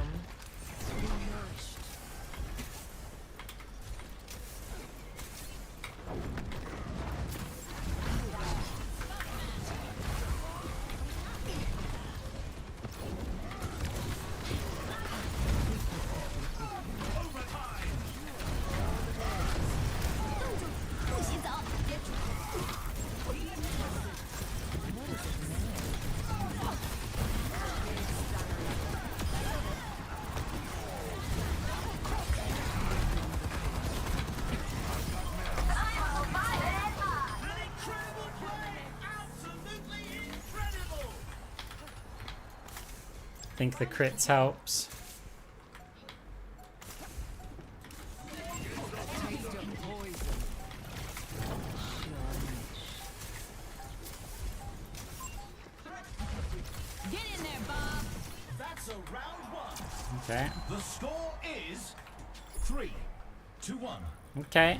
An incredible play! Absolutely incredible! I think the crits helps. Taste of poison. Get in there, Bob. That's a round one. Okay. The score is 3 to 1. Okay.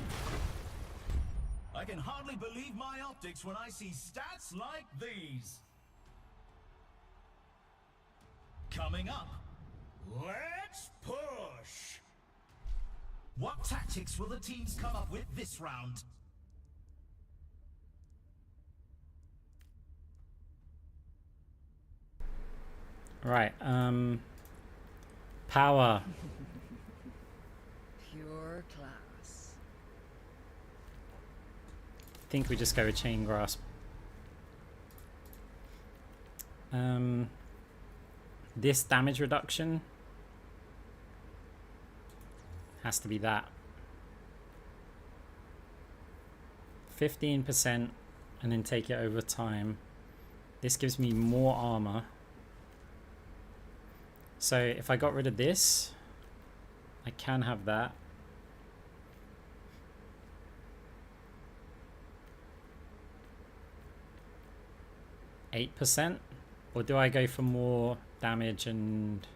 I can hardly believe my optics when I see stats like these. Coming up, let's push! What tactics will the teams come up with this round? Right, power. Pure class. I think we just go with chain grasp. This damage reduction has to be that. 15% and then take it over time. This gives me more armor. So if I got rid of this, I can have that. %, or do I go for more damage and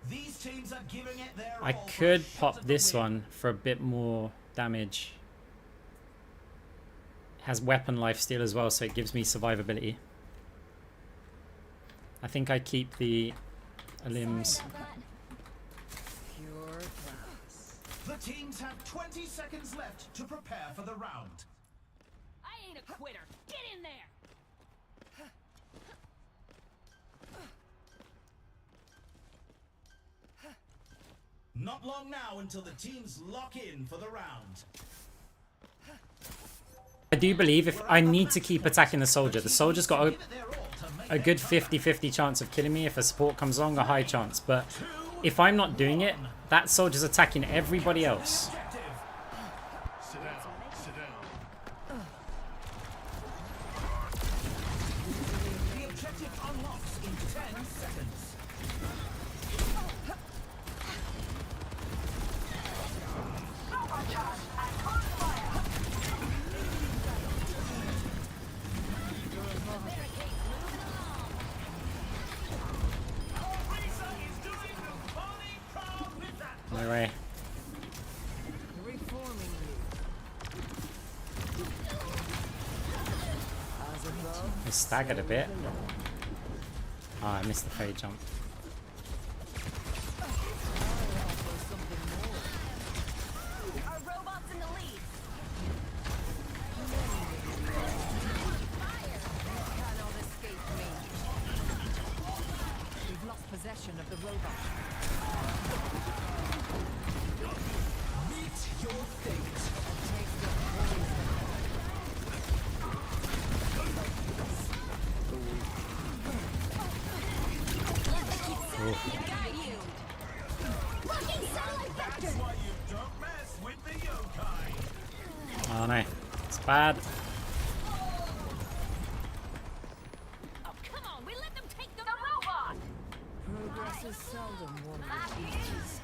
These teams are giving it their I all for a could shot pop at the this win. one for a bit more damage. Has weapon lifesteal as well, so it gives me survivability. I think I keep the limbs. Pure class. The teams have 20 seconds left to prepare for the round. I ain't a quitter. Get in there. Not long now until the teams lock in for the round. I do believe if I need to keep attacking the soldier's got Give it their all to make a good 50-50 chance of killing me. If a support comes along, a high chance. But if I'm not doing it, that soldier's attacking everybody else. objective. Sit down. Sit down. The objective unlocks in 10 seconds. No way. Reforming you. As above, I staggered a bit. Ah, I missed the fade jump. Our robot's in the lead. cannot escape me. We've lost possession of the robot. Meet your fate. Taste of poison. Got you. Fucking satellite vector. That's why you don't mess with the yokai. Oh no, it's bad. Oh, come on. We let them take the robot. Progress is seldom won with ease.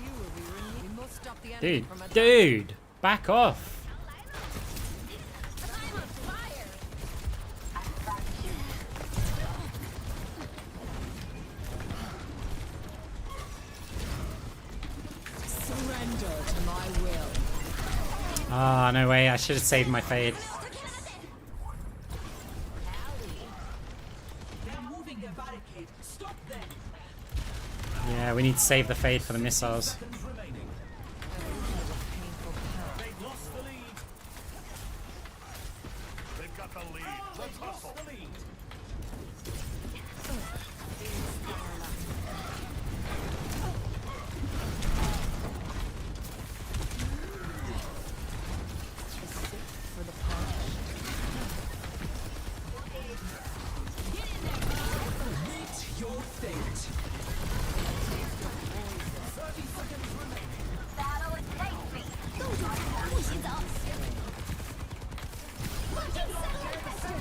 You will be renewed. We must stop the enemy Dude, from attacking. dude, back off. I'm on fire. Surrender to my will. Ah, no way. I should have saved my fade. They're moving their barricade. Stop them. Yeah, we need to save the fade for the missiles. Seconds remaining. Painful path. They've lost the lead. They've got the lead. Let's They've hustle. lost the lead. For the punch. Meet your fate. 30 seconds remaining. Battle is safety. 不许走。Fucking satellite vector.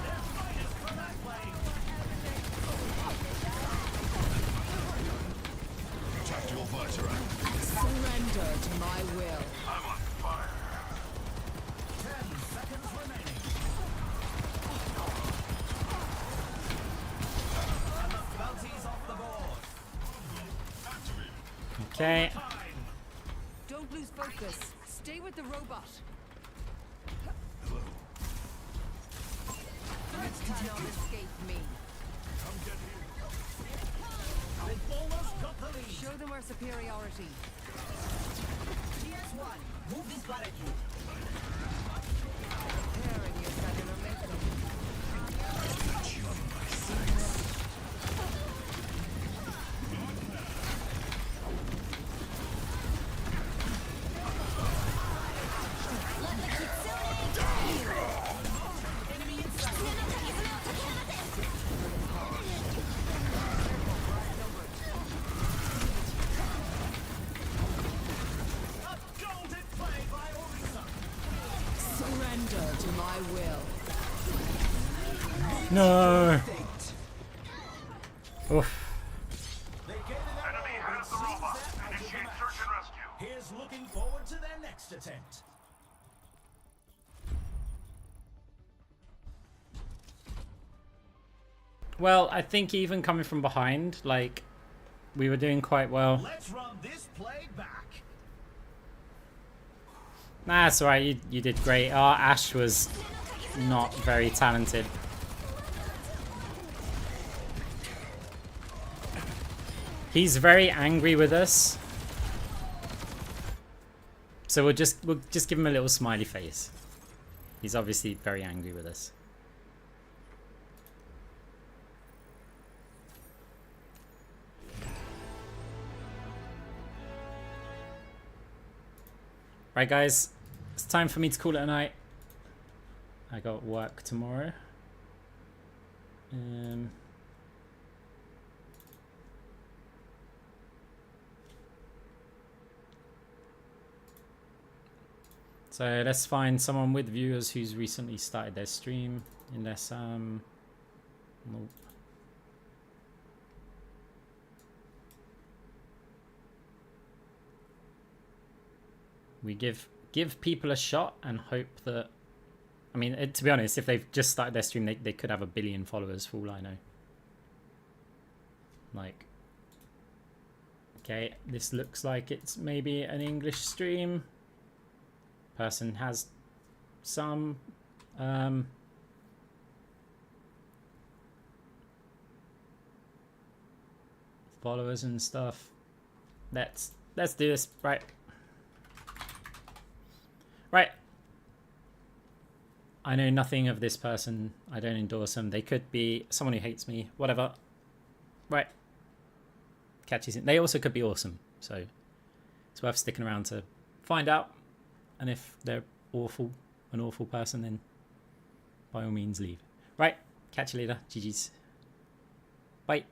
Tactical visor out. Surrender to my will. I'm on fire. 10 seconds remaining. And the bounty's off the board. Okay. Don't lose focus. Stay with the robot. cannot escape me. They've almost got the lead. Show them our superiority. Here's one. Move this barricade. Preparing your cellular makeup. A golden play by Orisa. Surrender to my will. No. Oof. They gave it their Enemy all, has but the seems robot. that out of the Initiate match. search and rescue. Here's looking forward to their next attempt. Well, I think even coming from behind, like, we were doing quite well. Let's run this play back. Nah, it's alright, you did great. Our Ash was not very talented. He's very angry with us. So we'll just give him a little smiley face. He's obviously very angry with us. Right, guys, it's time for me to call it a night. I got work tomorrow. So let's find someone with viewers who's recently started their stream. Unless nope. We give people a shot and hope that, I mean, to be honest, if they've just started their stream, they could have 1 billion followers for all I know. Like, okay, this looks like it's maybe an English stream. Person has some followers and stuff. Let's do this, right? Right. I know nothing of this person. I don't endorse them. They could be someone who hates me. Whatever. Right. Catch you soon. They also could be awesome. So it's worth sticking around to find out. And if they're awful, an awful person, then by all means leave. Right. Catch you later. GG's. Bye.